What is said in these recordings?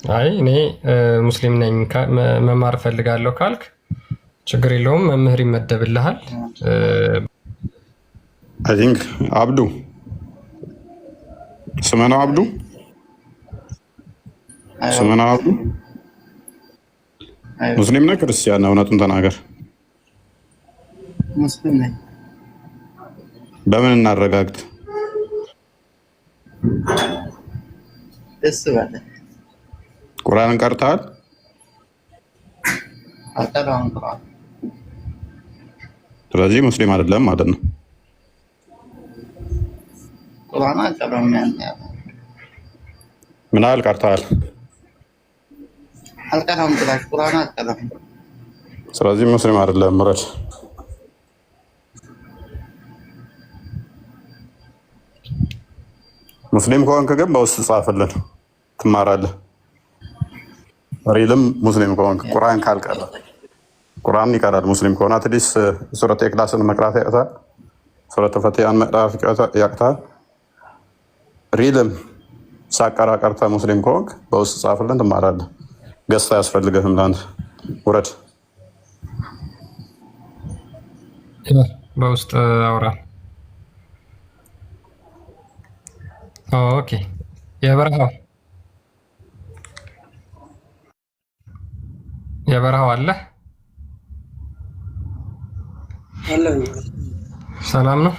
አይ እኔ ሙስሊም ነኝ መማር እፈልጋለሁ ካልክ ችግር የለውም፣ መምህር ይመደብልሃል። አይ ቲንክ አብዱ ስምህ ነው? አብዱ ስምህ ነው? አብዱ ሙስሊም ነህ ክርስቲያን ነህ? እውነቱን ተናገር። ሙስሊም ነኝ። በምን እናረጋግጥ? ደስ ባለ ቁርአንን ቀርተሃል? አልቀራሁም ቁርአን። ስለዚህ ሙስሊም አይደለም ማለት ነው። ቁርአን አልቀራሁም። ምን ያህል ቀርተሃል? አልቀራሁም ጭራሽ ቁርአን አልቀራሁም። ስለዚህ ሙስሊም አይደለም። ምረድ። ሙስሊም ከሆንክ ግን በውስጥ ጻፍልን፣ ትማራለህ። ሪልም ሙስሊም ከሆንክ ቁርአን ካልቀረ ቁርአን ይቀራል። ሙስሊም ከሆነ አትሊስ ሱረት ኢኽላስን መቅራት ያቅታል፣ ሱረት ፈቲሃን መቅራት ያቅታል። ሪልም ሳቀራ ቀርተህ ሙስሊም ከሆንክ በውስጥ ጻፍልን፣ ትማራለህ። ገዝታ አያስፈልግህም ለአንተ። ውረድ። በውስጥ አውራ። ኦኬ። የበረሃው አለ። ሰላም ነው።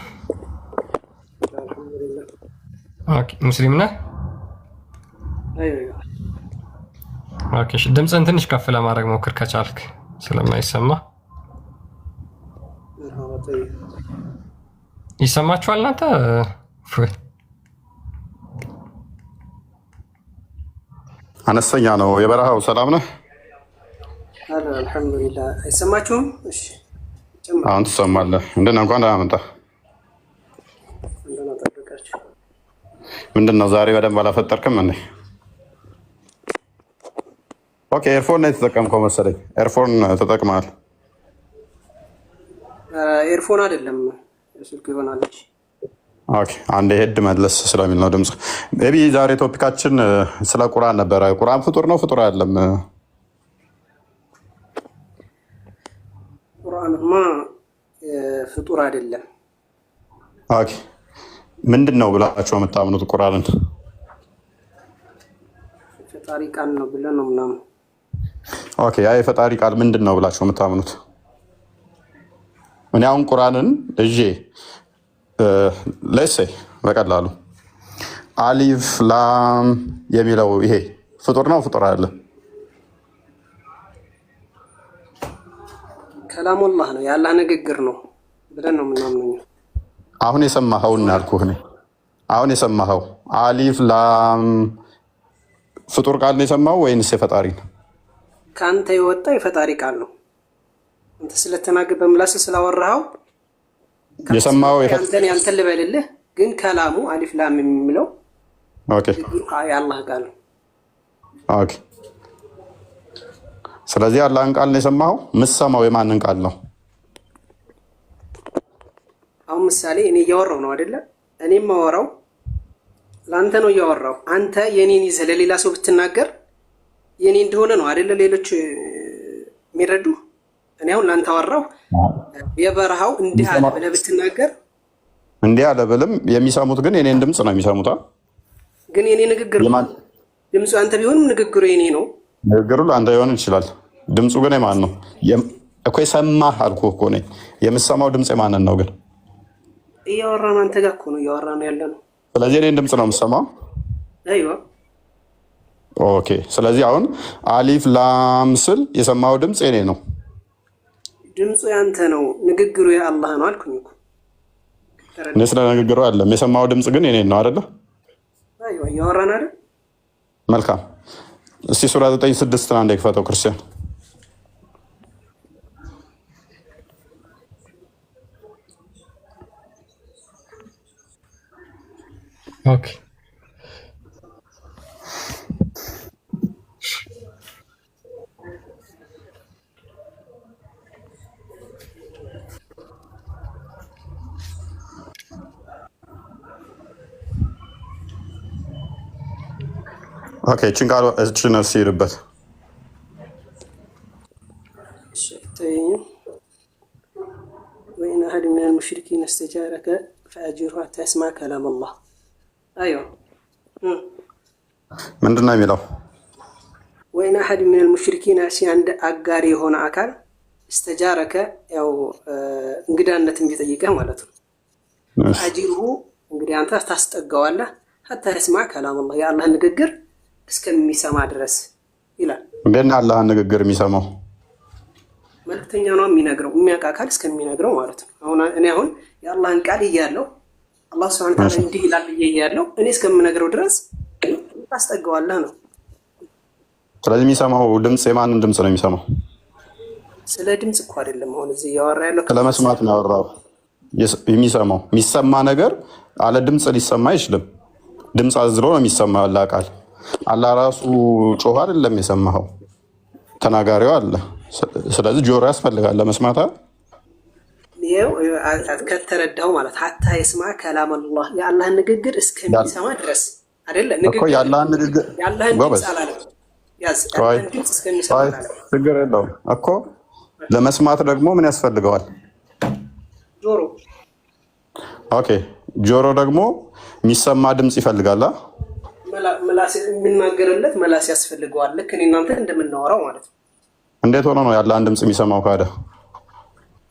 ኦኬ። ሙስሊም ነህ? ኦኬ። ድምፅህን ትንሽ ከፍ ለማድረግ ሞክር ከቻልክ፣ ስለማይሰማ። ይሰማችኋል እናንተ? አነስተኛ ነው። የበረሃው ሰላም ነህ? አልሐምዱሊላህ። አይሰማችሁም? እሺ፣ አሁን ትሰማለህ። እንደና እንኳን ደህና መጣህ። ምንድን ነው ዛሬ በደንብ አላፈጠርክም እንዴ? ኦኬ። ኤርፎን ነው የተጠቀምከው መሰለኝ። ኤርፎን ተጠቅመሃል። ኤርፎን አይደለም ስልክ ይሆናለች። ኦኬ። አንድ ሄድ መለስ ስለሚል ነው ድምፅ። ሜይ ቢ ዛሬ ቶፒካችን ስለ ቁርአን ነበረ። ቁርአን ፍጡር ነው ፍጡር አይደለም? ቁርአንማ ፍጡር አይደለም። ኦኬ። ምንድን ነው ብላችሁ የምታምኑት ቁርአንን? ፈጣሪ ቃል ነው ብለን ነው ምናምን። ኦኬ። ያ የፈጣሪ ቃል ምንድን ነው ብላችሁ የምታምኑት? እኔ አሁን ቁርአንን እዤ ለሴ በቀላሉ አሊፍ ላም የሚለው ይሄ ፍጡር ነው ፍጡር አይደለም? ከላሙላህ ነው የአላህ ንግግር ነው ብለን ነው ምናምነው። አሁን የሰማኸውን ያልኩህ እኔ አሁን የሰማኸው አሊፍ ላም ፍጡር ቃል ነው የሰማኸው ወይንስ የፈጣሪ ነው? ከአንተ የወጣ የፈጣሪ ቃል ነው። አንተ ስለተናገር በምላስህ ስላወራኸው የሰማኸው ያንተን ልበልልህ፣ ግን ከላሙ አሊፍ ላም የሚለው ኦኬ የአላህ ቃል ነው። ኦኬ። ስለዚህ አላህን ቃል ነው የሰማኸው። የምትሰማው የማንን ቃል ነው? አሁን ምሳሌ እኔ እያወራሁ ነው አይደለ? እኔ የማወራው ለአንተ ነው እያወራሁ። አንተ የኔን ይዘህ ለሌላ ሰው ብትናገር የኔ እንደሆነ ነው አይደለ ሌሎች የሚረዱ። እኔ አሁን ለአንተ አወራሁ፣ የበረሃው እንዲህ አለ ብለህ ብትናገር እንዲህ አለ ብልም የሚሰሙት ግን የኔን ድምፅ ነው የሚሰሙት። ግን የኔ ንግግር ድምፁ አንተ ቢሆንም ንግግሩ የኔ ነው። ንግግሩ ለአንተ ሊሆን ይችላል፣ ድምፁ ግን የማን ነው እኮ? የሰማህ አልኩህ እኮ እኔ። የምሰማው ድምፅ የማንን ነው ግን? እያወራን አንተ ጋር እኮ ነው እያወራን ያለ ነው። ስለዚህ እኔን ድምፅ ነው የምሰማው። አይዋ ኦኬ። ስለዚህ አሁን አሊፍ ላም ስል የሰማው ድምፅ የኔ ነው። ድምፁ ያንተ ነው፣ ንግግሩ የአላህ ነው አልኩኝ እኮ። እኔ ስለ ንግግሩ አይደለም፣ የሰማው ድምፅ ግን የኔ ነው አይደለ? አይዋ እያወራን አይደል? መልካም። እስቲ ሱራ 9:6 አንዴ ክፈተው ክርስቲያን። ኦኬ። ኦኬ እችን ቃል እችን ሲልበት وإن أحد من المشركين استجارك فأجره حتى يسمع كلام الله. أيوه ምንድን ነው የሚለው? وإن أحد من المشركين عند أجاري هنا أكل استجارك أو እንግዳነትን ቢጠይቅህ ማለት ነው። فأجره እንግዲህ አንተ ታስጠጋዋለህ حتى يسمع كلام الله የአላህ ንግግር እስከሚሰማ ድረስ ይላል። እንዴት ነው አላህ ንግግር የሚሰማው? መልክተኛ ነው የሚነግረው የሚያውቅ አካል እስከሚነግረው ማለት ነው። እኔ አሁን የአላህን ቃል እያለሁ አላህ ሱብሓነሁ ወተዓላ እንዲህ ይላል እያለሁ እኔ እስከምነግረው ድረስ ታስጠጋዋለህ ነው። ስለዚህ የሚሰማው ድምፅ የማንን ድምፅ ነው የሚሰማው? ስለ ድምፅ እኮ አይደለም አሁን እዚህ እያወራ ያለው ለመስማት ነው ያወራው። የሚሰማው የሚሰማ ነገር አለ ድምፅ ሊሰማ አይችልም። ድምፅ አዝሎ ነው የሚሰማው ያለ ቃል። አላህ ራሱ ጮኸ አይደለም የሰማኸው፣ ተናጋሪው አለ። ስለዚህ ጆሮ ያስፈልጋል ለመስማት። ይሄው ከተረዳው ማለት ሐታ ይስማ ከላም አላህ የአላህ ንግግር እስከሚሰማ ድረስ አይደለ? ንግግር እኮ የአላህን ንግግር ጎበዝ ያዝ ያላህን ድምፅ እስከሚሰማ ችግር የለውም እኮ። ለመስማት ደግሞ ምን ያስፈልገዋል? ጆሮ። ኦኬ ጆሮ ደግሞ የሚሰማ ድምፅ ይፈልጋል። ምላስ የሚናገርለት ምላስ ያስፈልገዋል። ልክ እኔ እናንተ እንደምናወራው ማለት ነው። እንዴት ሆኖ ነው ያለህን ድምፅ የሚሰማው ካደ?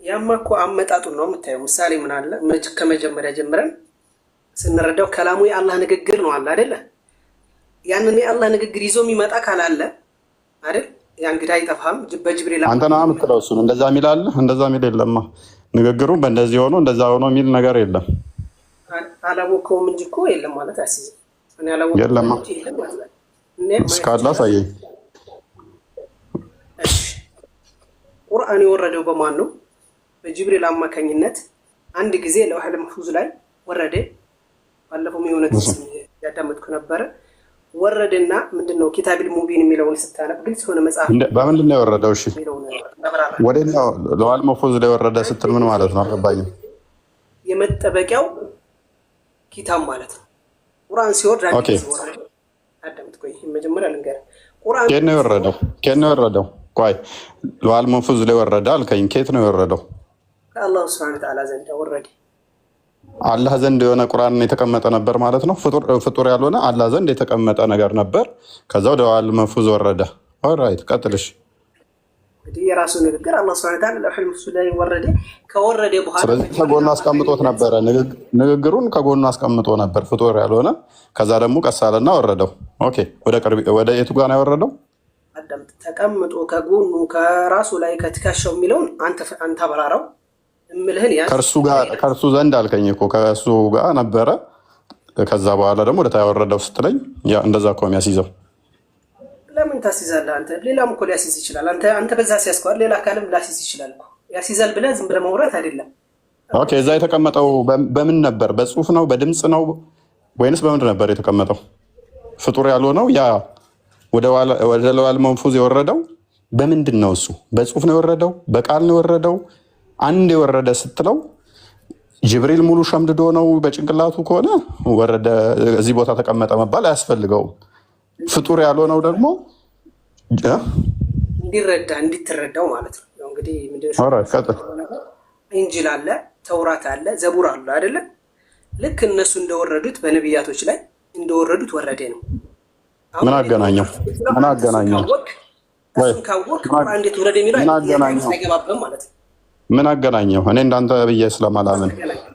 ያማ እኮ አመጣጡን ነው የምታየው። ምሳሌ ምን አለ ከመጀመሪያ ጀምረን ስንረዳው ከላሙ የአላህ ንግግር ነው አለ አይደለ? ያንን የአላህ ንግግር ይዞ የሚመጣ ካላለ አይደል? ያ እንግዲህ አይጠፋም። በጅብሪል አንተ ነህ የምትለው እሱን። እንደዛ የሚል አለ? እንደዛ የሚል የለማ። ንግግሩ በእንደዚህ ሆኖ እንደዛ ሆኖ የሚል ነገር የለም። አላወቀውም እንጂ እኮ የለም ማለት አያስይዝም። እኔ አላወቀውም የለማ እስካላ ሳየኝ። ቁርአን የወረደው በማን ነው? በጅብሪል አማካኝነት አንድ ጊዜ ለውሐል መህፉዝ ላይ ወረደ። ባለፈው የሆነ ጊዜ ያዳመጥኩ ነበረ። ወረደና ምንድነው ኪታቢል ሙቢን የሚለውን ስታነብ ግልጽ የሆነ መጽሐፍ በምንድን ነው የወረደው? እሺ ወደኛው ለውሐል መህፉዝ ላይ ወረደ ስትል ምን ማለት ነው? አልገባኝም። የመጠበቂያው ኪታብ ማለት ነው። ቁርአን ሲወርድ አንድ ጊዜ ወረደ። አዳምጥ ቆይ መጀመሪያ ልንገር። ቁርአን ከየት ነው የወረደው? ከየት ነው የወረደው? ቆይ ለውሐል መህፉዝ ላይ ወረደ አልከኝ። ከየት ነው የወረደው? ከአላህ ሱብሓነሁ ወተዓላ ዘንድ ወረደ። አላህ ዘንድ የሆነ ቁርአን የተቀመጠ ነበር ማለት ነው። ፍጡር ያልሆነ አላህ ዘንድ የተቀመጠ ነገር ነበር። ከዛ ወደ ለውሐል መህፉዝ ወረደ። ኦልራይት ቀጥልሽ። እንግዲህ የራሱ ንግግር አላህ ሱብሓነሁ ወተዓላ ለውሐል መህፉዝ ላይ ወረደ። ከወረደ በኋላ ስለዚህ ከጎኑ አስቀምጦት ነበረ። ንግግሩን ከጎኑ አስቀምጦ ነበር ፍጡር ያልሆነ። ከዛ ደግሞ ቀሳለና ወረደው። ኦኬ ወደ የቱ ጋር ነው ያወረደው? አዳምጥ። ተቀምጦ ከጎኑ ከራሱ ላይ ከትከሻው የሚለውን አንተ አብራራው እምልህን ያ ከእርሱ ዘንድ አልከኝ እኮ ከእሱ ጋር ነበረ። ከዛ በኋላ ደግሞ ወደ ታች ወረደው ስትለኝ ያ እንደዛ እኮ የሚያስይዘው። ለምን ታስይዛለህ አንተ? ሌላም እኮ ሊያስይዝ ይችላል። አንተ በዛ ሲያስከዋል ሌላ አካልም ሊያስይዝ ይችላል እኮ። ያስይዛል ብለህ ዝም ብለህ ማውራት አይደለም። ኦኬ እዛ የተቀመጠው በምን ነበር? በጽሁፍ ነው በድምፅ ነው ወይንስ በምንድን ነበር የተቀመጠው? ፍጡር ያልሆነው ያ ወደ ለውሐል መህፉዝ የወረደው በምንድን ነው? እሱ በጽሁፍ ነው የወረደው? በቃል ነው የወረደው? አንድ የወረደ ስትለው ጅብሪል ሙሉ ሸምድዶ ነው በጭንቅላቱ ከሆነ ወረደ እዚህ ቦታ ተቀመጠ መባል አያስፈልገውም። ፍጡር ያልሆነው ደግሞ እንዲትረዳው ማለት ነው። እንግዲህ ኢንጂል አለ፣ ተውራት አለ፣ ዘቡር አለ አይደለ? ልክ እነሱ እንደወረዱት በነቢያቶች ላይ እንደወረዱት ወረደ ነው። ምን አገናኘው? ምን አገናኘው? እንዴት ወረደ የሚለው አይገባብም ማለት ነው። ምን አገናኘው? እኔ እንዳንተ ብዬ ስለማላምን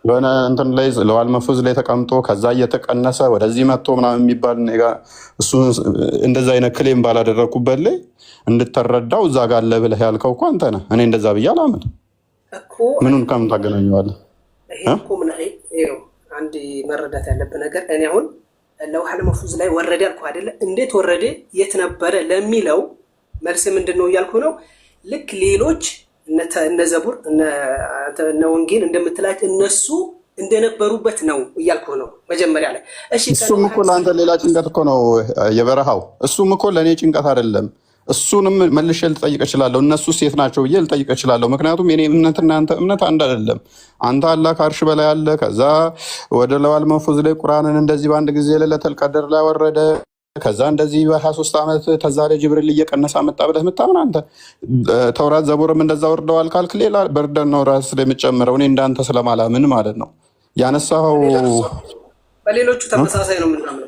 የሆነ እንትን ላይ ለውሐል መህፉዝ ላይ ተቀምጦ ከዛ እየተቀነሰ ወደዚህ መጥቶ ምናምን የሚባል እሱ እንደዛ አይነት ክሌም ባላደረግኩበት ላይ እንድትረዳው እዛ ጋር አለ ብለህ ያልከው እኮ አንተ ነህ። እኔ እንደዛ ብዬ አላምን። ምኑን ከምን ታገናኘዋለህ? አንድ መረዳት ያለብህ ነገር እኔ አሁን ለውሐል መህፉዝ ላይ ወረደ አልኩህ አይደለ? እንዴት ወረደ የት ነበረ ለሚለው መልስ ምንድን ነው እያልኩ ነው። ልክ ሌሎች እነ ዘቡር እነ ወንጌል እንደምትላቸው እነሱ እንደነበሩበት ነው እያልኩ ነው መጀመሪያ ላይ። እሺ እሱም እኮ ለአንተ ሌላ ጭንቀት እኮ ነው የበረሃው። እሱም እኮ ለእኔ ጭንቀት አይደለም። እሱንም መልሼ ልጠይቅ እችላለሁ። እነሱ ሴት ናቸው ብዬ ልጠይቅ እችላለሁ። ምክንያቱም የኔ እምነትና አንተ እምነት አንድ አይደለም። አንተ አላህ ከአርሽ በላይ አለ። ከዛ ወደ ለውሐል መህፉዝ ላይ ቁርአንን እንደዚህ በአንድ ጊዜ ለይለቱል ቀድር ላይ ወረደ። ከዛ እንደዚህ በ23 ዓመት ተዛሬ ጅብሪል እየቀነሰ መጣ ብለህ የምታምን አንተ። ተውራት ዘቡርም እንደዛ ወርደዋል ካልክ ሌላ በርደን ነው ራስ የምጨምረው። እኔ እንዳንተ ስለማላምን ማለት ነው ያነሳኸው። በሌሎቹ ተመሳሳይ ነው ምናምን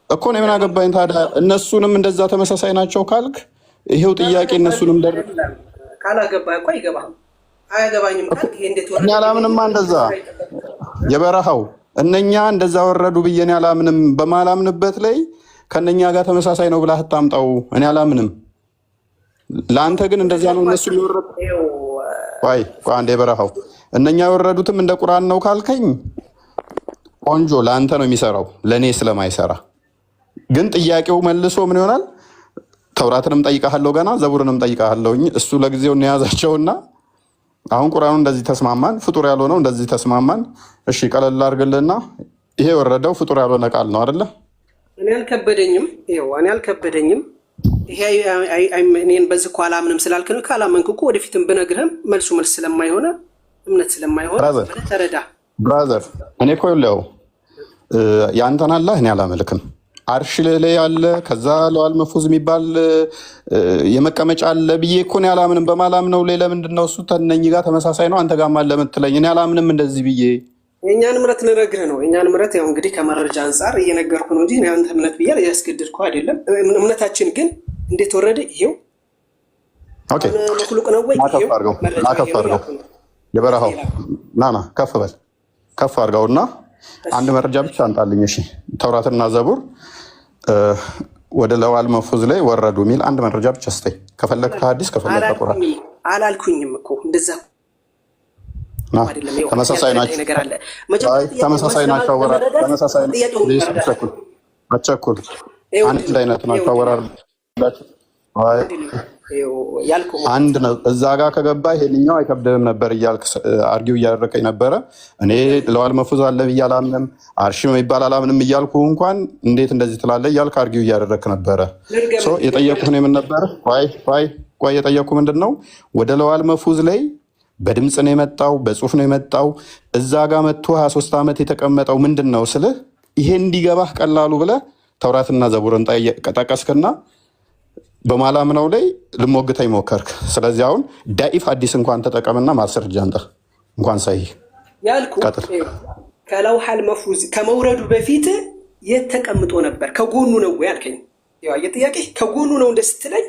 እኮ ነው። ምን አገባኝ ታዲያ? እነሱንም እንደዛ ተመሳሳይ ናቸው ካልክ ይሄው ጥያቄ እነሱንም ካላገባህ እኮ አይገባህም። አያገባኝም ካልክ ይሄ እንዴት ወረደ? እኔ አላምንማ እንደዛ የበረሃው እነኛ እንደዛ ወረዱ ብዬ እኔ አላምንም። በማላምንበት ላይ ከነኛ ጋር ተመሳሳይ ነው ብለህ አታምጣው። እኔ አላምንም። ለአንተ ግን እንደዛ ነው። እነሱ ይወረዱ ወይ አንዴ በረሃው እነኛ የወረዱትም እንደ ቁርአን ነው ካልከኝ ቆንጆ፣ ለአንተ ነው የሚሰራው፣ ለእኔ ስለማይሰራ። ግን ጥያቄው መልሶ ምን ይሆናል? ተውራትንም ጠይቃለሁ ገና ዘቡርንም ጠይቃለሁ። እሱ ለጊዜው እንያዛቸውና አሁን ቁርአኑ እንደዚህ ተስማማን፣ ፍጡር ያልሆነው እንደዚህ ተስማማን። እሺ ቀለል አድርግልና ይሄ የወረደው ፍጡር ያልሆነ ቃል ነው አይደለ? እኔ አልከበደኝም። ይሄ እኔን በዚህ እኮ አላምንም ስላልክ ነው። ካላመንክ እኮ ወደፊትም ብነግርህም መልሱ መልስ ስለማይሆነ እምነት ስለማይሆን ተረዳ ብራዘር። እኔ እኮ ይኸውልህ ያንተን አላህ እኔ አላመልክም። አርሽ ላይ አለ፣ ከዛ ለዋል መፉዝ የሚባል የመቀመጫ አለ ብዬ እኮ እኔ አላምንም። በማላምነው ላይ ለምንድን ነው እሱ ተነኝ ጋር ተመሳሳይ ነው አንተ ጋር ማለ የምትለኝ? እኔ አላምንም እንደዚህ ብዬ። የእኛን እምነት ልነግርህ ነው። የእኛን እምነት ያው እንግዲህ ከመረጃ አንጻር እየነገርኩ ነው እንጂ አንተ እምነት ብዬ ያስገድድኩ አይደለም። እምነታችን ግን እንዴት ወረደ? ይሄው ኦኬ፣ መክሉቅ ነው ወይ? ከፍ አድርገው የበረሃው ናና ከፍ በል ከፍ አድርገውና አንድ መረጃ ብቻ አንጣልኝ። እሺ ተውራትና ዘቡር ወደ ለዋል መፉዝ ላይ ወረዱ የሚል አንድ መረጃ ብቻ ስጠኝ። ከፈለክ ሐዲስ ከፈለክ ቁርአን። አላልኩኝም እኮ እንደዛ ተመሳሳይ ናቸው። ተመሳሳይ ናቸው። ተመሳሳይ አቸኩል አንድ አይነት ናቸው። አወራርዳቸው አንድ ነው። እዛ ጋር ከገባ ይሄንኛው አይከብድም ነበር እያልክ አርጊው እያደረከኝ ነበረ። እኔ ለዋል መፉዝ አለ ብዬ አላምንም፣ አርሽ የሚባል አላምንም እያልኩ እንኳን እንዴት እንደዚህ ትላለህ እያልክ አርጊው እያደረክ ነበረ። የጠየቁት ነው የምን ነበረ? ቆይ የጠየቁ ምንድን ነው? ወደ ለዋል መፉዝ ላይ በድምፅ ነው የመጣው፣ በጽሁፍ ነው የመጣው። እዛ ጋር መጥቶ 23 ዓመት የተቀመጠው ምንድን ነው ስልህ ይሄ እንዲገባህ ቀላሉ ብለህ ተውራትና ዘቡርን ጠቀስክና በማላምነው ላይ ልሞግተኝ ሞከርክ። ስለዚህ አሁን ዳኢፍ ሐዲስ እንኳን ተጠቀምና ማስረጃ አንተ እንኳን ሳይ ያልኩ ከለውሐል መፉዝ ከመውረዱ በፊት የት ተቀምጦ ነበር? ከጎኑ ነው ወይ አልከኝ። ያው የጥያቄ ከጎኑ ነው እንደስትለኝ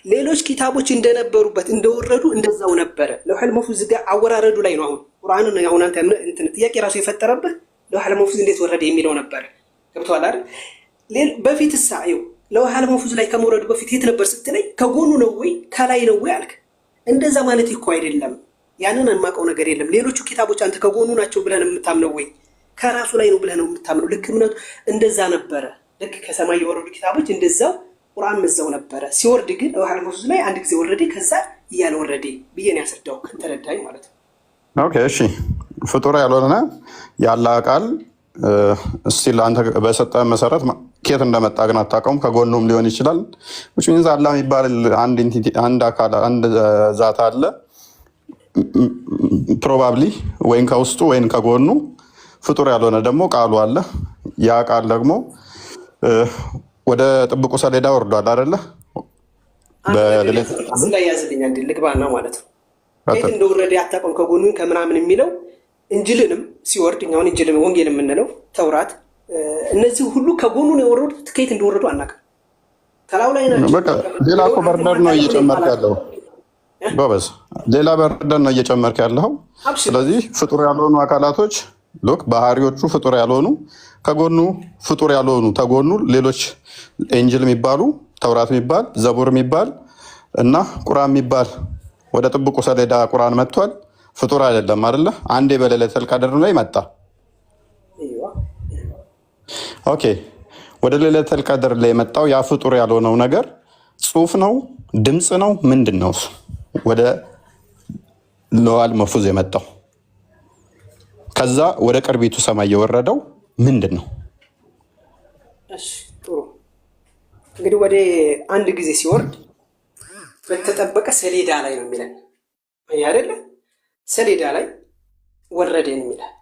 ሌሎች ኪታቦች እንደነበሩበት እንደወረዱ እንደዛው ነበረ። ለውሐል መፉዝ ጋር አወራረዱ ላይ ነው አሁን ቁርአንን አሁን አንተ እንትን ጥያቄ ራሱ የፈጠረብህ ለውሐል መፉዝ እንዴት ወረደ የሚለው ነበር። ገብቶሃል አይደል? በፊት ሳይው ለውሐል መፉዝ ላይ ከመውረዱ በፊት የት ነበር ስትለኝ ከጎኑ ነው ወይ ከላይ ነው ወይ አልክ። እንደዛ ማለት እኮ አይደለም። ያንን የማውቀው ነገር የለም። ሌሎቹ ኪታቦች አንተ ከጎኑ ናቸው ብለህ ነው የምታምነው ወይ ከራሱ ላይ ነው ብለህ ነው የምታምነው? ልክ እምነቱ እንደዛ ነበረ። ልክ ከሰማይ የወረዱ ኪታቦች እንደዛው ቁርአን መዛው ነበረ። ሲወርድ ግን ለውሐል መፉዝ ላይ አንድ ጊዜ ወረደ፣ ከዛ እያልወረደ ብዬ ነው ያስረዳው። ከተረዳኝ ማለት ነው። ኦኬ እሺ። ፍጡር ያልሆነ ያለ ቃል እስቲ ለአንተ በሰጠ መሰረት ኬት እንደመጣ ግን አታውቀውም። ከጎኑም ሊሆን ይችላል። which means አላህ የሚባል አንድ አካል አንድ ዛት አለ ፕሮባብሊ ወይን ከውስጡ ወይን ከጎኑ። ፍጡር ያልሆነ ደግሞ ቃሉ አለ። ያ ቃል ደግሞ ወደ ጥብቁ ሰሌዳ ወርዷል አይደለ? ላይ ያዝልኛ እንዴ ልግባና ማለት ነው። ኬት እንደወረደ አታውቀውም ከጎኑ ከምናምን የሚለው እንጅልንም ሲወርድ እኛውን እንጅልን ወንጌል የምንለው ተውራት እነዚህ ሁሉ ከጎኑ ነው የወረዱት። ከየት እንደወረዱ አናውቅም። ከላው ላይ ናቸው። በቃ ሌላ እኮ በርደር ነው እየጨመርክ ያለው ጎበዝ፣ ሌላ በርደር ነው እየጨመርክ ያለው። ስለዚህ ፍጡር ያልሆኑ አካላቶች ሎክ ባህሪዎቹ ፍጡር ያልሆኑ ከጎኑ ፍጡር ያልሆኑ ተጎኑ ሌሎች ኤንጅል የሚባሉ ተውራት የሚባል ዘቡር የሚባል እና ቁርአን የሚባል ወደ ጥብቁ ሰሌዳ ቁርአን መጥቷል። ፍጡር አይደለም አይደለ? አንዴ በሌሊቱል ቀድር ላይ መጣ። ኦኬ ወደ ሌሊቱል ቀድር ላይ የመጣው ያ ፍጡር ያልሆነው ነገር ጽሁፍ ነው ድምፅ ነው ምንድን ነው? ወደ ለዋል መፉዝ የመጣው ከዛ ወደ ቅርቢቱ ሰማይ የወረደው ምንድን ነው? እሺ ጥሩ። እንግዲህ ወደ አንድ ጊዜ ሲወርድ በተጠበቀ ሰሌዳ ላይ ነው የሚለን አይደለ? ሰሌዳ ላይ ወረደን የሚላል።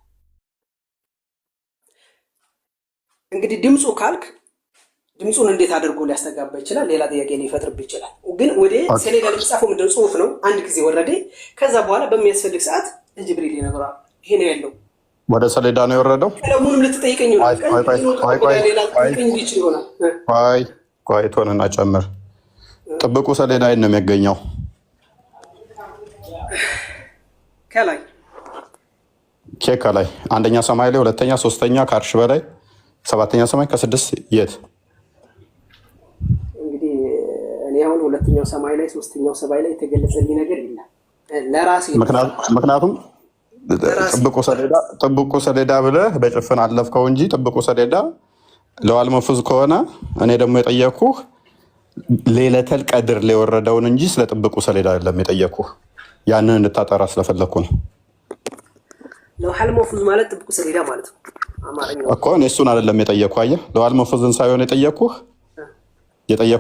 እንግዲህ ድምፁ ካልክ ድምፁን እንዴት አድርጎ ሊያስተጋባ ይችላል? ሌላ ጥያቄ ሊፈጥርብ ይችላል። ግን ወደ ሰሌዳ የሚጻፈው ምንድነው? ጽሁፍ ነው። አንድ ጊዜ ወረደ። ከዛ በኋላ በሚያስፈልግ ሰዓት ጅብሪል ይነግረዋል። ይሄ ነው ያለው። ወደ ሰሌዳ ነው የወረደው። ቀለሙንም ልትጠይቀኝ ይሆናል። ቆይ ቶንና ጨምር። ጥብቁ ሰሌዳ ነው የሚገኘው ከላይ ኬክ ከላይ አንደኛ ሰማይ ላይ፣ ሁለተኛ፣ ሶስተኛ ከአርሽ በላይ፣ ሰባተኛ ሰማይ ከስድስት የት? እንግዲህ እኔ አሁን ሁለተኛው ሰማይ ላይ ሶስተኛው ሰማይ ላይ የተገለጸልኝ ነገር የለም ለራሴ። ምክንያቱም ጥብቁ ሰሌዳ ብለህ በጭፍን አለፍከው እንጂ ጥብቁ ሰሌዳ ለዋል መፉዝ ከሆነ እኔ ደግሞ የጠየኩህ ሌለተል ቀድር ላይ የወረደውን እንጂ ስለ ጥብቁ ሰሌዳ አይደለም የጠየኩህ። ያንን እንድታጠራ ስለፈለኩ ነው። ለዋል መፉዝ ማለት ጥብቁ ሰሌዳ ማለት ነው አማርኛው እኮ። እኔ እሱን አይደለም የጠየኩህ። አየህ፣ ለዋል መፉዝን ሳይሆን የጠየኩህ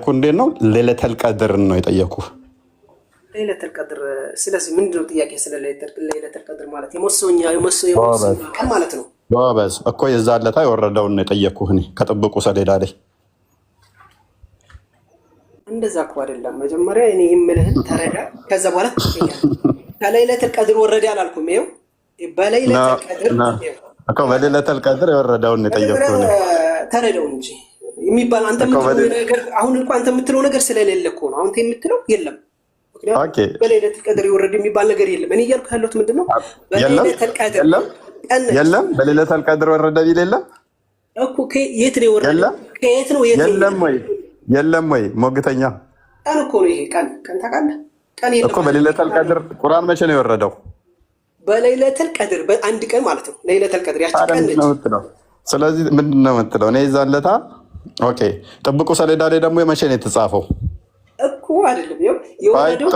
እንዴት ነው ሌለተል ቀድርን ነው የጠየኩህ። ሌለተል ቀድር ስለዚህ ምንድነው ጥያቄ? ስለ ሌለተል ቀድር ማለት የመሰኛ ቀን ማለት ነው። ጎበዝ እኮ የዛን ዕለት የወረደውን ነው የጠየኩህ እኔ ከጥብቁ ሰሌዳ ላይ። እንደዛ እኮ አይደለም። መጀመሪያ እኔ የምልህን ተረዳ፣ ከዛ በኋላ ትጠይቀኛለህ። ከሌለተል ቀድር ወረደ አላልኩም። ይኸው በሌለተል ቀድር የወረደውን ነው የጠየኩህ እኔ። ተረዳው እንጂ የሚባል አንተ የምትለው ነገር አሁን እንኳን አንተ የምትለው ነገር ስለሌለ እኮ ነው። አሁን የምትለው የለም። ምክንያቱም በሌለተል ቀድር የወረደ የሚባል ነገር የለም። እኔ እያልኩ ያለሁት ምንድነው? በሌለተል ቀድር የለም። በሌለተል ቀድር ወረደ ቢል የለም እኮ። የት ነው የወረደው? ከየት ነው? የለም ወይ ሞግተኛ ቀን እኮ ነው ይሄ። ቀን ታውቃለህ? ቀን የለም እኮ በሌለተል ቀድር። ቁርአን መቼ ነው የወረደው? በሌለተል ቀድር በአንድ ቀን ማለት ነው። ሌለተል ቀድር ያቺ ቀን ነች። ስለዚህ ምንድን ነው የምትለው? እኔ ይዛን ለታ ኦኬ። ጥብቁ ሰሌዳ ላይ ደግሞ የመቼ ነው የተጻፈው እኮ? አይደለም የወረደው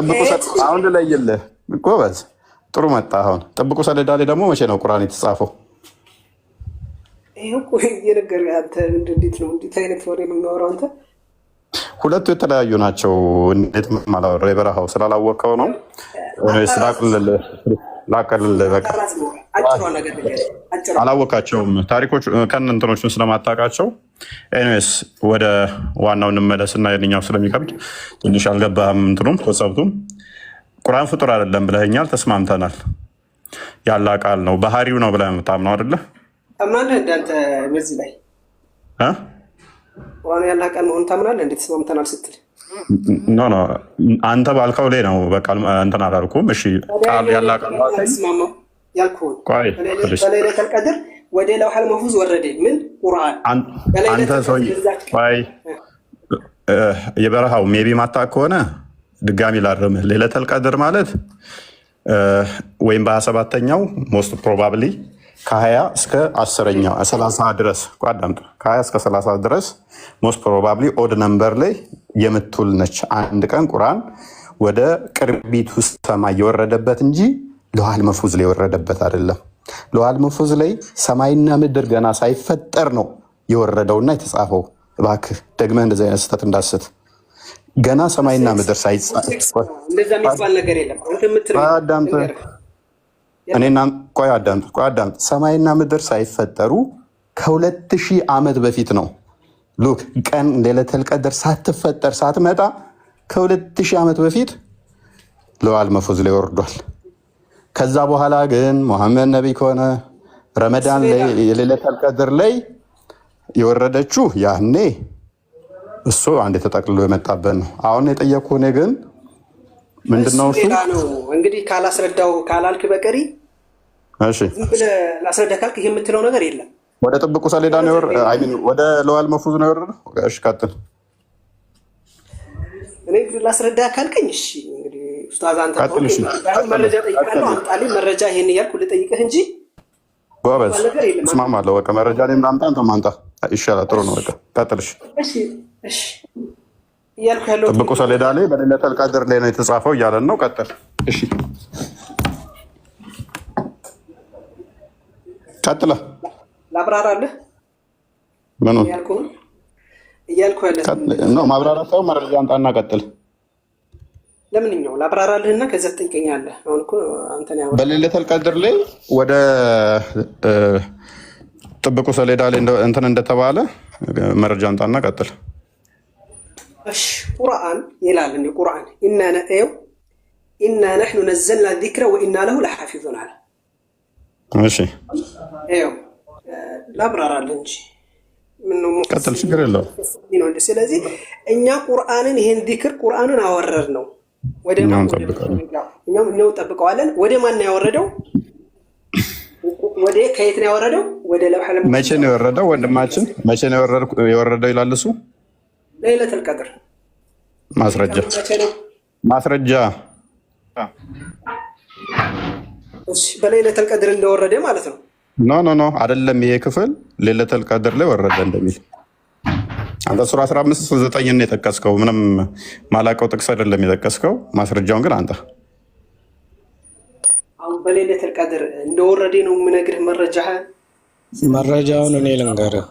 አሁን ልለይልህ። ጎበዝ ጥሩ መጣ። አሁን ጥብቁ ሰሌዳ ላይ ደግሞ መቼ ነው ቁርአን የተጻፈው? ይሄ እኮ የነገርኩህ አንተ እንዴት ነው እንዴት አይነት ወሬ ነው የምናወራው አንተ? ሁለቱ የተለያዩ ናቸው። እንዴት ማለት የበረሃው ስላላወቀው ነው ላቀልልህ። በቃ አላወቃቸውም ታሪኮች ከእንትኖቹን ስለማታውቃቸው። ኤኒዌይስ ወደ ዋናው እንመለስና የትኛው ስለሚከብድ ትንሽ አልገባህም እንትኑም ኮንሰፕቱም። ቁርአን ፍጡር አይደለም ብለኸኛል፣ ተስማምተናል። ያላ ቃል ነው ባህሪው ነው ብለህ የምታምነው አይደለ? ታምናለህ እንዳንተ በዚህ ላይ ቁርአን ያላ ቃል መሆኑን ታምናለህ? እንዴት ተስማምተናል ስትል ኖ አንተ ባልከው ላይ ነው። በቃ እንትን አላልኩም። እሺ ቃል ያላ ቃል ተስማማው ያልኩህ በሌለተል ቀድር ወደ ለውሐል መሕፉዝ ወረደ። ምን ቁርአን አንተ ሰውዬ የበረሃው ሜቢ ማታውቅ ከሆነ ድጋሚ ላርምህ። ሌለተል ቀድር ማለት ወይም በ27ኛው ሞስት ፕሮባብሊ ከ20 እስከ 10ኛው 30 ድረስ ቋዳምጥ ከ20 እስከ 30 ድረስ ሞስት ፕሮባብሊ ኦድ ነምበር ላይ የምትውል ነች። አንድ ቀን ቁርአን ወደ ቅርቢቱ ሰማይ የወረደበት እንጂ ለውሐል መሕፉዝ ላይ የወረደበት አይደለም። ለውሐል መሕፉዝ ላይ ሰማይና ምድር ገና ሳይፈጠር ነው የወረደውና የተጻፈው። እባክህ ደግመህ እንደዚህ አይነት ስህተት እንዳትስት። ገና ሰማይና ምድር ሳይጻፍ እንደዛ የሚባል ነገር የለም። ቆይ አዳምጥ። ሰማይና ምድር ሳይፈጠሩ ከ2000 ዓመት በፊት ነው። ሉክ ቀን ሌለተል ቀድር ሳትፈጠር ሳትመጣ ከ2000 ዓመት በፊት ለውሐል መሕፉዝ ላይ ወርዷል። ከዛ በኋላ ግን መሐመድ ነቢይ ከሆነ ረመዳን ላይ የሌለተል ቀድር ላይ የወረደችው ያኔ እሱ አንድ ተጠቅልሎ የመጣበት ነው። አሁን የጠየኩህ እኔ ግን ምንድነው እሱ እንግዲህ ካላስረዳው ካላልክ በቀሪ እሺ ዝም ብለህ ላስረዳ ካልክ ይሄ የምትለው ነገር የለም። ወደ ጥብቁ ሰሌዳ ነው ወደ ለውሐል መሕፉዝ ነው የወረደው። እሺ ቀጥል። እኔ እንግዲህ ላስረዳ ካልከኝ እሺ እንግዲህ ኡስታዝ አንተ መረጃ ጠይቃለሁ አምጣልኝ መረጃ ይሄን እያልኩ ልጠይቅህ እንጂ ጎበዝ እስማማለሁ። በቃ መረጃ ላይ ምናምጣ አንተ ማምጣ ይሻላል። ጥሩ ነው። በቃ ቀጥል። እሺ እያልኩ ያለው ጥብቁ ሰሌዳ ላይ በሌለተል ቀድር ላይ ነው የተጻፈው እያለን ነው። ቀጥል። እሺ ቀጥል። ላብራራለህ ምን ነው እያልኩ ያለው ነው? ማብራራት ሳይሆን መረጃ አምጣና ቀጥል። ለምንኛው ላብራራልህና ከዛ ትጠይቀኛለህ። አሁን እኮ አንተ ነው በሌለተል ቀድር ላይ ወደ ጥብቁ ሰሌዳ ላይ እንትን እንደተባለ መረጃ አምጣና ቀጥል። እሺ ቁርአን ይላል እንዴ? ቁርአን ኢና ነሕኑ ነዘልና ዚክረ ወኢና ለሁ ለሓፊዙን አለ። እሺ ይኸው ላብራራለሁ እንጂ ምነው ቀጥል፣ ችግር የለውም። ስለዚህ እኛ ቁርአንን ይሄን ዚክር ቁርአንን አወረድ ነው ወደ ማን እኛው ጠብቀዋለን። ወደ ማን ነው ያወረደው? ወደ ከየት ነው ያወረደው? ወደ ለውሐል መሕፉዝ። መቼ ነው የወረደው ወንድማችን? መቼ ነው የወረደው ይላል እሱ። ለይለቱል ቀድር ማስረጃ እሺ፣ በለይለቱል ቀድር እንደወረደ ማለት ነው። ኖ አይደለም። ይሄ ክፍል ለይለቱል ቀድር ላይ ወረደ እንደሚል አንተ ሱራ 15:9 ነው የጠቀስከው። ምንም ማላቀው ጥቅስ አይደለም የጠቀስከው። ማስረጃውን ግን አንተ አሁን በለይለቱል ቀድር እንደወረደ ነው የምነግርህ። መረጃውን እኔ ልንገርህ።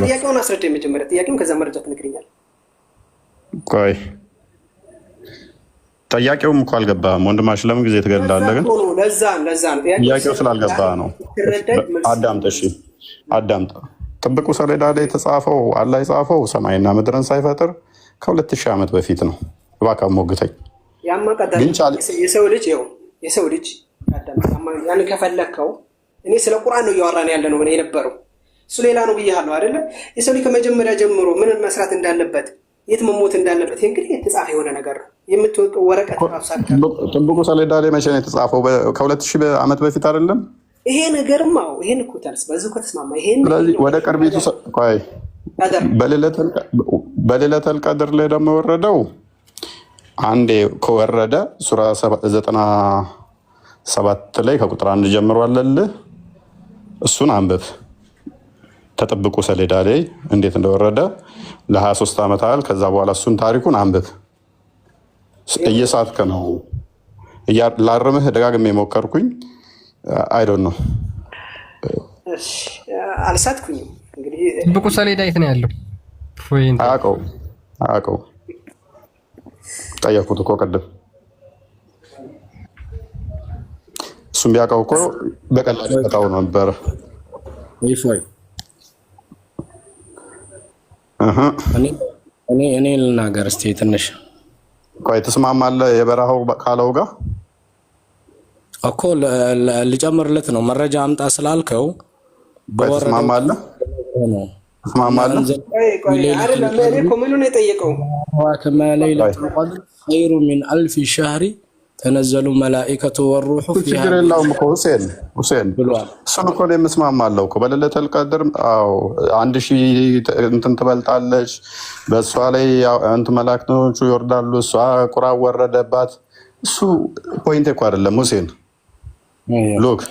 ጥያቄውን አስረዳኝ መጀመሪያ። ጥያቄውን ከዛ መረጃ ትነግረኛለህ። ቆይ ጥያቄውም እኮ አልገባህም ወንድማችን። ለምን ጊዜ ትገድላለህ? ግን ለዛ ነው ጥያቄው ስላልገባህ ነው። አዳምጥ፣ እሺ አዳምጥ። ጥብቁ ሰሌዳ ላይ የተጻፈው አላህ የጻፈው ሰማይና ምድርን ሳይፈጥር ከ2000 ዓመት በፊት ነው። እባክህ ሞግተኝ። የሰው ልጅ ያን ከፈለግከው እኔ ስለ ቁርአን ነው እያወራን ያለ ነው የነበረው። እሱ ሌላ ነው ብያለሁ አይደለ? የሰው ልጅ ከመጀመሪያ ጀምሮ ምን መስራት እንዳለበት የት መሞት እንዳለበት እንግዲህ የተጻፈ የሆነ ነገር ነው። የምትወጣው ወረቀት ጥብቁ ሰሌዳ ላይ መቼ ነው የተጻፈው? ከ2000 ዓመት በፊት አይደለም ይሄ ነገርማ? ይሄን እኮ ታርስ በዚህ ከተስማማ ይሄን ስለዚህ ወደ ቅርቢቱ ቆይ በለይለቱል ቀድር ላይ ደግሞ ወረደው። አንዴ ከወረደ ሱራ 97 ላይ ከቁጥር 1 ጀምሮ አለልህ። እሱን አንብብ። ተጥብቁ ሰሌዳ ላይ እንዴት እንደወረደ ለ23 ዓመት አለ። ከዛ በኋላ እሱን ታሪኩን አንብብ። እየሳትከ ነው። ላርምህ ደጋግሜ የሞከርኩኝ አይዶን ነው። እሺ አልሳትኩኝም። እንግዲህ ጥብቁ ሰሌዳ የት ነው ያለው? አውቀው ጠየኩት እኮ ቅድም። እሱም ቢያውቀው እኮ በቀላሉ ይፈታው ነበር። እኔ ልናገር እስኪ ትንሽ። ቆይ ትስማማለህ? የበረሃው ካለው ጋር እኮ ልጨምርለት ነው። መረጃ አምጣ ስላልከው ትስማማለህ? ምኑን የጠየቀው ኸይሩ ሚን አልፊ ሸህሪ ተነዘሉ መላኢከቱ ወሩሑ ችግር የለውም እኮ ሁሴን ብሏል። እሱን እኮ ነው የምስማማለው እኮ በለይለቱል ቀድር 1000 እንትን ትበልጣለች። በእሷ ላይ እንትን መላእክቶቹ ይወርዳሉ። እሷ ቁርአን ወረደባት። እሱ ፖይንት እኮ አይደለም ሁሴን። ሎክ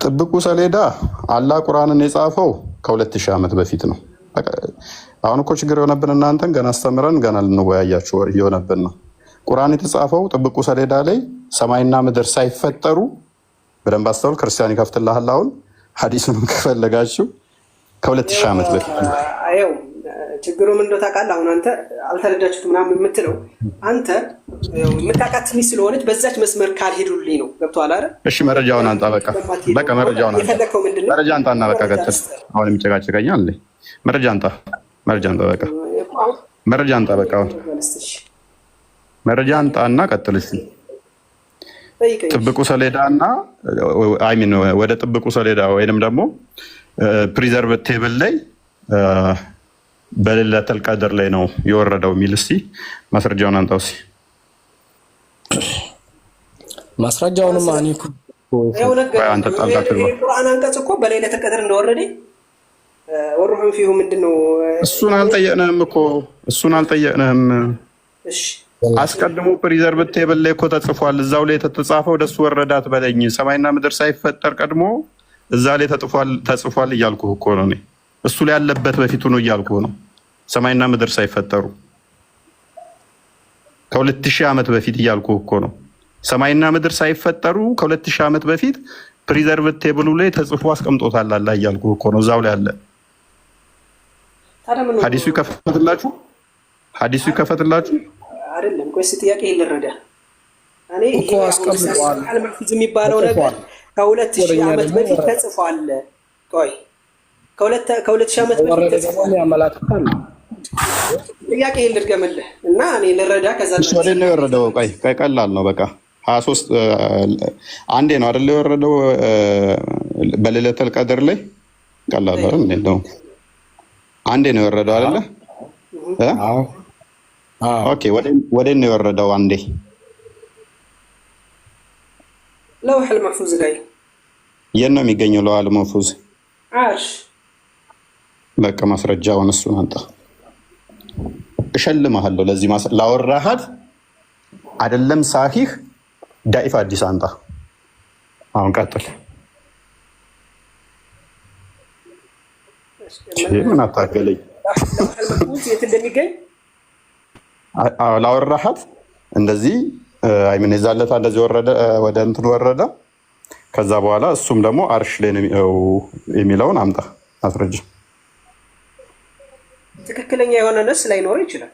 ጥብቁ ሰሌዳ አላህ ቁርአንን የጻፈው ከ2000 ዓመት በፊት ነው። አሁን እኮ ችግር የሆነብን እናንተን ገና አስተምረን ገና ልንወያያችሁ የሆነብን ነው። ቁርአን የተጻፈው ጥብቁ ሰሌዳ ላይ ሰማይና ምድር ሳይፈጠሩ፣ በደንብ አስተውል። ክርስቲያን ይከፍትልሃል። አሁን ሐዲሱንም ከፈለጋችሁ ከ2000 ዓመት በፊት ነው። አየው ችግሩ ምን እንደው ታውቃለህ። አሁን አንተ አልተረዳችሁት ምናምን የምትለው አንተ የምታውቃት ትንሽ ስለሆነች በዛች መስመር ካልሄዱልኝ ነው። ገብቶሃል አይደል? እሺ መረጃውን አንጣ። በቃ መረጃውን አንጣ። መረጃ አንጣና በቃ ቀጥል። አሁን የሚጨቃጨቀኛል አለ። መረጃ አንጣ። በቃ መረጃ አንጣ። በቃ መረጃ አንጣና ቀጥል እስኪ። ጥብቁ ሰሌዳና ወደ ጥብቁ ሰሌዳ ወይንም ደግሞ ፕሪዘርቭ ቴብል ላይ በለይለቱል ቀድር ላይ ነው የወረደው የሚል እስኪ ማስረጃውን አንጣው እስኪ። ማስረጃውንም አንይኩ አንተ ጣልቃችሁ ቁርአን አንቀጽ እኮ በለይለቱል ቀድር እንደወረደ ወሩሑን ፊሁ ምንድነው? እሱን አልጠየቅንህም። እሺ አስቀድሞ ፕሪዘርቭ ቴብል ላይ እኮ ተጽፏል። እዛው ላይ ተጻፈው ደሱ ወረዳት በለኝ። ሰማይና ምድር ሳይፈጠር ቀድሞ እዛ ላይ ተጽፏል እያልኩህ እኮ ነው። እኔ እሱ ላይ ያለበት በፊቱ ነው እያልኩህ ነው። ሰማይና ምድር ሳይፈጠሩ ከ2000 ዓመት በፊት እያልኩህ እኮ ነው። ሰማይና ምድር ሳይፈጠሩ ከ2000 ዓመት በፊት ፕሪዘርቭ ቴብሉ ላይ ተጽፎ አስቀምጦታል አላህ እያልኩህ እኮ ነው። እዛው ላይ አለ። ሐዲሱ ይከፈትላችሁ አይደለም። ቆይ እስኪ ጥያቄ ልረዳ። እኔ ይሄ አልመሕፉዝ የሚባለው ነገር ከ2000 ዓመት በፊት ተጽፏል። ቆይ ከሁለት ሺህ ዓመት በፊት ያመላክታል። ጥያቄ ልድገምልህ እና እኔ ልረዳ። ከዛ ወደ ነው የወረደው። ቀይ ቀላል ነው። በቃ 23 አንዴ ነው አይደል የወረደው በሌሊተል ቀድር ላይ ቀላል አይደል እንደው አንዴ ነው የወረደው አይደለ? ኦኬ ወደ ነው የወረደው አንዴ ለውሐል መሕፉዝ ላይ የት ነው የሚገኘው? ለውሐል መሕፉዝ አርሽ። በቃ ማስረጃውን እሱን አንተ እሸልምሃለሁ። ለዚህ ላወራሃት አይደለም ሳሂህ ዳኢፍ አዲስ አንጣ። አሁን ቀጥል። ምን አታገለኝ። የት እንደሚገኝ ላወራሃት እንደዚህ አይምን ይዛለታ እንደዚህ ወረደ፣ ወደ እንትን ወረደ። ከዛ በኋላ እሱም ደግሞ አርሽ ላይ ነው የሚለውን አምጣ አስረጅ። ትክክለኛ የሆነ ነስ ላይኖር ይችላል።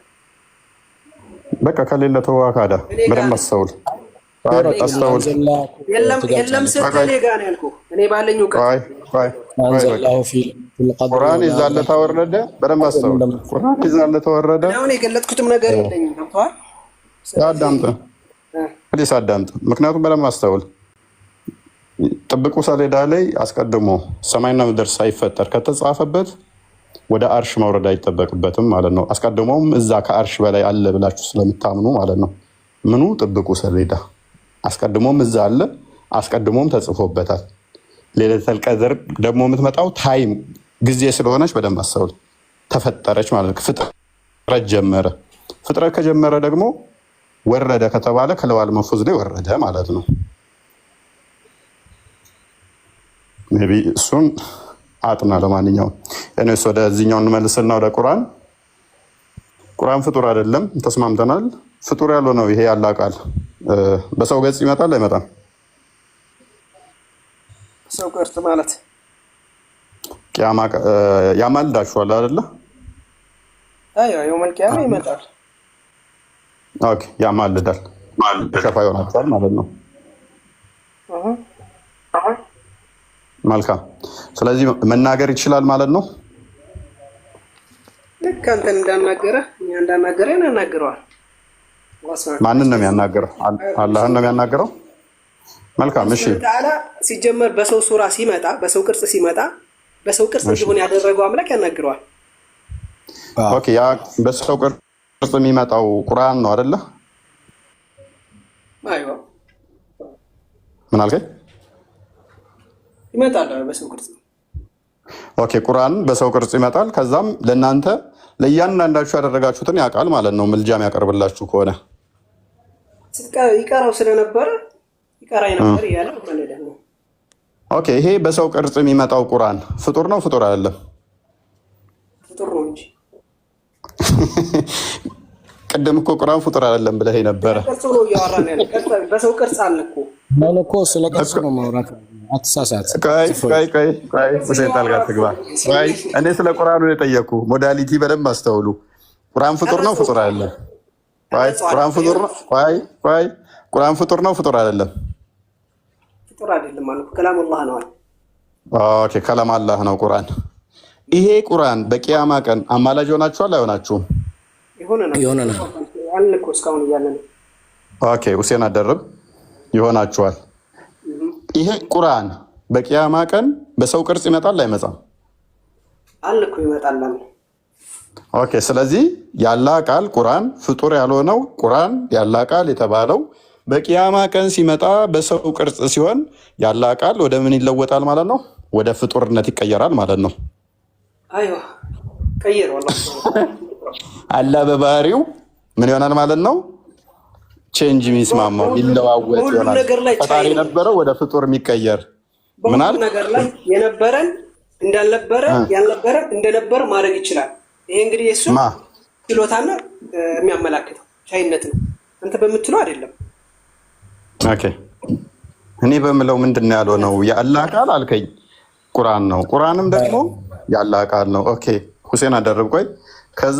በቃ ከሌለ ተዋካዳ በደንብ አስተውል። የለም ስትል እኔ ጋር ነው ያልኩህ። እኔ ባለኝ እውቀት ቁርአን ይዛለታ ወረደ። በደንብ አስተውል። ቁርአን ይዛለታ ወረደ። አሁን የገለጥኩትም ነገር የለኝም። ገብቶሃል? አዳምጥ ፕሊስ አዳምጥ። ምክንያቱም በደንብ አስተውል። ጥብቁ ሰሌዳ ላይ አስቀድሞ ሰማይና ምድር ሳይፈጠር ከተጻፈበት ወደ አርሽ መውረድ አይጠበቅበትም ማለት ነው። አስቀድሞም እዛ ከአርሽ በላይ አለ ብላችሁ ስለምታምኑ ማለት ነው። ምኑ ጥብቁ ሰሌዳ አስቀድሞም እዛ አለ፣ አስቀድሞም ተጽፎበታል። ሌሊተል ቀድር ደግሞ የምትመጣው ታይም ጊዜ ስለሆነች በደንብ አስተውል። ተፈጠረች ማለት ነው። ፍጥረት ጀመረ። ፍጥረት ከጀመረ ደግሞ ወረደ ከተባለ ከለውሐል መሕፉዝ ላይ ወረደ ማለት ነው። ሜይ ቢ እሱን አጥና። ለማንኛውም እኔስ ወደዚህኛው እንመልስና ወደ ቁርአን ፍጡር አይደለም ተስማምተናል። ፍጡር ያልሆነው ይሄ ያለ ቃል በሰው ገጽ ይመጣል አይመጣም? ሰው ቅርጽ ማለት ቂያማ ያማልዳችኋል አይደለ? አይ የውመል ቂያማ ይመጣል። ኦኬ ያማልዳል፣ ሸፋ ይሆናችኋል ማለት ነው። መልካም። ስለዚህ መናገር ይችላል ማለት ነው። ልክ አንተን እንዳናገረ እኛ እንዳናገረ ያናግረዋል። ማንን ነው የሚያናገረው? አላህን ነው የሚያናገረው። መልካም እሺ። ተዓላ ሲጀመር በሰው ሱራ ሲመጣ በሰው ቅርጽ ሲመጣ በሰው ቅርጽ እንዲሆን ያደረገው አምላክ ያናግረዋል። ኦኬ ያ በሰው ቅርጽ የሚመጣው ቁርአን ነው አይደለ? አይዋ ምን አልከኝ? ይመጣል በሰው ቅርጽ። ኦኬ ቁርአን በሰው ቅርጽ ይመጣል። ከዛም ለእናንተ ለእያንዳንዳችሁ ያደረጋችሁትን ያውቃል ማለት ነው። ምልጃም ያቀርብላችሁ ከሆነ ይቀራው ስለነበረ ይቀራይ ነበር እያለ ማለት ነው። ኦኬ ይሄ በሰው ቅርጽ የሚመጣው ቁርአን ፍጡር ነው ፍጡር አይደለም? ፍጡር ነው እንጂ ቅድም እኮ ቁርአን ፍጡር አይደለም ብለህ ነበረ። ቅርጹ ነው እያወራን ያለ። በሰው ቅርጽ አለ እኮ ማለት እኮ ስለ ቅርጽ ነው ማውራት። አትሳሳት። ቆይ ሁሴን ጣልቃ ትግባ። እኔ ስለ ቁርአኑ የጠየኩ ሞዳሊቲ በደንብ አስተውሉ። ቁርአን ፍጡር ነው ፍጡር አይደለም? ቁርአን ፍጡር ነው። ቁርአን ፍጡር ነው ፍጡር አይደለም? ፍጡር አይደለም ማለት ከላም አላህ ነው። ኦኬ ከላም አላህ ነው ቁርአን። ይሄ ቁርአን በቂያማ ቀን አማላጅ ሆናችኋል አይሆናችሁም? ይሆነናል አለ እኮ እስካሁን እያለ ነው። ኦኬ ሁሴን አደረብ ይሆናችኋል። ይሄ ቁርአን በቂያማ ቀን በሰው ቅርጽ ይመጣል አይመጣም? አለ እኮ ይመጣል። ኦኬ ስለዚህ ያላ ቃል ቁርአን ፍጡር ያልሆነው ቁርአን ያላ ቃል የተባለው በቂያማ ቀን ሲመጣ በሰው ቅርጽ ሲሆን ያላ ቃል ወደ ምን ይለወጣል ማለት ነው? ወደ ፍጡርነት ይቀየራል ማለት ነው። አይዋ ቀየር ወላሂ አላ በባህሪው ምን ይሆናል ማለት ነው? ቼንጅ የሚስማማው ይለዋወጥ ይሆናል። ፈጣሪ የነበረው ወደ ፍጡር የሚቀየር ምናል ነገር ላይ የነበረን እንዳልነበረ ያልነበረ እንደነበር ማድረግ ይችላል። ይሄ እንግዲህ የሱ ችሎታና የሚያመላክተው ቻይነት ነው። አንተ በምትለው አይደለም። ኦኬ እኔ በምለው ምንድነው ያለው ነው? የአላህ ቃል አልከኝ ቁርአን ነው። ቁርአንም ደግሞ የአላህ ቃል ነው። ኦኬ ሁሴን አደረብ ቆይ ከዛ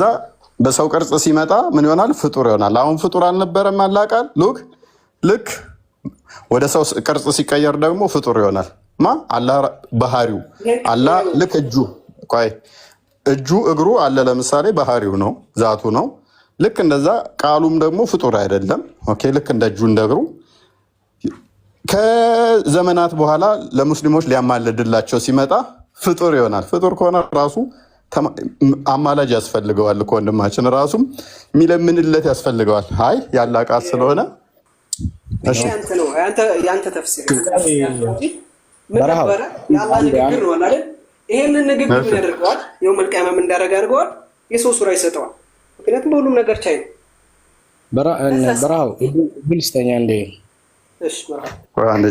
በሰው ቅርጽ ሲመጣ ምን ይሆናል? ፍጡር ይሆናል። አሁን ፍጡር አልነበረም አላህ ቃል ልክ ወደ ሰው ቅርጽ ሲቀየር ደግሞ ፍጡር ይሆናል። አላህ ባህሪው አላህ ልክ ቆይ እጁ እግሩ አለ ለምሳሌ ባህሪው ነው ዛቱ ነው። ልክ እንደዛ ቃሉም ደግሞ ፍጡር አይደለም። ኦኬ ልክ እንደ እጁ እንደ እግሩ ከዘመናት በኋላ ለሙስሊሞች ሊያማልድላቸው ሲመጣ ፍጡር ይሆናል። ፍጡር ከሆነ ራሱ አማላጅ ያስፈልገዋል እኮ ወንድማችን ራሱም የሚለምንለት ያስፈልገዋል። አይ ያለ ቃል ስለሆነ ያንተ ተፍሲር ምን ነበረ? የአላህ ንግግር ነው አይደል? ይሄንን ንግግር ምን ያደርገዋል? የውመል ቂያማ ምን እንዳደረገ አድርገዋል። የሰው ሱራ ይሰጠዋል። ምክንያቱም በሁሉም ነገር ቻይ ነው። በራው ብልስተኛ እንደ እሺ በራው አንዴ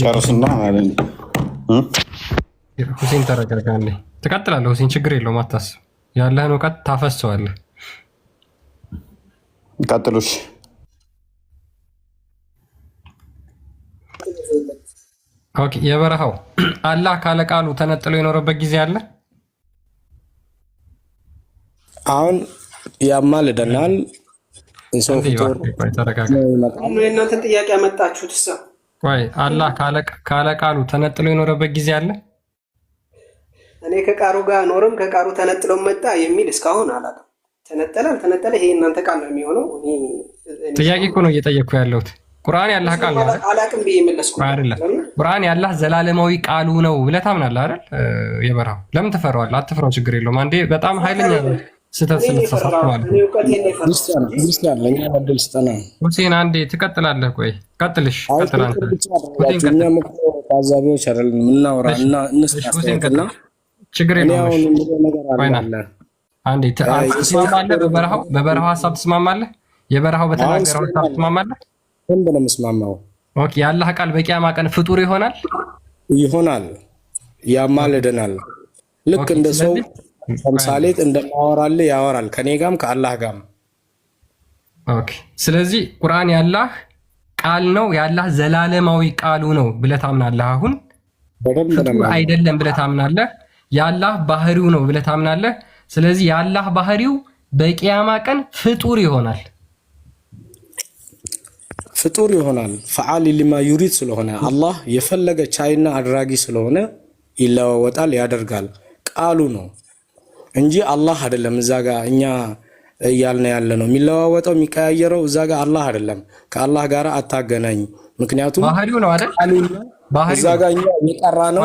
ጨርስና ማለት ሁሴን ተረጋጋ። እንዴ ትቀጥላለህ ሁሴን፣ ችግር የለውም አታስብ። ያለህን እውቀት ታፈሰዋለህ። ቀጥሉሽ። ኦኬ የበረሃው አላህ ካለ ቃሉ ተነጥሎ የኖረበት ጊዜ አለ። አሁን ያማልደናል። ሰው ፍጡር እናንተን ጥያቄ ያመጣችሁት እሷ ቆይ አላህ ካለ ቃሉ ተነጥሎ የኖረበት ጊዜ አለ። እኔ ከቃሩ ጋር ኖርም ከቃሩ ተነጥሎ መጣ የሚል እስካሁን አላውቅም። ተነጠለ ይሄ እናንተ ቃል ነው የሚሆነው። ጥያቄ እኮ ነው እየጠየቅኩ ያለሁት። ቁርአን ያላህ ቃል ነው አላውቅም ብዬ መለስኩ አይደለም። ቁርአን ያላህ ዘላለማዊ ቃሉ ነው ብለህ ታምናለህ አይደል? የበረሃው ለምን ትፈራዋለህ? አትፍራው፣ ችግር የለውም። አንዴ በጣም ኃይለኛ ስህተት ስለተሳሳትኩ ማለት ነው። ለኛ በደል ስጠና ሁሴን አንዴ ትቀጥላለህ። ቆይ ቀጥልሽ። ቀጥላንተ ታዛቢዎች አይደለም የምናወራ እና እንስታስተና ችግር የለውም። አንዴ ትስማማለህ? በበረሃው ሀሳብ ትስማማለህ? የበረሃው በተናገረው ሀሳብ ትስማማለህ? እንደ ነው የምስማማው። ኦኬ የአላህ ቃል በቂያማ ቀን ፍጡር ይሆናል፣ ያማልደናል። ልክ እንደ ሰው ለምሳሌ እንደማወራልህ ያወራል ከኔ ጋርም ከአላህ ጋርም። ኦኬ ስለዚህ ቁርአን ያላህ ቃል ነው፣ ያላህ ዘላለማዊ ቃሉ ነው ብለህ ታምናለህ። አሁን ፍጡር አይደለም ብለህ ታምናለህ። ያላህ ባህሪው ነው ብለህ ታምናለህ። ስለዚህ ያላህ ባህሪው በቂያማ ቀን ፍጡር ይሆናል። ፈዓል ሊማ ዩሪድ ስለሆነ አላህ የፈለገ ቻይና አድራጊ ስለሆነ ይለዋወጣል፣ ያደርጋል። ቃሉ ነው እንጂ አላህ አይደለም። እዛ ጋር እኛ እያልን ያለ ነው የሚለዋወጠው የሚቀያየረው እዛ ጋር አላህ አይደለም። ከአላህ ጋር አታገናኝ። ምክንያቱም ባህሪው ነው አይደል? እዛ ጋር እኛ የቀራ ነው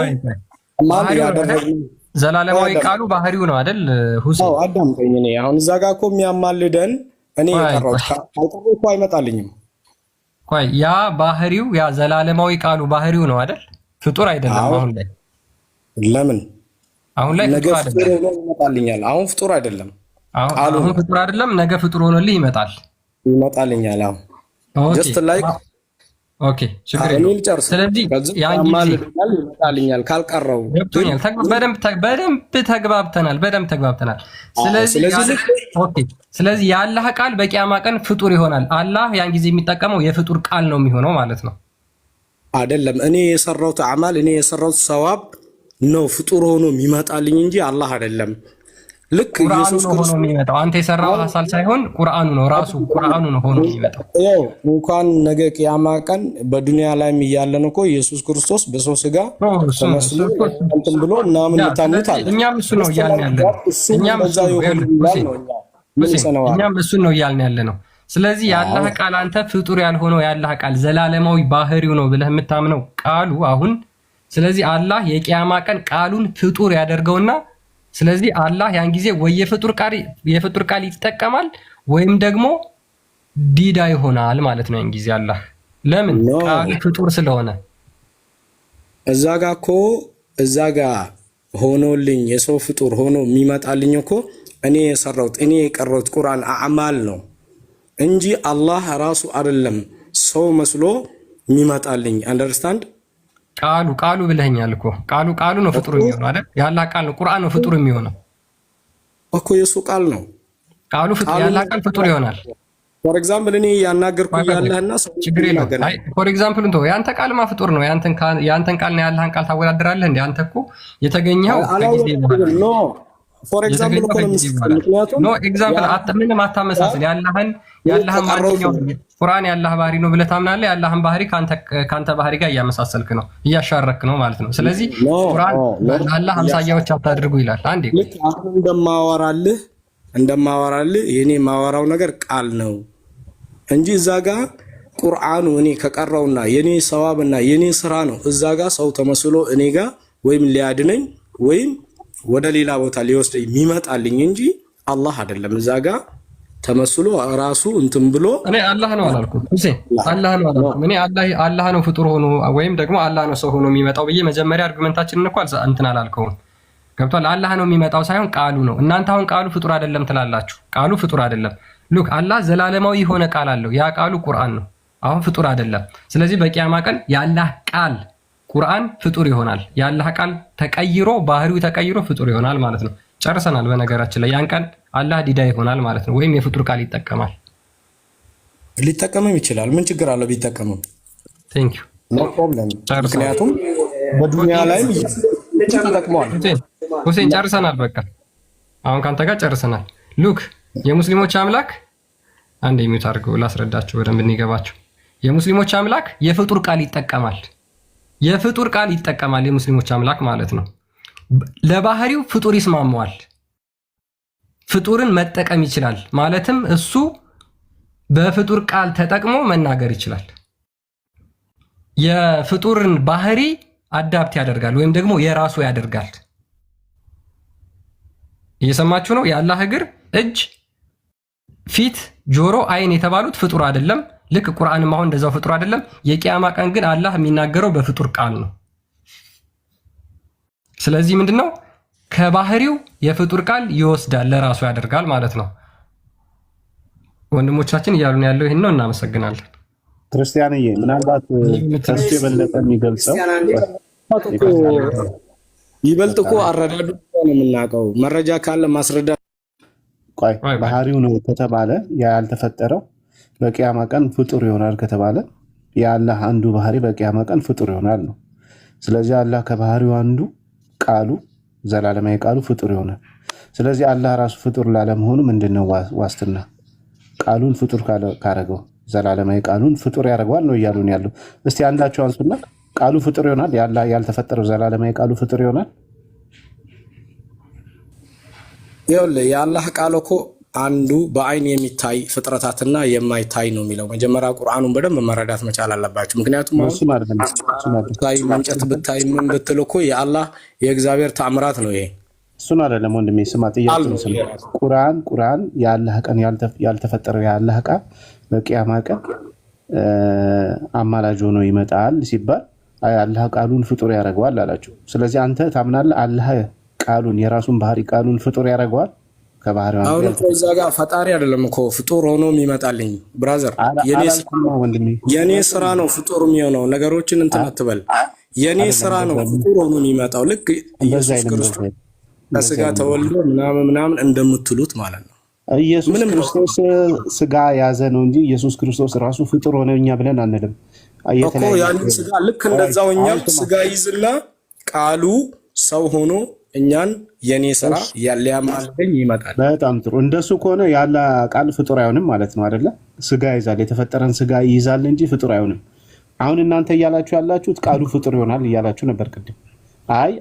ማን ያደረገው ዘላለማዊ ቃሉ ባህሪው ነው አይደል? ሁሴን አዳምጠኝ። እኔ አሁን እዛ ጋር እኮ የሚያማልደን እኔ የቀረሁት ካልቀረሁ እኮ አይመጣልኝም። ቆይ ያ ባህሪው ያ ዘላለማዊ ቃሉ ባህሪው ነው አይደል? ፍጡር አይደለም። አሁን ላይ ነገ ፍጡር ሆኖ ይመጣልኛል። አሁን ፍጡር አይደለም። አሁን ፍጡር አይደለም፣ ነገ ፍጡር ሆኖልህ ይመጣልኛል። አሁን ጀስት ላይክ ኦኬ ችግር የለውም። ስለዚህ ያን ጊዜ ይመጣልኛል ካልቀረው በደንብ ተግባብተናል። ስለዚህ የአላህ ቃል በቂያማ ቀን ፍጡር ይሆናል። አላህ ያን ጊዜ የሚጠቀመው የፍጡር ቃል ነው የሚሆነው ማለት ነው አይደለም? እኔ የሰራሁት አማል እኔ የሰራሁት ሰዋብ ነው ፍጡር ሆኖ የሚመጣልኝ እንጂ አላህ አይደለም። ልክ ኢየሱስ ክርስቶስ ሆኖ የሚመጣው አንተ የሰራው ሐሳብ ሳይሆን ቁርአኑ ነው ራሱ ቁርአኑ ነው ሆኖ የሚመጣው። እንኳን ነገ ቂያማ ቀን በዱንያ ላይ ያለን እኮ ኢየሱስ ክርስቶስ በሰው ስጋ ተመስሎ እንትን ብሎ ምናምን ታምኑት አለ። እኛም እሱ ነው እያልን ያለ ነው። ስለዚህ የአላህ ቃል አንተ ፍጡር ያልሆነው የአላህ ቃል ዘላለማዊ ባህሪው ነው ብለህ የምታምነው ቃሉ አሁን። ስለዚህ አላህ የቂያማ ቀን ቃሉን ፍጡር ያደርገውና ስለዚህ አላህ ያን ጊዜ ወይ የፍጡር ቃል ይጠቀማል ወይም ደግሞ ዲዳ ይሆናል ማለት ነው። ያን ጊዜ አላህ ለምን ቃል ፍጡር ስለሆነ እዛ ጋ ሆኖልኝ የሰው ፍጡር ሆኖ የሚመጣልኝ እኮ እኔ የቀረሁት ቁርአን አዕማል ነው እንጂ አላህ ራሱ አይደለም ሰው መስሎ የሚመጣልኝ። አንደርስታንድ ቃሉ ብለኸኛል እኮ ቃሉ ነው ፍጡር የሚሆነው አይደል? የአላህ ቃል ነው ቁርአን ነው ፍጡር የሚሆነው እኮ የሱ ቃል ነው። ቃሉ ፍጡር የአላህ ቃል ፍጡር ይሆናል። ፎር ኤግዛምፕል እኔ ያናገርኩ ያለህና ሰው ችግር የለውም። አይ ፎር ኤግዛምፕል እንቶ ያንተ ቃልማ ፍጡር ነው። ያንተን ቃል ነው የአላህን ቃል ታወዳድራለህ እንዴ? አንተ እኮ የተገኘው ከጊዜ በኋላ ፎር ኤግዛምፕል እኮ ነው ምክንያቱም ኖ ኤግዛምፕል ምንም አታመሳስል። ያላህን ማንኛው ቁርአን ያላህ ባህሪ ነው ብለህ ታምናለህ። ያላህን ባህሪ ካንተ ባህሪ ጋር እያመሳሰልክ ነው፣ እያሻረክ ነው ማለት ነው። ስለዚህ ቁርአን አላህ አምሳያዎች አታድርጉ ይላል። አንዴ ልክ አሁን እንደማወራልህ የኔ ማወራው ነገር ቃል ነው እንጂ እዛ ጋር ቁርአኑ እኔ ከቀረውና የኔ ሰዋብና የኔ ስራ ነው እዛ ጋር ሰው ተመስሎ እኔ ጋር ወይም ሊያድነኝ ወይም ወደ ሌላ ቦታ ሊወስደኝ የሚመጣልኝ እንጂ አላህ አይደለም። እዛ ጋር ተመስሎ ራሱ እንትን ብሎ እኔ አላህ ነው አላልኩም። አላህ ነው አላልኩም። እኔ አላህ ነው ፍጡር ሆኖ ወይም ደግሞ አላህ ነው ሰው ሆኖ የሚመጣው ብዬ መጀመሪያ አርጉመንታችንን እንኳን እንትን አላልከውም። ገብቷል? አላህ ነው የሚመጣው ሳይሆን ቃሉ ነው። እናንተ አሁን ቃሉ ፍጡር አይደለም ትላላችሁ። ቃሉ ፍጡር አይደለም። ሉክ አላህ ዘላለማዊ የሆነ ቃል አለው። ያ ቃሉ ቁርአን ነው። አሁን ፍጡር አይደለም። ስለዚህ በቂያማ ቀን የአላህ ቃል ቁርአን ፍጡር ይሆናል። የአላህ ቃል ተቀይሮ ባህሪው ተቀይሮ ፍጡር ይሆናል ማለት ነው። ጨርሰናል። በነገራችን ላይ ያን ቀን አላህ ዲዳ ይሆናል ማለት ነው። ወይም የፍጡር ቃል ይጠቀማል። ሊጠቀምም ይችላል። ምን ችግር አለው ቢጠቀምም? ቴንክ ዩ ኖ ፕሮብለም። ምክንያቱም በዱንያ ላይ ተጠቅመዋል። ሁሴን ጨርሰናል። በቃ አሁን ካንተ ጋር ጨርሰናል። ሉክ የሙስሊሞች አምላክ አንድ የሚዩት አድርገው ላስረዳቸው በደንብ እንዲገባቸው። የሙስሊሞች አምላክ የፍጡር ቃል ይጠቀማል። የፍጡር ቃል ይጠቀማል የሙስሊሞች አምላክ ማለት ነው። ለባህሪው ፍጡር ይስማማዋል። ፍጡርን መጠቀም ይችላል ማለትም እሱ በፍጡር ቃል ተጠቅሞ መናገር ይችላል። የፍጡርን ባህሪ አዳፕት ያደርጋል ወይም ደግሞ የራሱ ያደርጋል። እየሰማችሁ ነው? የአላህ እግር፣ እጅ፣ ፊት፣ ጆሮ፣ አይን የተባሉት ፍጡር አይደለም። ልክ ቁርአንም አሁን እንደዛው ፍጡር አይደለም። የቂያማ ቀን ግን አላህ የሚናገረው በፍጡር ቃል ነው። ስለዚህ ምንድነው ከባህሪው የፍጡር ቃል ይወስዳል ለራሱ ያደርጋል ማለት ነው። ወንድሞቻችን እያሉን ያለው ይሄን ነው። እናመሰግናለን። ክርስቲያንዬ ምናልባት ከሱ የበለጠ የሚገልጸው ይበልጥ እኮ አረዳዱ ነው የምናውቀው። መረጃ ካለ ማስረዳ ቆይ ባህሪው ነው ከተባለ ያልተፈጠረው በቂያማ ቀን ፍጡር ይሆናል ከተባለ የአላህ አንዱ ባህሪ በቂያማ ቀን ፍጡር ይሆናል ነው። ስለዚህ አላህ ከባህሪው አንዱ ቃሉ ዘላለማዊ ቃሉ ፍጡር ይሆናል። ስለዚህ አላህ ራሱ ፍጡር ላለመሆኑ ምንድነው ዋስትና? ቃሉን ፍጡር ካረገው ዘላለማዊ ቃሉን ፍጡር ያደርገዋል ነው እያሉን ያለው። እስቲ አንዳቸው አንሱና ቃሉ ፍጡር ይሆናል፣ ያልተፈጠረው ዘላለማዊ ቃሉ ፍጡር ይሆናል። ይኸውልህ የአላህ ቃል እኮ አንዱ በአይን የሚታይ ፍጥረታትና የማይታይ ነው የሚለው። መጀመሪያ ቁርአኑን በደንብ መረዳት መቻል አለባቸው። ምክንያቱም መንጨት ብታይ ምን ብትል እኮ የአላህ የእግዚአብሔር ተአምራት ነው ይሄ። እሱን አይደለም ወንድሜ ስማ፣ ጥያቄ ቁርአን የአላህ ቀን ያልተፈጠረው የአላህ ቃል በቂያማ ቀን አማላጅ ሆኖ ይመጣል ሲባል አላህ ቃሉን ፍጡር ያደርገዋል አላችሁ። ስለዚህ አንተ ታምናለህ አላህ ቃሉን የራሱን ባህሪ ቃሉን ፍጡር ያደርገዋል? ከባህሪው አሁን እኮ እዛ ጋር ፈጣሪ አይደለም እኮ ፍጡር ሆኖ የሚመጣልኝ ብራዘር። የኔ ስራ ነው ፍጡር የሚሆነው። ነገሮችን እንትን አትበል። የኔ ስራ ነው ፍጡር ሆኖ የሚመጣው። ልክ ኢየሱስ ክርስቶስ ከስጋ ተወልዶ ምናምን እንደምትሉት ማለት ነው። ኢየሱስ ክርስቶስ ስጋ ያዘ ነው እንጂ ኢየሱስ ክርስቶስ ራሱ ፍጡር ሆነ እኛ ብለን አንልም እኮ። ያን ስጋ ልክ እንደዛው እኛም ስጋ ይዝና ቃሉ ሰው ሆኖ እኛን የኔ ስራ ሊያማልደኝ ይመጣል። በጣም ጥሩ። እንደሱ ከሆነ ያለ ቃል ፍጡር አይሆንም ማለት ነው አይደለ? ስጋ ይዛል፣ የተፈጠረን ስጋ ይይዛል እንጂ ፍጡር አይሆንም። አሁን እናንተ እያላችሁ ያላችሁት ቃሉ ፍጡር ይሆናል እያላችሁ ነበር ቅድም።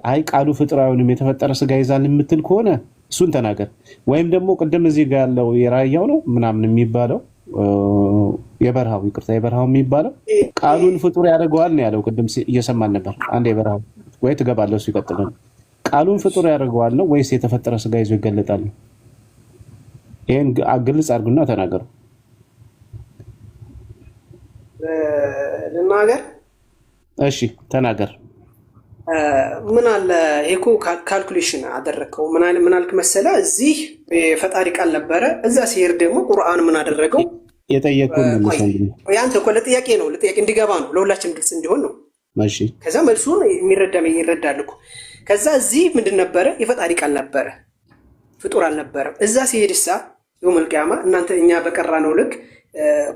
አይ ቃሉ ፍጡር አይሆንም የተፈጠረ ስጋ ይዛል የምትል ከሆነ እሱን ተናገር። ወይም ደግሞ ቅድም እዚህ ጋር ያለው የራያው ነው ምናምን የሚባለው የበረሃው የሚባለው ቃሉን ፍጡር ያደርገዋል ነው ያለው። ቅድም እየሰማን ነበር። አንድ የበረሃው ወይ ትገባለህ እሱ ይቀጥላል። ቃሉን ፍጡር ያደርገዋል ነው ወይስ የተፈጠረ ስጋ ይዞ ይገለጣል? ይሄን ግልጽ አድርጉና ተናገሩ። ልናገር? እሺ ተናገር። ምን አለ እኮ ካልኩሌሽን አደረከው። ምን አልክ መሰለ? እዚህ የፈጣሪ ቃል ነበረ፣ እዛ ሲሄድ ደግሞ ቁርአን ምን አደረገው? የጠየቁን ያንተ እኮ ለጥያቄ ነው፣ ለጥያቄ እንዲገባ ነው፣ ለሁላችን ግልጽ እንዲሆን ነው። እሺ ከዛ መልሱን ይረዳል እኮ። ከዛ እዚህ ምንድን ነበረ? የፈጣሪ ቃል ነበረ፣ ፍጡር አልነበረም። እዛ ሲሄድሳ የውመል ቂያማ እናንተ እኛ በቀራ ነው ልክ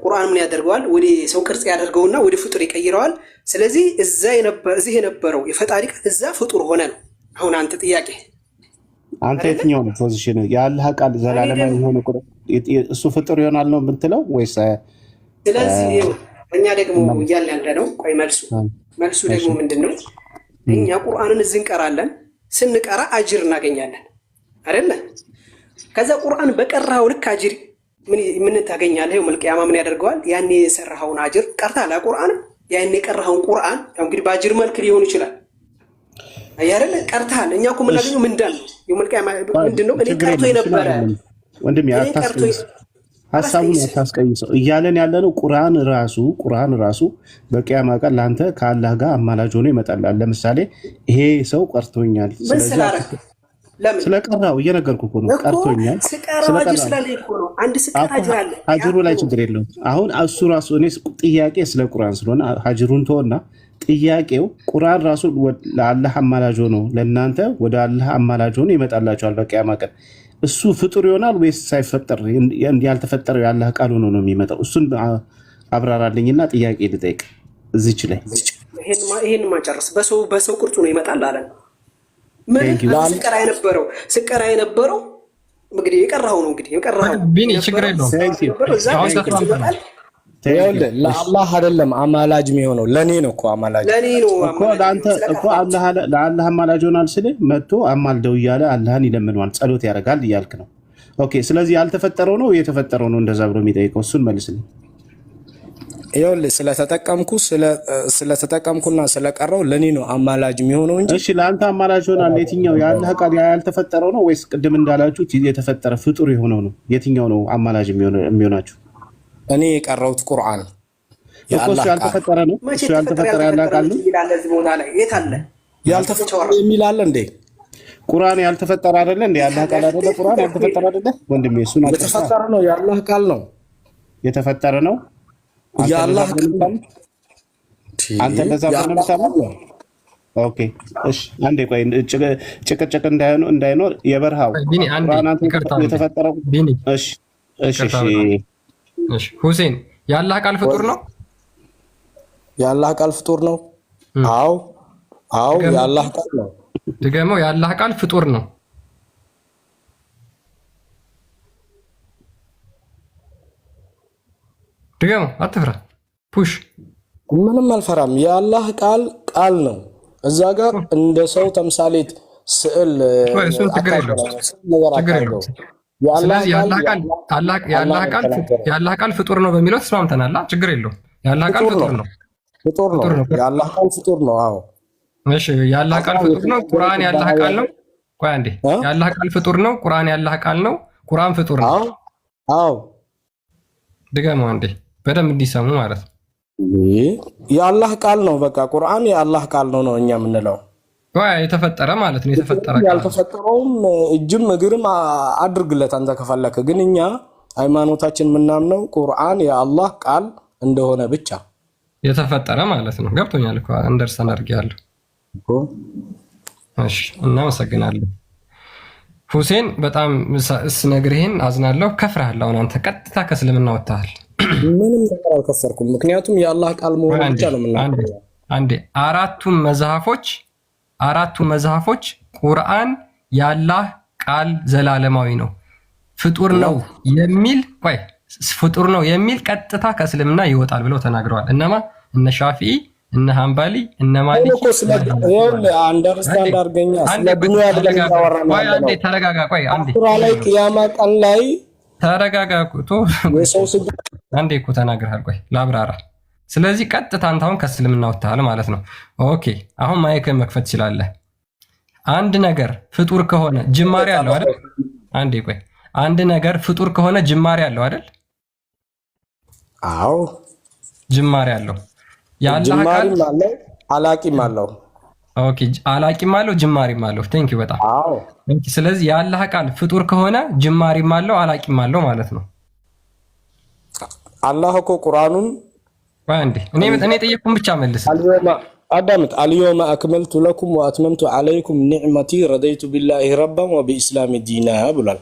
ቁርአን ምን ያደርገዋል? ወደ ሰው ቅርጽ ያደርገውና ወደ ፍጡር ይቀይረዋል። ስለዚህ እዚህ የነበረው የፈጣሪ ቃል እዛ ፍጡር ሆነ ነው። አሁን አንተ ጥያቄ አንተ የትኛው ነው ፖዚሽን? የአላህ ቃል ዘላለማዊ የሆነ እሱ ፍጡር ይሆናል ነው የምትለው ወይስ? ስለዚህ እኛ ደግሞ እያልን ያለ ነው። ቆይ መልሱ ደግሞ ምንድን ነው? እኛ ቁርአንን እዚህ እንቀራለን። ስንቀራ አጅር እናገኛለን አይደለ? ከዛ ቁርአን በቀራው ልክ አጅር ምን ታገኛለህ? የውመል ቂያማ ምን ያደርገዋል? ያኔ የሰራኸውን አጅር ቀርታለህ ቁርአን። ያኔ የቀራኸውን ቁርአን ያው እንግዲህ በአጅር መልክ ሊሆን ይችላል አይደለ? ቀርታል። እኛ እኮ የምናገኘው ምንዳን ነው? የውመል ቂያማ ምንድን ነው? እኔ ቀርቶ የነበረ ወንድም ሀሳቡን ያታስቀይሰው እያለን ያለ ነው። ቁርአን ራሱ በቂያማ ቀን ለአንተ ከአላህ ጋር አማላጅ ሆኖ ይመጣላል። ለምሳሌ ይሄ ሰው ቀርቶኛል ስለቀራው እየነገርኩ እኮ ነው። ቀርቶኛል ሀጅሩ ላይ ችግር የለውም። አሁን እሱ ራሱ እኔ ጥያቄ ስለ ቁርአን ስለሆነ ሀጅሩን ተወና ጥያቄው ቁርአን ራሱ ለአላህ አማላጅ ሆኖ ለእናንተ ወደ አላህ አማላጅ ሆኖ ይመጣላቸዋል በቂያማ ቀን። እሱ ፍጡር ይሆናል ወይስ ሳይፈጠር ያልተፈጠረው የአላህ ቃል ሆኖ ነው የሚመጣው? እሱን አብራራልኝና ጥያቄ ልጠይቅ እዚች ላይ። ይሄን ማጨረስ በሰው ቅርጹ ነው ይመጣል አለ። ምን ስቀራ የነበረው እንግዲህ የቀራው ነው እንግዲህ የቀራው ቢኒ ችግር የለውም። ለአላህ አይደለም አማላጅ የሚሆነው ለኔ ነው እኮ አማላጅ እኮ ለአንተ እኮ ለአላህ አማላጅ ሆናል ስልህ መጥቶ አማልደው እያለ አላህን ይለምነዋል፣ ጸሎት ያደርጋል እያልክ ነው። ኦኬ ስለዚህ ያልተፈጠረው ነው የተፈጠረው ነው እንደዛ ብሎ የሚጠይቀው እሱን መልስልኝ። ይኸውልህ ስለተጠቀምኩና ስለቀረው ለኔ ነው አማላጅ የሚሆነው እንጂ። እሺ ለአንተ አማላጅ ሆናል የትኛው? የአላህ ቃል ያልተፈጠረው ነው ወይስ ቅድም እንዳላችሁት የተፈጠረ ፍጡር የሆነው ነው? የትኛው ነው አማላጅ የሚሆናችሁ? እኔ የቀረውት ቁርአን እሱ ያልተፈጠረ ነው። እሱ ያልተፈጠረ ያላህ ቃል ነው። ያልተፈጠረ የሚል አለ እንዴ? ቁርአን ያልተፈጠረ አይደለ እንዴ? ያላህ ቃል አይደለ? ቁርአን ያልተፈጠረ አይደለ? ወንድሜ እሱን የተፈጠረ ነው። ያላህ ቃል ነው። የተፈጠረ ነው። ያላህ ቃል አንተ እንደዛ ነው የምታምነው? ኦኬ እሺ፣ አንዴ ቆይ ጭቅጭቅ እንዳይኖር የበረሃው ቁርአን አንተ የተፈጠረው እሺ እሺ እሺ ሁሴን የአላህ ቃል ፍጡር ነው። የአላህ ቃል ፍጡር ነው። አዎ የአላህ ቃል ነው። ድገመው። የአላህ ቃል ፍጡር ነው። ድገመው። አትፍራ። ፑሽ ምንም አልፈራም። የአላህ ቃል ነው። እዛ ጋር እንደ ሰው ተምሳሌት ስዕል ስለዚህ የአላህ ቃል ፍጡር ነው በሚለው ተስማምተናል። ችግር የለውም። የአላህ ቃል ፍጡር ነው። የአላህ ቃል ፍጡር ነው። አዎ እሺ፣ የአላህ ቃል ፍጡር ነው። ቁርአን የአላህ ቃል ነው። ቆይ አንዴ፣ የአላህ ቃል ፍጡር ነው። ቁርአን የአላህ ቃል ነው። ቁርአን ፍጡር ነው። አዎ ድገመው አንዴ በደንብ እንዲሰሙ ማለት ነው። የአላህ ቃል ነው። በቃ ቁርአን የአላህ ቃል ነው ነው እኛ የምንለው። የተፈጠረ ማለት ነው። የተፈጠረ ያልተፈጠረውም እጅም እግርም አድርግለት አንተ ከፈለክ። ግን እኛ ሃይማኖታችን የምናምነው ቁርአን የአላህ ቃል እንደሆነ ብቻ። የተፈጠረ ማለት ነው። ገብቶኛል እኮ እንደርሰን አድርጌያለሁ። እሺ እናመሰግናለን ሁሴን። በጣም ስነግርህን አዝናለሁ። ከፍረሃል። አሁን አንተ ቀጥታ ከእስልምና ወጥተሃል። ምንም ነገር አልከሰርኩም። ምክንያቱም የአላህ ቃል መሆኑ ብቻ ነው የምናምነው። አንዴ አራቱ መዝሐፎች ቁርአን የአላህ ቃል ዘላለማዊ ነው፣ ፍጡር ነው የሚል ቀጥታ ከእስልምና ይወጣል ብለው ተናግረዋል። እነማ? እነ ሻፊዒ፣ እነ ሐንባሊ፣ እነ ማሊኪ። አንደርስታንድ አድርገኛ። ስለ ዱንያ አንዴ ተረጋጋ። ቆይ አንዴ ላይ ቅያማ ቀን ላይ ተረጋጋ። አንዴ እኮ ተናግረሃል። ቆይ ላብራራ። ስለዚህ ቀጥታ አንተ አሁን ከእስልምና ወጥተሃል ማለት ነው። ኦኬ አሁን ማይክን መክፈት ትችላለህ። አንድ ነገር ፍጡር ከሆነ ጅማሬ አለው አይደል? አንዴ ቆይ፣ አንድ ነገር ፍጡር ከሆነ ጅማሬ አለው አይደል? አዎ ጅማሬ አለው። የአላህ ቃል አላቂም አለው። ኦኬ አላቂም አለው፣ ጅማሬም አለው። ቴንክ ዩ በጣም አዎ። ስለዚህ የአላህ ቃል ፍጡር ከሆነ ጅማሬም አለው አላቂም አለው ማለት ነው። አላህ እኮ ቁርአኑን አንዴ እኔ ጠየቅኩን ብቻ መልስ። አዳምጥ። አልየውመ አክመልቱ ለኩም ወአትመምቱ ዐለይኩም ኒዕመቲ ረደይቱ ቢላሂ ረባን ወቢኢስላሚ ዲና ብሏል።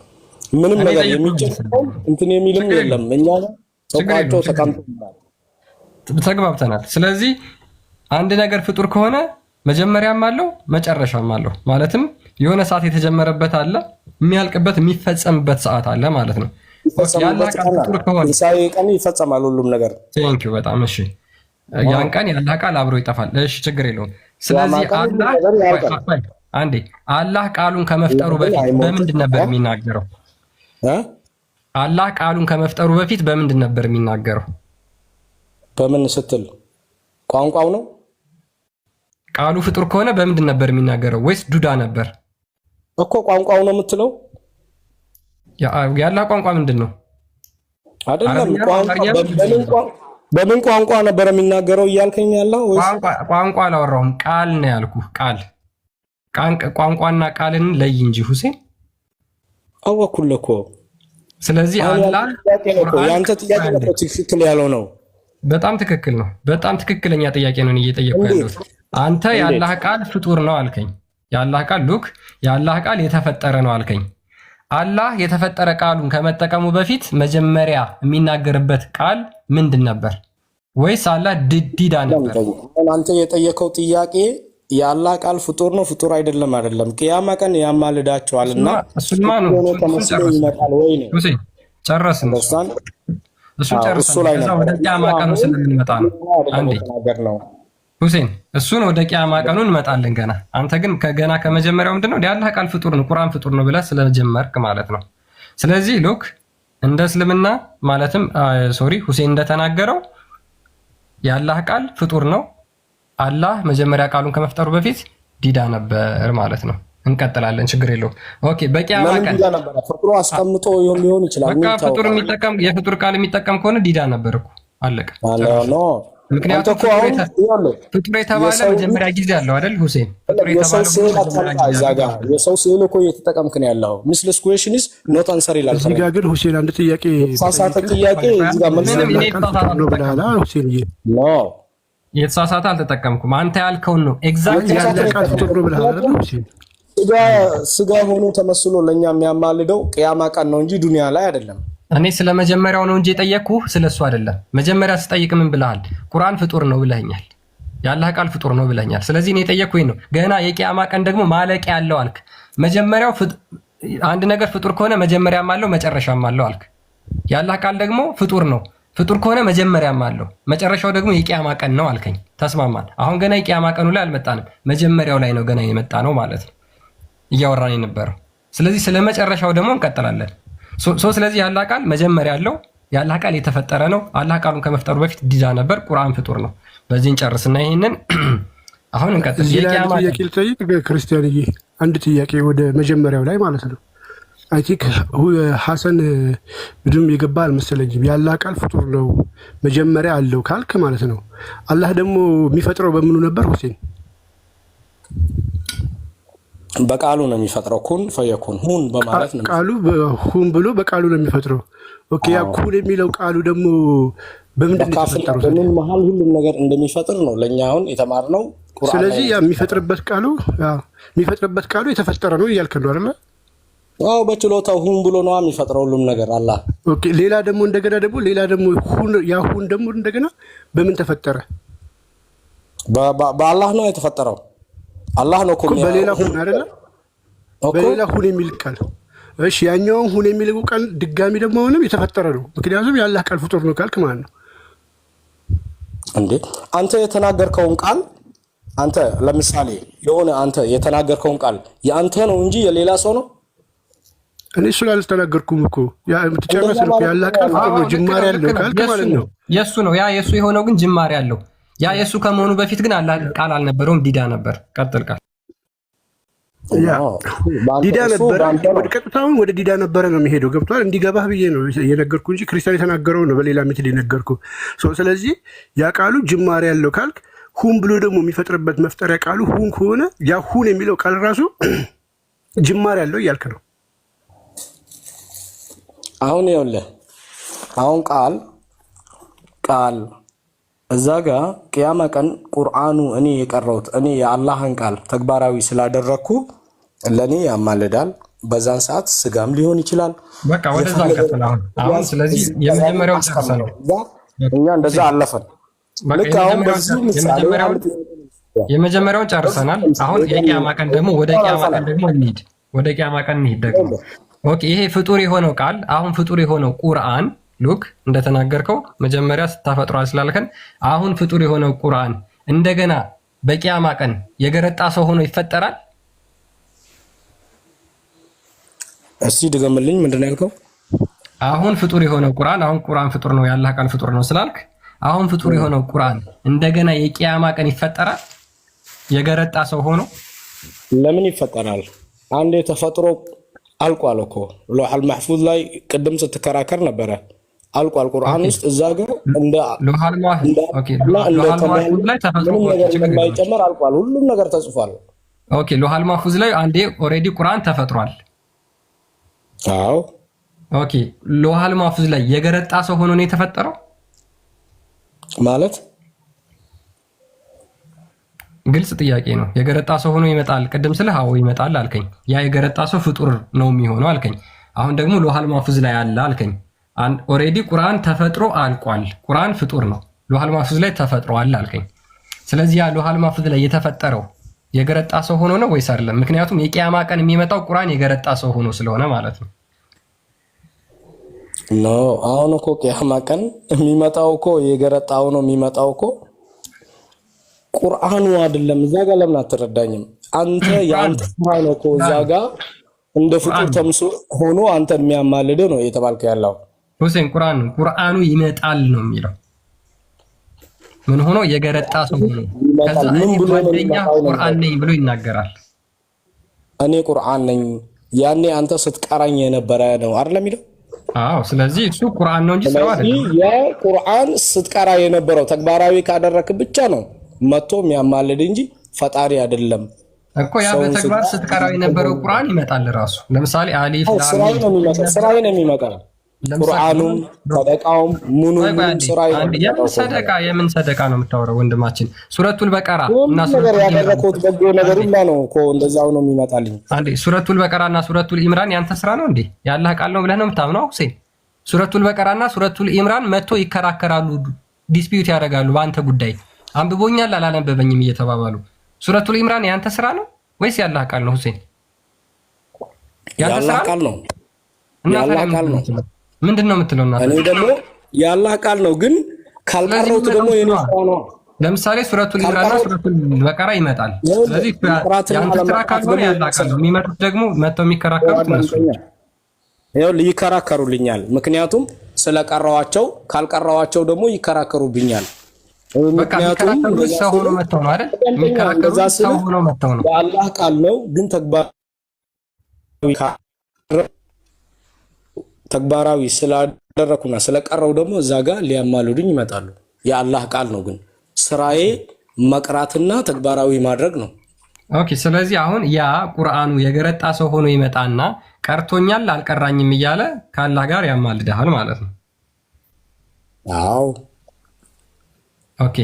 ምንም ነገር የሚጨምረው እንትን የሚልም የለም። እኛ ተቋጭቶ ተግባብተናል። ስለዚህ አንድ ነገር ፍጡር ከሆነ መጀመሪያም አለው መጨረሻም አለው። ማለትም የሆነ ሰዓት የተጀመረበት አለ፣ የሚያልቅበት የሚፈጸምበት ሰዓት አለ ማለት ነው። ያላህ ቃል ፍጡር ከሆነ ትንሣኤ ቀን ይፈጸማል ሁሉም ነገር። ቴንኪው በጣም እሺ። ያን ቀን ያላህ ቃል አብሮ ይጠፋል። እሺ ችግር የለውም። ስለዚህ አላህ ቃሉን ከመፍጠሩ በፊት በምንድን ነበር የሚናገረው? አላህ ቃሉን ከመፍጠሩ በፊት በምንድን ነበር የሚናገረው? በምን ስትል ቋንቋው ነው? ቃሉ ፍጡር ከሆነ በምንድን ነበር የሚናገረው? ወይስ ዱዳ ነበር እኮ? ቋንቋው ነው የምትለው? ያላህ ቋንቋ ምንድን ነው? አይደለም በምን ቋንቋ ነበር የሚናገረው እያልከኝ ያለው? ቋንቋ አላወራሁም፣ ቃል ነው ያልኩህ። ቋንቋና ቃልን ለይ እንጂ ሁሴን። አወኩልህ እኮ። ስለዚህ አላህ ያንተ ጥያቄ ነው ትክክል ያለው ነው። በጣም ትክክል ነው። በጣም ትክክለኛ ጥያቄ ነው እየጠየቅኩ ያለሁት። አንተ የአላህ ቃል ፍጡር ነው አልከኝ። የአላህ ቃል ሉክ የአላህ ቃል የተፈጠረ ነው አልከኝ። አላህ የተፈጠረ ቃሉን ከመጠቀሙ በፊት መጀመሪያ የሚናገርበት ቃል ምንድን ነበር? ወይስ አላህ ዲዳ ነበር? አንተ የጠየቀው ጥያቄ የአላህ ቃል ፍጡር ነው ፍጡር አይደለም አይደለም። ቅያማ ቀን ያማልዳቸዋልና እሱማ ነው ተመስሎ ይመጣል ወይ ነው? ጨረስን። እሱ ላይ ነው ወደ ቅያማ ቀኑ ስለምንመጣ ነው። አንዴ ሁሴን እሱን ወደ ቅያማ ቀኑ እንመጣለን ገና። አንተ ግን ከገና ከመጀመሪያው ምንድነው የአላህ ቃል ፍጡር ነው ቁርአን ፍጡር ነው ብለህ ስለጀመርክ ማለት ነው። ስለዚህ ሉክ እንደ እስልምና ማለትም ሁሴን እንደተናገረው የአላህ ቃል ፍጡር ነው። አላህ መጀመሪያ ቃሉን ከመፍጠሩ በፊት ዲዳ ነበር ማለት ነው። እንቀጥላለን፣ ችግር የለውም። ኦኬ በቂያማ ቀን ፍጡር አስቀምጦ ሊሆን ይችላል። በቃ ፍጡር የሚጠቀም የፍጡር ቃል የሚጠቀም ከሆነ ዲዳ ነበር እኮ አለቀ። ምክንያቱም ፍጡር የተባለ መጀመሪያ ጊዜ አለው አይደል ሁሴን? የሰው ስዕል እኮ እየተጠቀምክ ነው ያለው። ሚስለስ ኩዌሽን ኢዝ ኖት አንሰር ይላል። እዚህ ጋር ግን ሁሴን አንድ ጥያቄ ሳሳተ ጥያቄ እዚህ ጋር መልስ ነው ብለሃል ሁሴን። የተሳሳተ አልተጠቀምኩም። አንተ ያልከውን ነው ኤግዛክት ቃል ፍጡር ነው ብለሃል አይደል ሁሴን? ስጋ ሆኖ ተመስሎ ለኛ የሚያማልደው ቅያማ ቀን ነው እንጂ ዱንያ ላይ አይደለም። እኔ ስለ መጀመሪያው ነው እንጂ የጠየቅኩህ ስለሱ አይደለም። መጀመሪያ ስጠይቅ ምን ብለሃል? ቁርአን ፍጡር ነው ብለኛል። የአላህ ቃል ፍጡር ነው ብለኛል። ስለዚህ እኔ የጠየቅኩኝ ነው። ገና የቂያማ ቀን ደግሞ ማለቂያ ያለው አልክ። መጀመሪያው አንድ ነገር ፍጡር ከሆነ መጀመሪያም አለው መጨረሻም አለው አልክ። የአላህ ቃል ደግሞ ፍጡር ነው። ፍጡር ከሆነ መጀመሪያም አለው መጨረሻው ደግሞ የቂያማ ቀን ነው አልከኝ። ተስማማን። አሁን ገና የቂያማ ቀኑ ላይ አልመጣንም። መጀመሪያው ላይ ነው ገና የመጣ ነው ማለት ነው እያወራን የነበረው። ስለዚህ ስለ መጨረሻው ደግሞ እንቀጥላለን። ስለዚህ የአላህ ቃል መጀመሪያ አለው። የአላህ ቃል የተፈጠረ ነው። አላህ ቃሉን ከመፍጠሩ በፊት ዲዳ ነበር። ቁርአን ፍጡር ነው። በዚህ እንጨርስና ይሄንን አሁን እንቀጥል። ጥያቄ ልጠይቅ ክርስቲያንዬ፣ አንድ ጥያቄ ወደ መጀመሪያው ላይ ማለት ነው። አይ ቲንክ ሐሰን ምንም የገባ አልመሰለኝም። የአላህ ቃል ፍጡር ነው መጀመሪያ አለው ካልክ ማለት ነው። አላህ ደግሞ የሚፈጥረው በምኑ ነበር ሁሴን? በቃሉ ነው የሚፈጥረው። ኩን ፈየኩን ሁን በማለት ነው። ቃሉ ሁን ብሎ በቃሉ ነው የሚፈጥረው። ኦኬ ያ ኩን የሚለው ቃሉ ደግሞ በምንድን ነው የተፈጠረው? በምን መሃል ሁሉም ነገር እንደሚፈጥር ነው ለኛ አሁን የተማርነው ቁርአን። ስለዚህ ያ የሚፈጥርበት ቃሉ የተፈጠረ ነው እያልክ ነው አይደል? አዎ በችሎታው ሁን ብሎ ነው የሚፈጥረው ሁሉም ነገር አላህ። ኦኬ ሌላ ደግሞ ሁን ያ ሁን ደግሞ እንደገና በምን ተፈጠረ? በአላህ ነው የተፈጠረው። አላህ ነው እኮ በሌላ ሁን አይደለ? በሌላ ሁን የሚል ቃል እሺ፣ ያኛውን ሁን የሚል ቃል ድጋሚ ደግሞ አሁንም የተፈጠረ ነው። ምክንያቱም የአላህ ቃል ፍጡር ነው ካልክ ማለት ነው እንዴ። አንተ የተናገርከውን ቃል አንተ ለምሳሌ የሆነ አንተ የተናገርከውን ቃል የአንተ ነው እንጂ የሌላ ሰው ነው። እኔ እሱ አልተናገርኩም እኮ የምትጨረስ ነው። የአላህ ቃል ፍጡር ነው ጅማሬ ያለው ካልክ ማለት ነው የሱ ነው። ያ የሱ የሆነው ግን ጅማሬ ያለው ያ የሱ ከመሆኑ በፊት ግን አላህ ቃል አልነበረውም፣ ዲዳ ነበር። ቀጥል ቃል ዲዳ ነበረ። ወደ ቀጥታውን ወደ ዲዳ ነበረ ነው የሚሄደው። ገብቷል? እንዲገባህ ብዬ ነው የነገርኩ እንጂ ክርስቲያን የተናገረው ነው በሌላ ሜትድ የነገርኩ። ስለዚህ ያ ቃሉ ጅማሬ ያለው ካልክ ሁን ብሎ ደግሞ የሚፈጥርበት መፍጠሪያ ቃሉ ሁን ከሆነ ያ ሁን የሚለው ቃል ራሱ ጅማሬ ያለው እያልክ ነው። አሁን ይኸውልህ አሁን ቃል እዛ ጋር ቅያማ ቀን ቁርአኑ እኔ የቀረውት እኔ የአላህን ቃል ተግባራዊ ስላደረግኩ ለእኔ ያማልዳል። በዛን ሰዓት ስጋም ሊሆን ይችላል። በቃ ወደዛ እንቀጥል። አሁን ስለዚህ የመጀመሪያው ጨርሰ ነው እኛ እንደዛ አለፈን። ልክ አሁን በዚህ ምሳሌ የመጀመሪያውን ጨርሰናል። አሁን የቂያማ ቀን ደግሞ ወደ ቂያማ ቀን ደግሞ እንሂድ። ወደ ቂያማ ቀን እንሂድ ደግሞ። ኦኬ ይሄ ፍጡር የሆነው ቃል አሁን ፍጡር የሆነው ቁርአን ሉክ እንደተናገርከው መጀመሪያ ስታፈጥሯል ስላልከን አሁን ፍጡር የሆነው ቁርአን እንደገና በቂያማ ቀን የገረጣ ሰው ሆኖ ይፈጠራል። እስቲ ድገምልኝ፣ ምንድን ነው ያልከው? አሁን ፍጡር የሆነው ቁርአን አሁን ቁርአን ፍጡር ነው ያላህ ቃል ፍጡር ነው ስላልክ አሁን ፍጡር የሆነው ቁርአን እንደገና የቂያማ ቀን ይፈጠራል የገረጣ ሰው ሆኖ? ለምን ይፈጠራል? አንዴ ተፈጥሮ አልቋል እኮ ሎሐል ማህፉዝ ላይ ቅድም ስትከራከር ነበረ። አልቋል ቁርአን ውስጥ እዛ ጋር እንደ ሎሐል ማህፉዝ ላይ ተፈጥሮ እንደማይጨመር አልቋል። ሁሉም ነገር ተጽፏል። ኦኬ ሎሐል ማህፉዝ ላይ አንዴ ኦሬዲ ቁርአን ተፈጥሯል። አዎ ኦኬ ሎሐል ማህፉዝ ላይ የገረጣ ሰው ሆኖ ነው የተፈጠረው ማለት ግልጽ ጥያቄ ነው። የገረጣ ሰው ሆኖ ይመጣል ቅድም ስለ አዎ ይመጣል አልከኝ። ያ የገረጣ ሰው ፍጡር ነው የሚሆነው አልከኝ። አሁን ደግሞ ሎሐል ማህፉዝ ላይ አለ አልከኝ። ኦሬዲ ቁርአን ተፈጥሮ አልቋል። ቁርአን ፍጡር ነው፣ ሎሐል ማህፉዝ ላይ ተፈጥሯል አልከኝ። ስለዚህ ያ ሎሐል ማህፉዝ ላይ የተፈጠረው የገረጣ ሰው ሆኖ ነው ወይስ አይደለም? ምክንያቱም የቂያማ ቀን የሚመጣው ቁርአን የገረጣ ሰው ሆኖ ስለሆነ ማለት ነው። ኖ አሁን እኮ ቂያማ ቀን የሚመጣው እኮ የገረጣው ነው የሚመጣው እኮ ቁርአኑ አይደለም። እዛ ጋር ለምን አትረዳኝም? አንተ ያንተ ቁርአን እኮ እዛ ጋር እንደ ፍጡር ተምሶ ሆኖ አንተ የሚያማልድ ነው የተባልከ ያለው ሁሴን። ቁርአኑ ይመጣል ነው የሚለው። ምን ሆኖ የገረጣ ሰው ሆኖ ከዛ እኔ ጓደኛ ቁርአን ነኝ ብሎ ይናገራል። እኔ ቁርአን ነኝ ያኔ አንተ ስትቀራኝ የነበረ ነው አይደለም የሚለው። አዎ ስለዚህ እሱ ቁርአን ነው እንጂ ሰው አይደለም። የቁርአን ስትቀራ የነበረው ተግባራዊ ካደረክ ብቻ ነው መጥቶ የሚያማልድ እንጂ ፈጣሪ አይደለም እኮ። ያ በተግባር ስትቀራው የነበረው ቁርአን ይመጣል ራሱ። ለምሳሌ አሊፍ ስራዬ ነው የሚመጣው ቁርአኑም ሰደቃውም ሙኑም ስራዬ ነው። የምን ሰደቃ ነው የምታወራው ወንድማችን? ሱረቱል በቀራ እና ነገር ያደረኩት በጎ ነገር ሁላ ነው እኮ እንደዛው ነው የሚመጣልኝ። አንዴ ሱረቱል በቀራ እና ሱረቱል ኢምራን ያንተ ስራ ነው እንዴ? ያላህ ቃል ነው ብለህ ነው የምታምነው ሁሴን? ሱረቱል በቀራ እና ሱረቱል ኢምራን መጥቶ ይከራከራሉ፣ ዲስፒዩት ያደርጋሉ በአንተ ጉዳይ። አንብቦኛል አላነበበኝም እየተባባሉ። ሱረቱል ኢምራን ያንተ ስራ ነው ወይስ ያላህ ቃል ነው ሁሴን? ያላህ ቃል ነው። ያላህ ቃል ነው። ምንድን ነው የምትለው? እና እኔ ደግሞ ያላህ ቃል ነው፣ ግን ካልቀረውት ደግሞ የኔ ስራ ነው። ለምሳሌ ሱረቱል ኢምራንና ሱረቱል በቀራ ይመጣል። ስለዚህ ያንተ ስራ ካልሆነ ያላህ ቃል ነው። የሚመጡት ደግሞ መጥተው የሚከራከሩት እነሱ ይኸው ይከራከሩልኛል። ምክንያቱም ስለቀረዋቸው፣ ካልቀረዋቸው ደግሞ ይከራከሩብኛል። ምክንያቱም ሰው ሆኖ መጥተው ነው አይደል? የሚከራከሩት ሰው ሆኖ መጥተው ነው። የአላህ ቃል ነው፣ ግን ተግባራዊ ስላደረኩና ስለቀረው ደግሞ እዛ ጋር ሊያማልዱኝ ይመጣሉ። የአላህ ቃል ነው፣ ግን ስራዬ መቅራትና ተግባራዊ ማድረግ ነው። ኦኬ ስለዚህ አሁን ያ ቁርአኑ የገረጣ ሰው ሆኖ ይመጣና ቀርቶኛል አልቀራኝም እያለ ከአላህ ጋር ያማልድሃል ማለት ነው። አዎ ኦኬ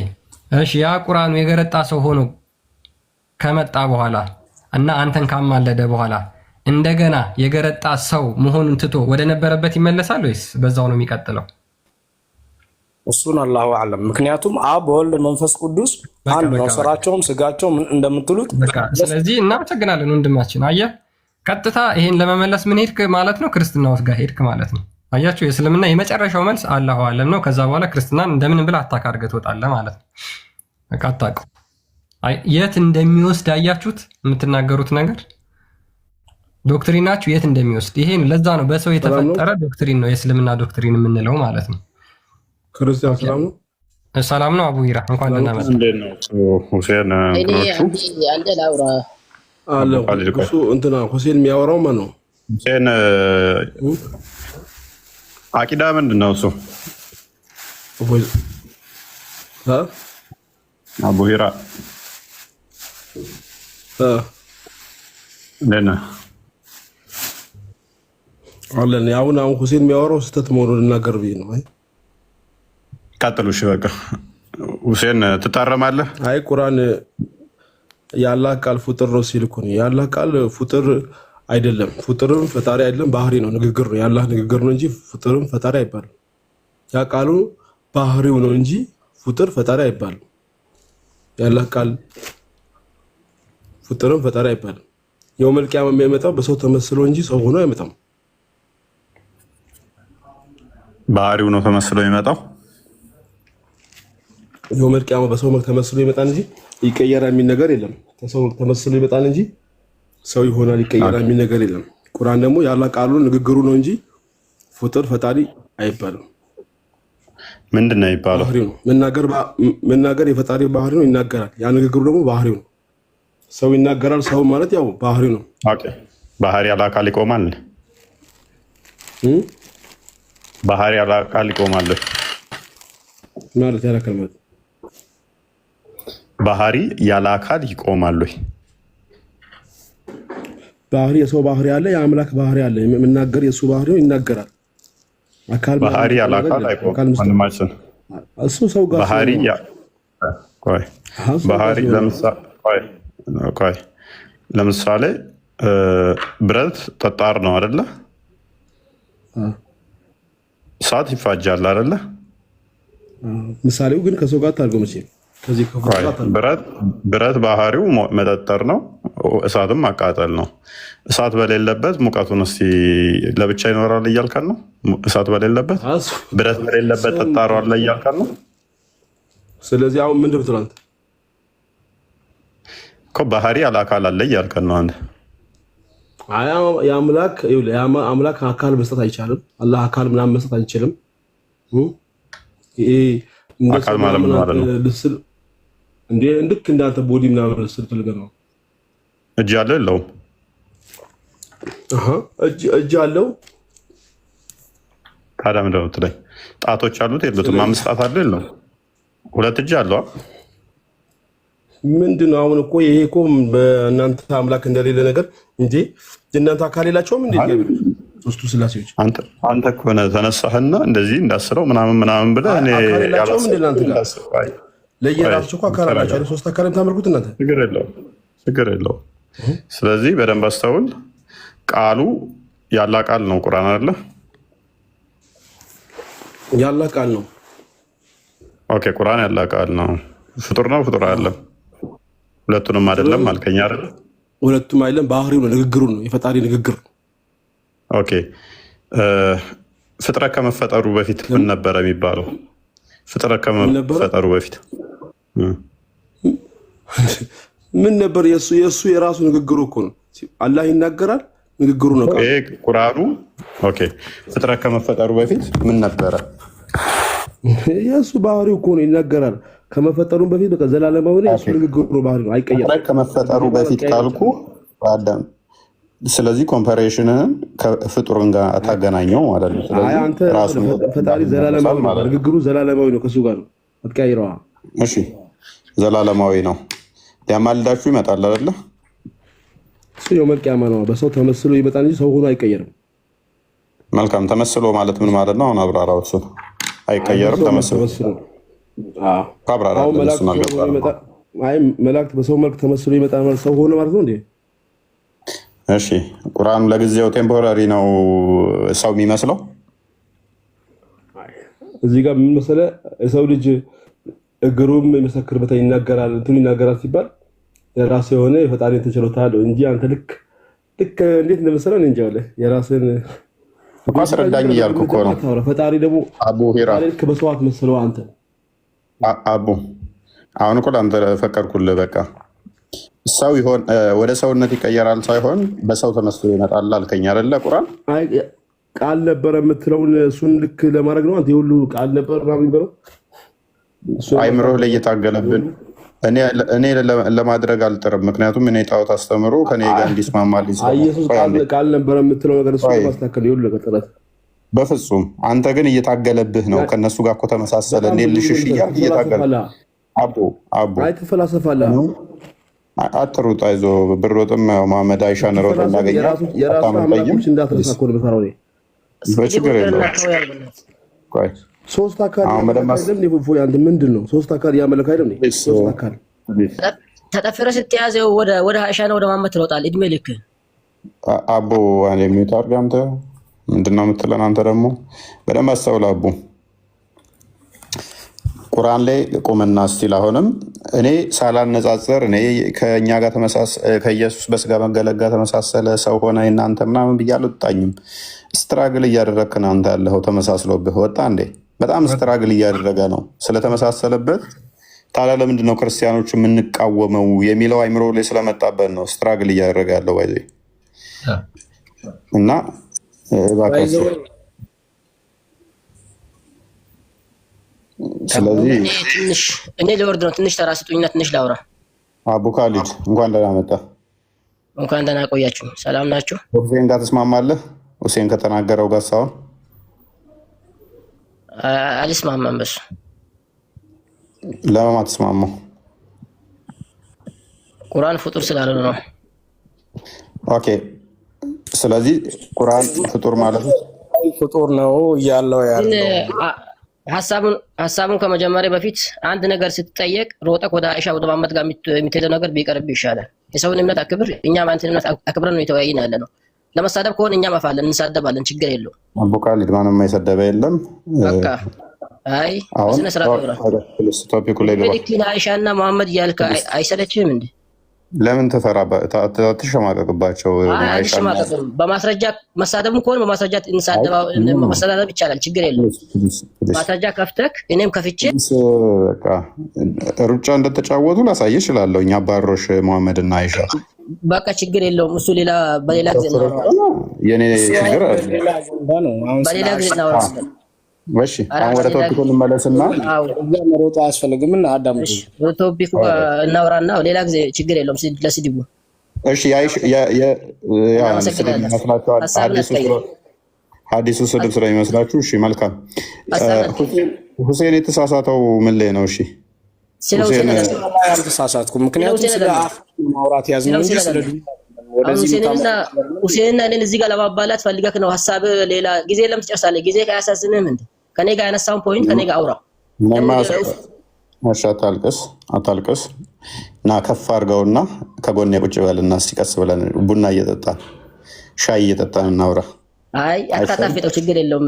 እሺ። ያ ቁርአኑ የገረጣ ሰው ሆኖ ከመጣ በኋላ እና አንተን ካማለደ በኋላ እንደገና የገረጣ ሰው መሆኑን ትቶ ወደ ነበረበት ይመለሳል ወይስ በዛው ነው የሚቀጥለው? እሱን አላሁ አለም። ምክንያቱም አብ ወልድ መንፈስ ቅዱስ አንድ ነው፣ ስራቸውም ስጋቸው እንደምትሉት። ስለዚህ እናመሰግናለን ወንድማችን። አየህ ቀጥታ ይሄን ለመመለስ ምን ሄድክ ማለት ነው? ክርስትና ውስጥ ጋር ሄድክ ማለት ነው። አያችሁ የእስልምና የመጨረሻው መልስ አላሁ አለም ነው። ከዛ በኋላ ክርስትናን እንደምን ብለህ አታካርገህ ትወጣለህ ማለት ነው። በቃ አታውቅም የት እንደሚወስድ አያችሁት? የምትናገሩት ነገር ዶክትሪናችሁ የት እንደሚወስድ ይሄን። ለዛ ነው በሰው የተፈጠረ ዶክትሪን ነው የእስልምና ዶክትሪን የምንለው ማለት ነው። ክርስቲያን ሰላም ነው። ሰላም ነው አቡ ይራ እንኳን ደህና መጣህ። እንዴት ነው ሁሴን? አንዴ ላውራ አለ እሱ እንትና ሁሴን የሚያወራው ማን ነው? ሁሴን አቂዳ ምንድን ነው እሱ? አቡ ሂራ እንዴት ነህ? አለን አሁን ሁሴን የሚያወራው ስህተት መሆኑን ልናገር ብዬ ነው። ቀጥሉ። እሺ በቃ ሁሴን ትታረማለህ። አይ ቁርአን የአላህ ቃል ፍጡር ነው ሲል እኮ ነው። የአላህ ቃል ፍጡር አይደለም። ፍጡርም ፈጣሪ አይደለም፣ ባህሪ ነው፣ ንግግር ነው። የአላህ ንግግር ነው እንጂ ፍጡርም ፈጣሪ አይባልም። ያ ቃሉ ባህሪው ነው እንጂ ፍጡር ፈጣሪ አይባልም። የአላህ ቃል ፍጡርም ፈጣሪ አይባልም። የውመል ቂያማ የሚያመጣው በሰው ተመስሎ እንጂ ሰው ሆኖ አይመጣም። ባህሪው ነው ተመስሎ የሚመጣው። የውመል ቂያማ በሰው መልክ ተመስሎ ይመጣል እንጂ ይቀየራል የሚል ነገር የለም። በሰው መልክ ተመስሎ ይመጣል እንጂ ሰው ይሆናል ይቀየራል የሚል ነገር የለም። ቁርአን ደግሞ የአላህ ቃሉ ንግግሩ ነው እንጂ ፍጡር ፈጣሪ አይባልም። ምንድን ነው የሚባለው? ባህሪው ነው። መናገር የፈጣሪ ባህሪ ነው፣ ይናገራል። ያ ንግግሩ ደግሞ ባህሪው ነው። ሰው ይናገራል። ሰው ማለት ያው ባህሪው ነው። ኦኬ። ባህሪ ያለ አካል ይቆማል። ባህሪ ያለ አካል ይቆማል ማለት ያለ አካል ማለት ባህሪ ያለ አካል ይቆማል ወይ? ባህሪ የሰው ባህሪ አለ፣ የአምላክ ባህሪ አለ። የምናገር የሱ ባህሪ ነው፣ ይናገራል። አካል ባህሪ ያለ አካል አይቆምም። ወንድማችን እሱ ሰው ጋር ባህሪ ለምሳሌ ብረት ጠጣር ነው አይደለ? እሳት ይፋጃል አይደለ? ምሳሌው ግን ከሰው ጋር ታርገው መቼ ብረት ባህሪው መጠጠር ነው፣ እሳትም ማቃጠል ነው። እሳት በሌለበት ሙቀቱን እስኪ ለብቻ ይኖራል እያልከን ነው? እሳት በሌለበት ብረት በሌለበት ጠጣሩ አለ እያልከን ነው? ስለዚህ አሁን ምንድን ብትለው አንተ እኮ ባህሪ ያለ አካል አለ እያልከን ነው አንተ። የአምላክ አካል መስጠት አይቻልም። አላህ አካል ምናምን መስጠት አይችልም። አካል ማለት ምን ማለት ነው? ልክ እንዳንተ ቦዲ ምናምን ልስል ፈልገህ ነው። እጅ አለው የለውም? እጅ አለው። ታዲያ ምንድን ነው የምትለኝ? ጣቶች አሉት የሉትም? 5 ጣት አለው የለውም? 2 እጅ አለው። ምንድን ነው አሁን? እኮ ይሄ እኮ በእናንተ አምላክ እንደሌለ ነገር እንጂ የእናንተ አካል የላቸውም እንዴ? ሶስቱ ስላሴዎች አንተ እኮ ነህ ተነሳህና እንደዚህ እንዳስረው ምናምን ብለህ እኔ ያላቸውም እንዴ? እናንተ ጋር ለየራሳችሁ እኮ አካል አላችሁ። 3 አካል የምታመልኩት እናንተ። ችግር የለውም። ስለዚህ በደንብ አስተውል። ቃሉ ያላ ቃል ነው። ቁርአን አይደለ? ያላ ቃል ነው። ኦኬ። ቁርአን ያላ ቃል ነው። ፍጡር ነው? ፍጡር አይደለም። ሁለቱንም አይደለም አልከኝ አይደል? ሁለቱም አይደለም። ባህሪው ነው፣ ንግግሩ ነው፣ የፈጣሪ ንግግር ነው። ኦኬ። ፍጥረት ከመፈጠሩ በፊት ምን ነበረ የሚባለው? ፍጥረት ከመፈጠሩ በፊት ምን ነበር? የእሱ የራሱ ንግግሩ እኮ ነው። አላህ ይናገራል፣ ንግግሩ ነው ቁርአኑ። ኦኬ። ፍጥረት ከመፈጠሩ በፊት ምን ነበረ? የእሱ ባህሪው እኮ ነው፣ ይናገራል። ከመፈጠሩ በፊት በቃ ዘላለማዊ ነው። የእሱ ንግግሩ ባህሪ ነው፣ አይቀየርም። ፍጥረት ከመፈጠሩ በፊት ካልኩ አዳም። ስለዚህ ኮምፓሬሽንን ከፍጡርን ጋር ታገናኘው ማለት ነው። ስለዚህ አንተ ፈጣሪ ዘላለማዊ ነው፣ ንግግሩ ዘላለማዊ ነው፣ ከሱ ጋር ነው፣ አትቀይረዋ። እሺ፣ ዘላለማዊ ነው። ሊያማልዳችሁ ይመጣል አይደለ? እሱ የውመል ቂያማ ነው። በሰው ተመስሎ ይመጣል እንጂ ሰው ሆኖ አይቀየርም። መልካም። ተመስሎ ማለት ምን ማለት ነው? አሁን አብራራው። እሱ አይቀየርም። ተመስሎ አብራራው። መላእክት በሰው መልክ ተመስሎ ይመጣል ማለት ሰው ሆኖ ማለት ነው እንዴ? እሺ። ቁርአን ለጊዜው ቴምፖራሪ ነው ሰው የሚመስለው። እዚህ ጋር ምን መሰለህ፣ የሰው ልጅ እግሩም ይመሰክርበታል፣ ይናገራል፣ እንትኑ ይናገራል ሲባል የራሱ የሆነ የፈጣሪ ተችሎታ አለው እንጂ አንተ ልክ እንዴት እንደመሰለህ እንጃ። የራስን እኮ አስረዳኝ እያልኩ እኮ ነው። ፈጣሪ ደግሞ አቡ ሂራ ልክ በሰዋት መስለው አንተ አቡ አሁን እኮ ለአንተ ፈቀድኩልህ። በቃ ሰው ይሆን ወደ ሰውነት ይቀየራል ሳይሆን በሰው ተመስሎ ይመጣል አልከኝ አይደለ? ቁርአን ቃል ነበረ የምትለውን እሱን ልክ ለማድረግ ነው። አንተ የሁሉ ቃል ነበር ምናምን ብለው አይምሮህ ላይ እየታገለብን እኔ ለማድረግ አልጥርም። ምክንያቱም እኔ ጣዖት አስተምሮ ከኔ ጋር እንዲስማማልኝ ኢየሱስ ቃል ነበረ የምትለው ነገር እሱ ማስተካከል ይሁን ነገር ጥረት በፍጹም አንተ ግን እየታገለብህ ነው። ከነሱ ጋር እኮ ተመሳሰለ። እንዴ ልሽሽ እየታገለ አቡ አይተፈላሰፋለህ። አትሩጥ፣ አይዞህ ብሮጥም መሐመድ አይሻን ሮጥ እናገኘ በችግር የለውም። ሶስት አካል ምንድን ነው? ሶስት አካል እያመለክ አይደለም። ሶስት አካል ተጠፍረ ስትያዘ ወደ አይሻና ወደ መሐመድ ትሮጣለህ እድሜ ልክ። አቡ የሚዩት አድርገህ አንተ ምንድን ነው የምትለን? አንተ ደግሞ በደንብ አስተውል አቡ። ቁርአን ላይ ቁምና ስቲል አሁንም እኔ ሳላነጻጽር እኔ ከእኛ ጋር ከኢየሱስ በስጋ መገለጥ ጋር ተመሳሰለ ሰው ሆነ እናንተ ምናምን ብዬ አልወጣኝም። ስትራግል እያደረግክ ነው አንተ ያለኸው። ተመሳስሎብህ ወጣ እንዴ? በጣም ስትራግል እያደረገ ነው። ስለተመሳሰለበት ታዲያ ለምንድን ነው ክርስቲያኖች የምንቃወመው የሚለው አይምሮ ላይ ስለመጣበት ነው ስትራግል እያደረገ ያለው ባይዜ እና እባካችሁ። ስለዚህ እኔ ልወርድ ነው። ትንሽ ተራ ስጡኝና ትንሽ ላውራ። አቡ ካሊድ እንኳን ደህና መጣ። እንኳን ደህና ቆያችሁ። ሰላም ናችሁ? ሁሴን ጋር ትስማማለህ? ሁሴን ከተናገረው ጋር ሳይሆን አልስማማም። በሱ ለምን አትስማማው? ቁርአን ፍጡር ስላልሆነ ነው። ኦኬ። ስለዚህ ቁርአን ፍጡር ማለት ፍጡር ነው እያለው ያለው ሀሳቡን ከመጀመሪያ በፊት አንድ ነገር ስትጠየቅ ሮጠክ ወደ አይሻ ወደ መሐመድ ጋር የምትሄደው ነገር ቢቀርብ ይሻላል። የሰውን እምነት አክብር። እኛም አንተን እምነት አክብረን ነው የተወያየን ያለ ነው። ለመሳደብ ከሆነ እኛም አፋለን እንሳደባለን፣ ችግር የለውም። አቡ ካሊድ ማንም የሰደበ የለም። በቃ አይ ስነ ስርዓት ነው። አይሻና መሐመድ እያልክ አይሰለችህም እንዴ? ለምን ትሸማቀቅባቸው? በማስረጃ መሳደብም ከሆነ በማስረጃ መሰዳደብ ይቻላል፣ ችግር የለውም። ማስረጃ ከፍተክ እኔም ከፍቼ ሩጫ እንደተጫወቱ ላሳየ እችላለሁ። እኛ ባሮሽ መሐመድ እና አይሻ በቃ ችግር የለውም። እሱ በሌላ ጊዜ የኔ ችግር በሌላ ጊዜ እናወራለን። እሺ አሁን ወደ ቶፒኩ እንመለስና መሮጥ አያስፈልግም እና አዳምጡ። ቶፒኩ እናወራና ሌላ ጊዜ ችግር የለውም። ለስድቡ እሺ ሀዲሱ ስድብ ስለሚመስላችሁ እሺ መልካም። ሁሴን የተሳሳተው ምን ላይ ነው? እሺ አልተሳሳትኩም። ምክንያቱም ስለ ማውራት ያዝነው እንጂ ስለ ሁሴንና እኔን እዚህ ጋር ለማባላት ፈልገህ ነው። ሀሳብ ሌላ ጊዜ ለምን ትጨርሳለህ? ጊዜ ካያሳዝንህም እንደ ከኔ ጋር ያነሳውን ፖይንት ከኔ ጋር አውራ። አታልቅስ እና ከፍ አድርገውና ከጎኔ ቁጭ በልና ሲቀስ ብለን ቡና እየጠጣን ሻይ እየጠጣን እናውራ። አይ አታጣፍጠው፣ ችግር የለውም።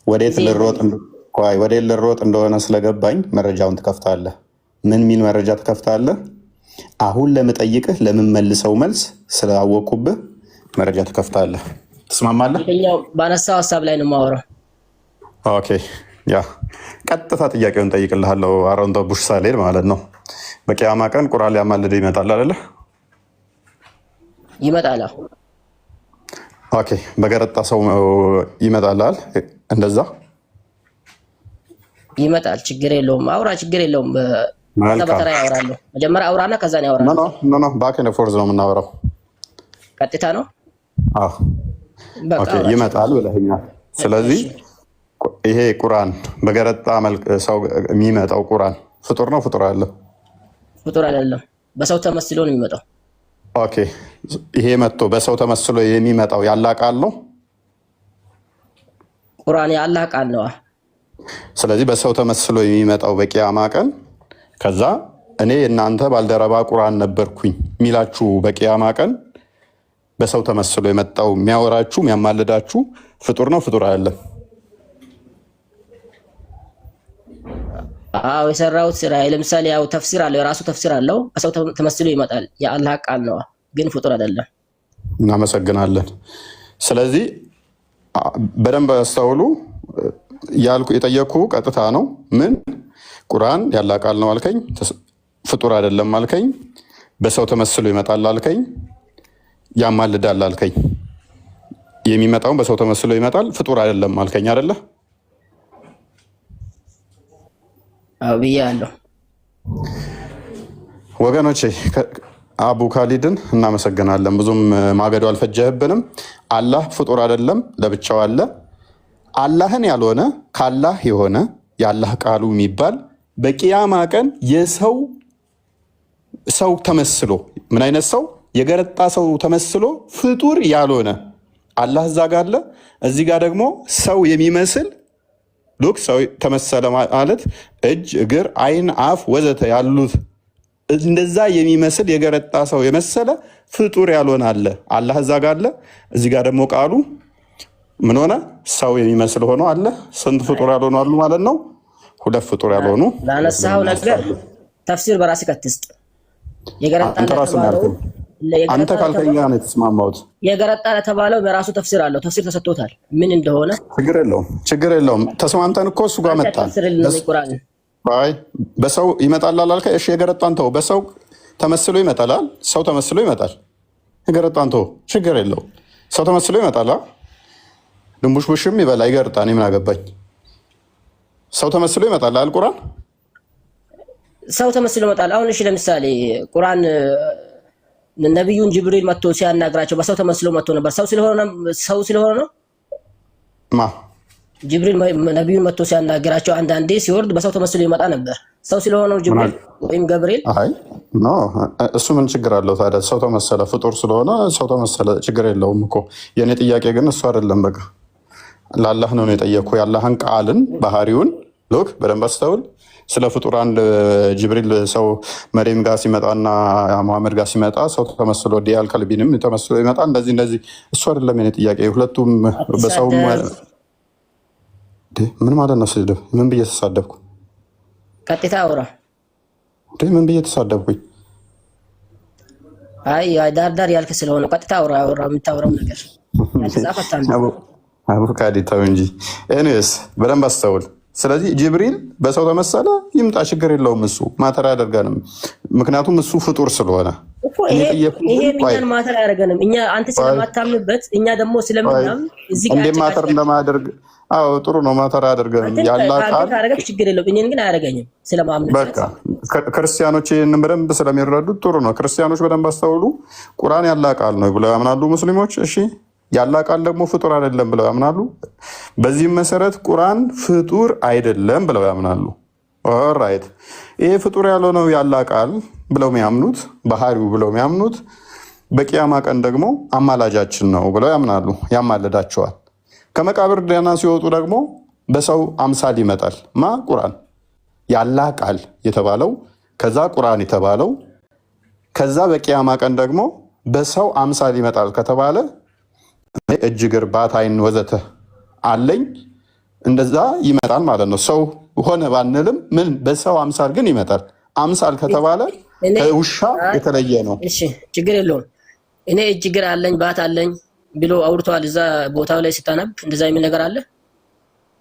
ወዴት ልሮጥ እንደሆነ ስለገባኝ መረጃውን ትከፍታለህ። ምን ሚል መረጃ ትከፍታለህ? አሁን ለምጠይቅህ ለምመልሰው መልስ ስላወቅኩብህ መረጃ ትከፍታለህ። ትስማማለህ? ባነሳው ሀሳብ ላይ ነው የማወራው። ኦኬ፣ ያ ቀጥታ ጥያቄውን ጠይቅልሃለሁ። አሮንቶ ቡሽ ሳሌድ ማለት ነው። በቂያማ ቀን ቁርአን ሊያማልድ ይመጣል አይደለ? ይመጣል። ኦኬ፣ በገረጣ ሰው ይመጣል። እንደዛ ይመጣል። ችግር የለውም። አውራ፣ ችግር የለውም። በተራ ያወራለሁ። መጀመሪያ አውራና ከዛ ነው ያወራለሁ። ኖ ባክ ኤንድ ፎርዝ ነው የምናወራው። ቀጥታ ነው። ኦኬ፣ ይመጣል ብለኸኛል። ስለዚህ ይሄ ቁርአን በገረጣ መልክ ሰው የሚመጣው ቁርአን ፍጡር ነው? ፍጡር አለ? ፍጡር አይደለም። በሰው ተመስሎ ነው የሚመጣው። ኦኬ፣ ይሄ መጥቶ በሰው ተመስሎ የሚመጣው ያላህ ቃል ነው? ቁርአን የአላህ ቃል ነው። ስለዚህ በሰው ተመስሎ የሚመጣው በቂያማ ቀን ከዛ እኔ እናንተ ባልደረባ ቁርአን ነበርኩኝ የሚላችሁ በቂያማ ቀን በሰው ተመስሎ የመጣው የሚያወራችሁ የሚያማልዳችሁ ፍጡር ነው? ፍጡር አይደለም? አዎ የሰራሁት ስራ ለምሳሌ ያው ተፍሲር አለው፣ የራሱ ተፍሲር አለው። በሰው ተመስሎ ይመጣል። የአላህ ቃል ነው፣ ግን ፍጡር አይደለም። እናመሰግናለን። ስለዚህ በደንብ አስተውሉ። የጠየኩ ቀጥታ ነው። ምን ቁርአን ያላህ ቃል ነው አልከኝ፣ ፍጡር አይደለም አልከኝ፣ በሰው ተመስሎ ይመጣል አልከኝ፣ ያማልዳል አልከኝ። የሚመጣውን በሰው ተመስሎ ይመጣል፣ ፍጡር አይደለም አልከኝ አይደለ? አዎ ብያለሁ። ወገኖቼ አቡ ካሊድን እናመሰግናለን። ብዙም ማገዶ አልፈጀህብንም። አላህ ፍጡር አይደለም፣ ለብቻው አለ። አላህን ያልሆነ ካላህ የሆነ የአላህ ቃሉ የሚባል በቂያማ ቀን የሰው ተመስሎ ምን አይነት ሰው? የገረጣ ሰው ተመስሎ ፍጡር ያልሆነ አላህ እዛ ጋር አለ። እዚህ ጋር ደግሞ ሰው የሚመስል ሉክ ሰው ተመሰለ ማለት እጅ፣ እግር፣ አይን፣ አፍ ወዘተ ያሉት እንደዛ የሚመስል የገረጣ ሰው የመሰለ ፍጡር ያልሆነ አለ። አላህ እዛ ጋር አለ። እዚህ ጋር ደግሞ ቃሉ ምን ሆነ? ሰው የሚመስል ሆኖ አለ። ስንት ፍጡር ያልሆኑ አሉ ማለት ነው? ሁለት ፍጡር ያልሆኑ ላነሳው ነገር ተፍሲር በራስህ ከትስጥ አንተ ካልከኛ ነው የተስማማሁት። የገረጣ ለተባለው በራሱ ተፍሲር አለው። ተፍሲር ተሰጥቶታል ምን እንደሆነ። ችግር የለውም። ተስማምተን እኮ እሱ ጋር መጣን። አይ በሰው ይመጣል አላልከ? እሺ የገረጣን ተው። በሰው ተመስሎ ይመጣል። ሰው ተመስሎ ይመጣል። የገረጣን ተው፣ ችግር የለውም። ሰው ተመስሎ ይመጣል። ድንቡሽቡሽም ይበላ ይገርጣ። እኔ ምን አገባኝ? ሰው ተመስሎ ይመጣል አይደል? ቁርአን ሰው ተመስሎ ይመጣል። አሁን እሺ ለምሳሌ ቁርአን ነብዩን ጅብሪል መጥቶ ሲያናግራቸው በሰው ተመስሎ መጥቶ ነበር። ሰው ስለሆነ ነው ማ ጅብሪል ነብዩን መጥቶ ሲያናግራቸው አንዳንዴ ሲወርድ በሰው ተመስሎ ይመጣ ነበር። ሰው ስለሆነ ነው ጅብሪል ወይም ገብርኤል። አይ ኖ እሱ ምን ችግር አለው ታዲያ? ሰው ተመሰለ ፍጡር ስለሆነ ሰው ተመሰለ ችግር የለውም እኮ። የኔ ጥያቄ ግን እሱ አይደለም። በቃ ለአላህ ነው የጠየቅኩ። የአላህን ቃልን ባህሪውን ሎክ በደንብ አስተውል። ስለ ፍጡር አንድ ጅብሪል ሰው መሪም ጋር ሲመጣና መሐመድ ጋር ሲመጣ ሰው ተመስሎ ዲያል ከልቢንም ተመስሎ ይመጣ እንደዚህ እሱ አይደለም የኔ ጥያቄ። ሁለቱም በሰው ምን ማለት ነው? ስድብ ምን ብዬ ተሳደብኩ? ቀጥታ አውራ ምን ብዬ ተሳደብኩኝ? አይ ዳር ያልክ ስለሆነ ቀጥታ አውራ የምታወራው ነገር አቡካዲ ተው እንጂ። ኤኒዌይስ በደንብ አስተውል። ስለዚህ ጅብሪል በሰው ተመሰለ ይምጣ፣ ችግር የለውም። እሱ ማተር አያደርገንም፣ ምክንያቱም እሱ ፍጡር ስለሆነ። ይሄ እኛን ማተር አያደርገንም። እኛ አንተ ስለማታምንበት እኛ ደግሞ ስለምናምን እዚህ ጋር እንደ ማተር እንደማያደርግ ጥሩ ነው። ማተር አያደርገንም ያላ ቃል ታረጋግ ችግር የለውም። እኛን ግን አያደርገኝም ስለማምንበት። በቃ ክርስቲያኖች ይህን በደንብ ስለሚረዱት ጥሩ ነው። ክርስቲያኖች በደንብ አስተውሉ። ቁርአን ያላ ቃል ነው ብለው ያምናሉ ሙስሊሞች። እሺ ያላ ቃል ደግሞ ፍጡር አይደለም ብለው ያምናሉ። በዚህም መሰረት ቁርአን ፍጡር አይደለም ብለው ያምናሉ። ኦራይት ይሄ ፍጡር ያልሆነው ያላ ቃል ብለው የሚያምኑት ባህሪው ብለው የሚያምኑት በቂያማ ቀን ደግሞ አማላጃችን ነው ብለው ያምናሉ። ያማልዳቸዋል። ከመቃብር ደህና ሲወጡ ደግሞ በሰው አምሳል ይመጣል። ቁርአን ያላ ቃል የተባለው ከዛ ቁርአን የተባለው ከዛ በቂያማ ቀን ደግሞ በሰው አምሳል ይመጣል ከተባለ እጅ እግር ባት አይን ወዘተ አለኝ እንደዛ ይመጣል ማለት ነው። ሰው ሆነ ባንልም ምን በሰው አምሳል ግን ይመጣል። አምሳል ከተባለ ከውሻ የተለየ ነው። እሺ ችግር የለውም። እኔ እጅ እግር አለኝ ባት አለኝ ብሎ አውርቷል። እዛ ቦታው ላይ ስታነብ እንደዛ የሚል ነገር አለ።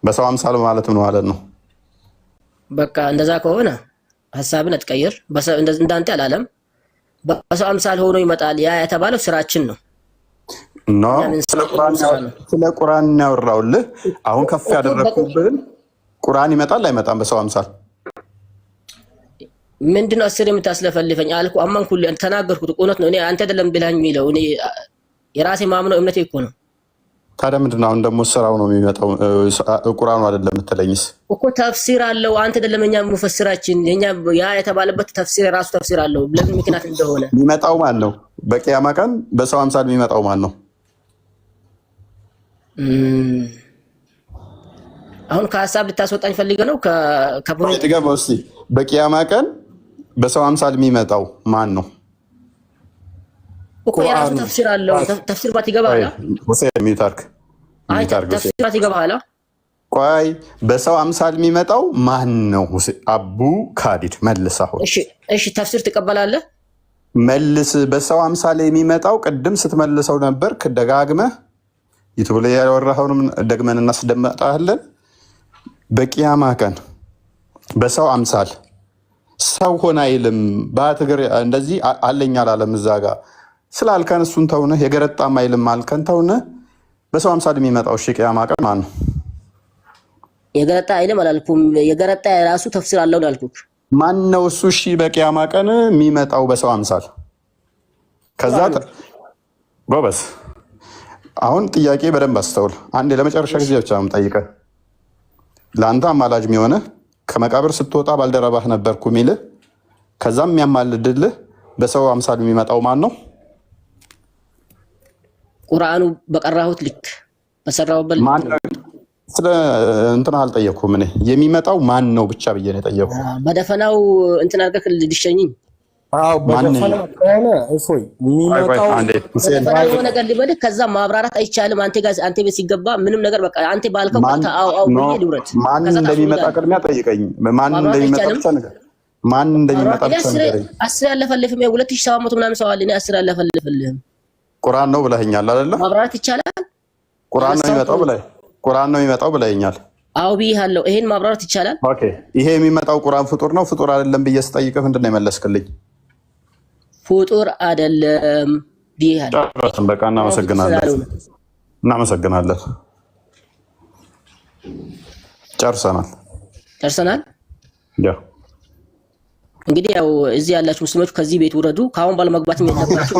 በሰው አምሳል ማለት ምን ማለት ነው? በቃ እንደዛ ከሆነ ሐሳብን አትቀይር። እንዳንተ አላለም። በሰው አምሳል ሆኖ ይመጣል። ያ የተባለው ስራችን ነው። ኖ ስለ ቁርአን ያወራውልህ። አሁን ከፍ ያደረግኩብህን ቁርአን ይመጣል አይመጣም በሰው አምሳል ምንድነው? አስር የምታስለፈልፈኝ አልኩ። አመንኩልህ፣ ተናገርኩት። እውነት ነው። እኔ አንተ አይደለም ብላኝ የሚለው እኔ የራሴ ማምነው እምነቴ እኮ ነው። ታዲያ ምንድነው? አሁን ደግሞ ስራው ነው የሚመጣው ቁርአኑ አይደለም የምትለኝስ እኮ ተፍሲር አለው። አንተ አይደለም እኛ ሙፈሲራችን የኛ ያ የተባለበት ተፍሲር ራሱ ተፍሲር አለው። ለምን ምክንያት እንደሆነ የሚመጣው ማን ነው? በቂያማ ቀን በሰው አምሳል የሚመጣው ማን ነው? አሁን ከሀሳብ ልታስወጣኝ ፈልገህ ነው? ከገባው እስኪ በቂያማ ቀን በሰው አምሳል የሚመጣው ማን ነው እኮ? የራሱ ተፍሲር አለው። ተፍሲር ባት ይገባሃል? ተፍሲር ባት ይገባሃል? ቆይ በሰው አምሳል የሚመጣው ማን ነው? አቡ ካዲድ መልስ። አሁን እሺ ተፍሲር ትቀበላለህ? መልስ። በሰው አምሳል የሚመጣው ቅድም ስትመልሰው ነበር ደጋግመህ ዩቱብ ላይ ያወራኸውንም ደግመን እናስደምጣለን። በቂያማ ቀን በሰው አምሳል ሰው ሆነ አይልም። በትግር እንደዚህ አለኝ አላለም። እዛ ጋ ስላልከን እሱን ተውነ። የገረጣም አይልም አልከን ተውነ። በሰው አምሳል የሚመጣው እሺ ቂያማ ቀን ማን ነው? የገረጣ አይልም አላልኩም። የገረጣ የራሱ ተፍሲር አለው ነው ያልኩት። ማን ነው እሱ? እሺ በቂያማ ቀን የሚመጣው በሰው አምሳል ከዛ ጎበስ አሁን ጥያቄ በደንብ አስተውል። አንዴ ለመጨረሻ ጊዜ ብቻ ነው የምጠይቀህ። ለአንተ አማላጅ የሚሆነ ከመቃብር ስትወጣ ባልደረባህ ነበርኩ የሚልህ ከዛም የሚያማልድልህ በሰው አምሳል የሚመጣው ማን ነው? ቁርአኑ በቀራሁት ልክ በሰራሁበት ስለ እንትና አልጠየኩም። እኔ የሚመጣው ማን ነው ብቻ ብዬ ነው የጠየኩህ። በደፈናው እንትን አድርገህ ልድሸኝኝ አዎ በደፈና ከሆነ እፎይ የሚመጣው በደፈናው ነገር ሊበልህ ከዛ ማብራራት አይቻልም። አንተ ቤት ሲገባ ምንም ነገር በቃ አንተ ባልከው አው ሊውረት ማን እንደሚመጣ ቅድሚያ ጠይቀኝ። ማን እንደሚመጣ ብቻ ነገር ማን እንደሚመጣ ብቻ ነገር 10 ያለፈልፍም 2700 ምናምን ሰው አለ። እኔ 10 ያለፈልፍልህም ቁርአን ነው ብለኸኛል አይደለ? ማብራራት ይቻላል። ቁርአን ነው የሚመጣው ብለኸኛል። አው ብዬሃለሁ። ይሄን ማብራራት ይቻላል። ኦኬ ይሄ የሚመጣው ቁርአን ፍጡር ነው ፍጡር አይደለም ብዬ ስጠይቅህ ምንድን ነው የመለስክልኝ? ፍጡር አይደለም ብዬሃለሁ። ጨረስን። በቃ እናመሰግናለን። ጨርሰናል። እንግዲህ ያው እዚህ ያላችሁ ሙስሊሞች ከዚህ ቤት ውረዱ። ካሁን ባለመግባት የሚያደርጋችሁ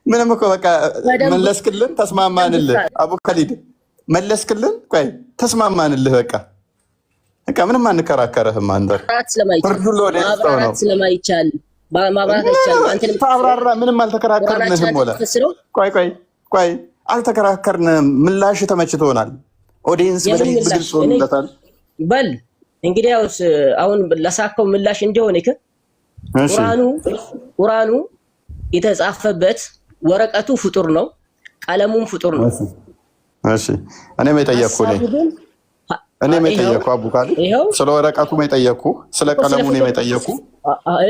ምንም እኮ በቃ መለስክልን፣ ተስማማንልህ። አቡ ካሊድ መለስክልን፣ ቆይ ተስማማንልህ። በቃ ምንም አንከራከረህም። አንተ ማብራራት ስለማይቻል ማብራራት አይቻልም። አንተ ታብራራ። ምንም አልተከራከርንህም። ቆይ አልተከራከርንህም። ምላሽ ተመችቶናል። ኦዲየንስ በግልጽ ሆኖለታል። በል እንግዲህ አሁን ለሳከው ምላሽ እንዲሆን ቁርአኑ የተጻፈበት ወረቀቱ ፍጡር ነው፣ ቀለሙም ፍጡር ነው። እሺ እኔም የጠየኩህ አቡ ካሊ ስለ ወረቀቱ የጠየኩ ስለ ቀለሙ ነው የጠየኩ።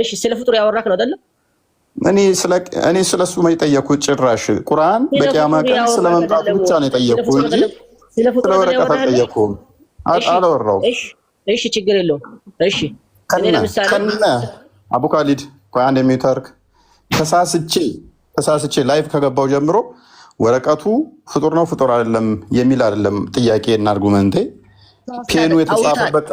እሺ ስለ ፍጡር ያወራክ ነው አይደል? እኔ ስለሱ የጠየኩ ጭራሽ ቁርአን በቂያማ ቀን ስለመምጣቱ ብቻ ነው የጠየኩ እንጂ ስለ ወረቀት አልጠየኩም። አላወራሁም። እሺ ችግር የለውም። እሺ ከነ አቡ ካሊድ ቆይ አንድ የሚታርክ ተሳስቼ ላይቭ ከገባው ጀምሮ ወረቀቱ ፍጡር ነው ፍጡር አይደለም የሚል አይደለም ጥያቄ እና አርጉመንቴ ፔኑ የተጻፈበት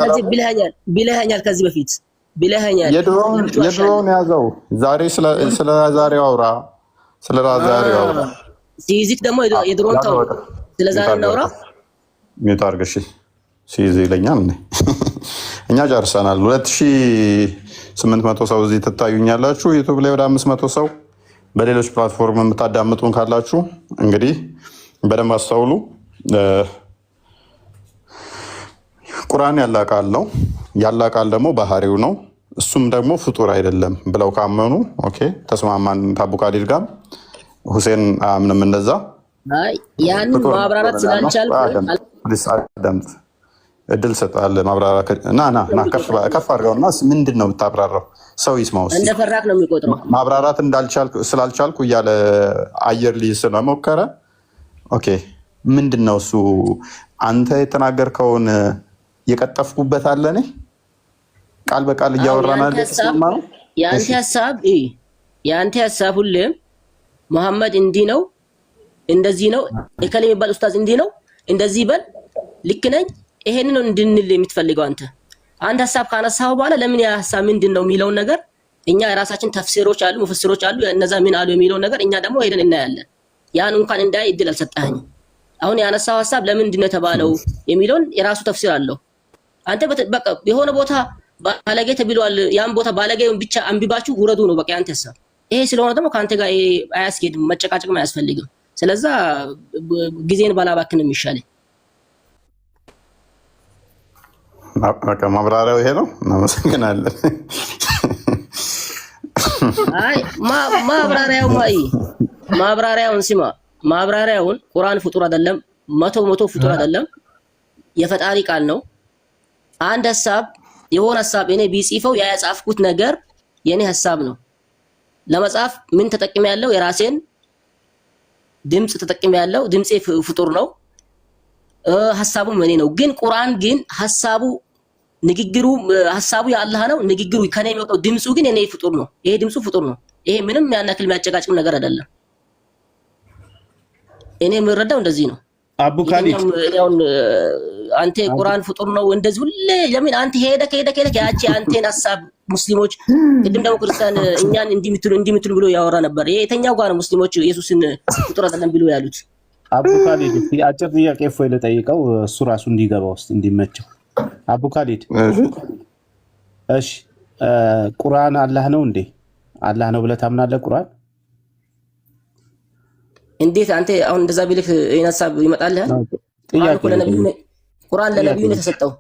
ብለኸኛል። ከዚህ በፊት ብለኸኛል። የድሮውን ያዘው። ዛሬ ስለ ዛሬው አውራ። ሲይዝክ ደግሞ የድሮውን ተው። ስለ ዛሬ እናውራ። ሚታርክ እሺ ሲይዝ ይለኛል። እኛ ጨርሰናል። 2800 ሰው እዚህ ትታዩኛላችሁ። ዩቱብ ላይ ወደ 500 ሰው፣ በሌሎች ፕላትፎርም የምታዳምጡን ካላችሁ እንግዲህ በደንብ አስተውሉ። ቁርአን ያለ ቃል ነው። ያለ ቃል ደግሞ ባህሪው ነው። እሱም ደግሞ ፍጡር አይደለም ብለው ካመኑ ኦኬ ተስማማን። ታቡ ካሊድ ጋር ሁሴን አምንም እንደዛ ያንን ማብራራት ስላልቻልኩ አዳምጥ እድል ሰጣለ። ማብራራት ና ከፍ አድርገውና ምንድን ነው የምታብራራው? ሰው ይስማው። እንደፈራክ ነው የሚቆጥረው። ማብራራት ስላልቻልኩ እያለ አየር ልይዝ ስለሞከረ ኦኬ ምንድን ነው እሱ? አንተ የተናገርከውን የቀጠፍኩበት አለ። እኔ ቃል በቃል እያወራናል። የአንተ ሀሳብ ሁሌም መሐመድ እንዲህ ነው እንደዚህ ነው እከሌ የሚባል ኡስታዝ እንዲህ ነው እንደዚህ በል ልክ ነኝ ይሄንን እንድንል የምትፈልገው አንተ አንድ ሀሳብ ካነሳው በኋላ ለምን ያ ሀሳብ ምንድነው የሚለውን ነገር እኛ የራሳችን ተፍሲሮች አሉ ሙፈሲሮች አሉ እነዛ ምን አሉ የሚለውን ነገር እኛ ደግሞ ሄደን እናያለን። ያን እንኳን እንዳይ እድል አልሰጣኸኝ። አሁን ያነሳው ሀሳብ ለምንድነው ተባለው የሚለውን የራሱ ተፍሲር አለው። አንተ በቃ የሆነ ቦታ ባለጌ ተብሏል። ያን ቦታ ባለጌውን ብቻ አንብባችሁ ውረዱ ነው በቃ አንተ ሀሳብ። ይሄ ስለሆነ ደግሞ ካንተ ጋር አያስኬድም፣ መጨቃጨቅም አያስፈልግም። ስለዛ ጊዜን ባላባክን ነው የሚሻለኝ። በቃ ማብራሪያው ይሄ ነው። እናመሰግናለን። አይ ማብራሪያውን ስማ። ማብራሪያውን ቁርአን ፍጡር አይደለም፣ መቶ ፍጡር አይደለም፣ የፈጣሪ ቃል ነው። አንድ ሀሳብ የሆነ ሀሳብ እኔ ቢጽፈው ያ ያጻፍኩት ነገር የኔ ሀሳብ ነው። ለመጻፍ ምን ተጠቅሜ ያለው የራሴን ድምጽ ተጠቅሜ ያለው ድምጼ ፍጡር ነው። ሀሳቡም እኔ ነው። ግን ቁርአን ግን ሀሳቡ ንግግሩ ሀሳቡ የአላህ ነው። ንግግሩ ከኔ የሚወጣው ድምጹ ግን የኔ ፍጡር ነው። ይሄ ድምጹ ፍጡር ነው። ይሄ ምንም ያናክል የሚያጨቃጭም ነገር አይደለም። እኔ የምረዳው እንደዚህ ነው። አቡ ካሊድ አንተ ቁርአን ፍጡር ነው እንደዚህ ሁሌ ለምን አንተ ሄደክ ያቺ አንተን ሀሳብ ሙስሊሞች ቅድም ደግሞ ክርስቲያን እኛን እንዲምትሉ ብሎ ያወራ ነበር። ይሄ የተኛው ጋር ሙስሊሞች ኢየሱስን ፍጡር አይደለም ብሎ ያሉት። አቡ ካሊድ አጭር ጥያቄ እፎይ ልጠይቀው እሱ ራሱ እንዲገባ ውስጥ እንዲመቸው። አቡ ካሊድ እሺ ቁርአን አላህ ነው እንዴ? አላህ ነው ብለህ ታምናለህ? ቁርአን እንዴት አንተ አሁን እንደዛ ቢልክ ይሄን ሀሳብ ይመጣልህ? ቁርአን ለነብዩ ነው የተሰጠው።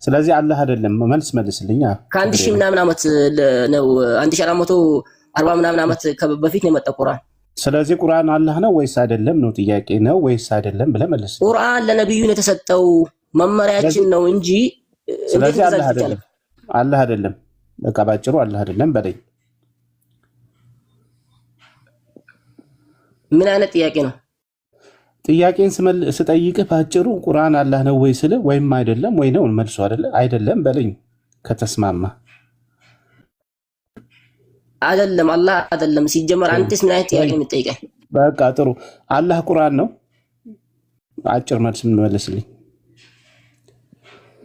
ስለዚህ አላህ አይደለም። መልስልኝ። ከአንድ ሺህ ምናምን ዓመት ነው 1440 ምናምን ዓመት በፊት ነው የመጣው ቁርአን። ስለዚህ ቁርአን አላህ ነው ወይስ አይደለም ነው ጥያቄ። ነው ወይስ አይደለም ብለህ መልስ። ቁርአን ለነብዩ የተሰጠው መመሪያችን ነው እንጂ ስለዚህ አላህ አይደለም። በቃ ባጭሩ አላህ አይደለም በለኝ። ምን አይነት ጥያቄ ነው? ጥያቄን ስጠይቅህ ባጭሩ ቁርአን አላህ ነው ወይ ስለ ወይም አይደለም ወይ ነው መልሱ አይደለም በለኝ ከተስማማ። አይደለም አላህ አይደለም። ሲጀመር አንተስ ምን አይነት ጥያቄ ነው የምትጠይቀኝ? በቃ ጥሩ አላህ ቁርአን ነው። አጭር መልስ መልስልኝ።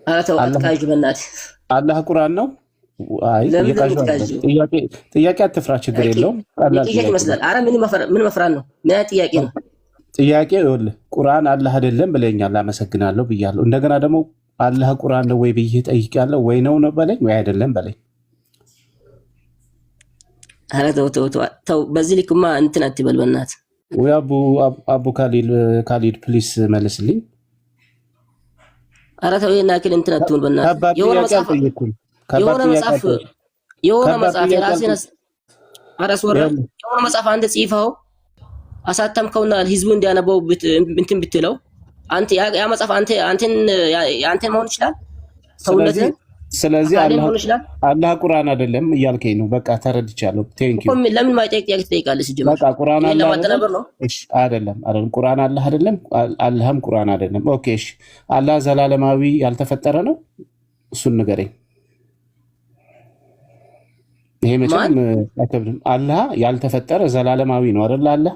አላህ አትካጅ በእናትህ። አላህ ቁርአን ነው። አይ ጥያቄ አትፍራ፣ ችግር የለውም። ጥያቄ ይመስላል። አረ ምን መፍራት ነው? ምን አይነት ጥያቄ ነው? ጥያቄ ይኸውልህ ቁርአን አላህ አይደለም ብለኛል፣ አመሰግናለሁ ብያለሁ። እንደገና ደግሞ አላህ ቁርአን ነው ወይ ብዬ ጠይቄያለሁ። ወይ ነው በለኝ ወይ አይደለም በለኝ። አረ ተው፣ በዚህ ልክማ እንትን አትበል በእናትህ። ወይ አቡ ካሊድ ፕሊስ መልስልኝ። አረ ተው የናክል እንትን አትሁን በእናትህ። የሆነ መጽሐፍ የራስህን የሆነ መጽሐፍ አንተ ጽፈኸው አሳተምከውና ህዝቡ እንዲያነበው እንትን ብትለው አንተ ያ መጽሐፍ አንተን መሆን ይችላል ሰውነትህን። ስለዚህ አላህ ቁርአን አይደለም እያልከኝ ነው። በቃ ተረድቻለሁ። ቴንክ ዩ። ለምን ማይጠይቅ ጥያቄ ትጠይቃለህ? ሲጀምር በቃ ቁርአን አላህ አይደለም። እሺ አይደለም ቁርአን አላህ አይደለም፣ አላህም ቁርአን አይደለም። ኦኬ እሺ። አላህ ዘላለማዊ ያልተፈጠረ ነው? እሱን ንገረኝ። ይሄ መቼም አከብድም። አላህ ያልተፈጠረ ዘላለማዊ ነው አይደል? አላህ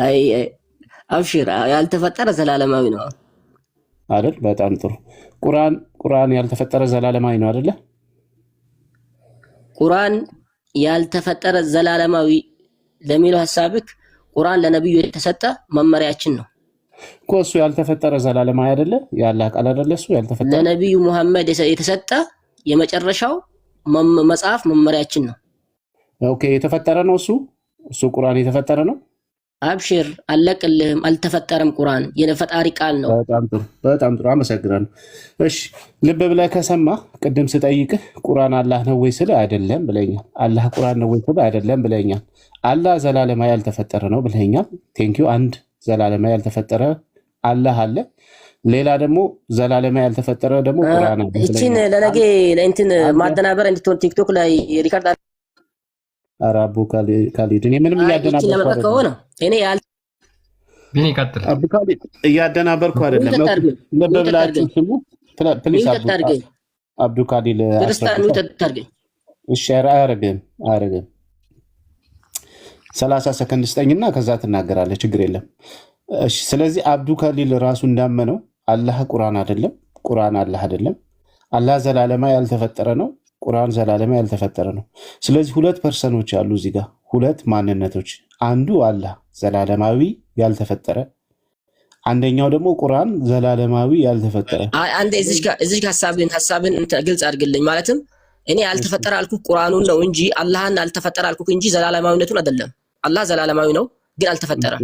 አይ አብሽር፣ ያልተፈጠረ ዘላለማዊ ነው አይደል? በጣም ጥሩ። ቁርአን ያልተፈጠረ ዘላለማዊ ነው አይደለ? ቁርአን ያልተፈጠረ ዘላለማዊ ለሚለው ሐሳብክ ቁርአን ለነብዩ የተሰጠ መመሪያችን ነው እኮ። እሱ ያልተፈጠረ ዘላለማዊ አይደለ? የአላህ ቃል አይደለ? እሱ ያልተፈጠረ ለነብዩ መሐመድ የተሰጠ የመጨረሻው መጽሐፍ መመሪያችን ነው። ኦኬ የተፈጠረ ነው እሱ ቁርአን የተፈጠረ ነው። አብሽር አለቅልህም። አልተፈጠረም። ቁርአን የፈጣሪ ቃል ነው። በጣም ጥሩ አመሰግናለሁ። እሺ ልብ ብለህ ከሰማህ ቅድም ስጠይቅህ ቁርአን አላህ ነው ወይ ስለ አይደለም ብለኛል። አላህ ቁርአን ነው ወይ ስለ አይደለም ብለኛል። አላህ ዘላለማዊ ያልተፈጠረ ነው ብለኛል። ቴንኪው። አንድ ዘላለማዊ ያልተፈጠረ አላህ አለ። ሌላ ደግሞ ዘላለማዊ ያልተፈጠረ ደግሞ ቁርአን አለ። እቺን ለነገ ለእንትን ማደናበር እንድትሆን ቲክቶክ ላይ ሪካርድ አራቡ ካሊድ እኔ ምንም እያደናበርኩ ነው። እኔ ይቀጥል። አቡ ካሊድ እያደናበርኩ አይደለም። ልብ ብላችሁ ስሙ ፕሊስ። አብዱ ካሊድ እሺ፣ አያረግም 30 ሰከንድ ስጠኝና ከዛ ትናገራለህ። ችግር የለም። እሺ፣ ስለዚህ አብዱ ካሊድ ራሱ እንዳመነው አላህ ቁርአን አይደለም፣ ቁርአን አላህ አይደለም። አላህ ዘላለማዊ ያልተፈጠረ ነው። ቁርአን ዘላለማዊ ያልተፈጠረ ነው። ስለዚህ ሁለት ፐርሰኖች አሉ እዚህ ጋር፣ ሁለት ማንነቶች። አንዱ አላህ ዘላለማዊ ያልተፈጠረ፣ አንደኛው ደግሞ ቁርአን ዘላለማዊ ያልተፈጠረ። አንዴ እዚህ ጋር ሐሳብን ግልጽ አድርግልኝ። ማለትም እኔ ያልተፈጠረ አልኩህ ቁርአኑን ነው እንጂ አላህን ያልተፈጠረ አልኩህ እንጂ ዘላለማዊነቱን አይደለም። አላህ ዘላለማዊ ነው ግን አልተፈጠረም።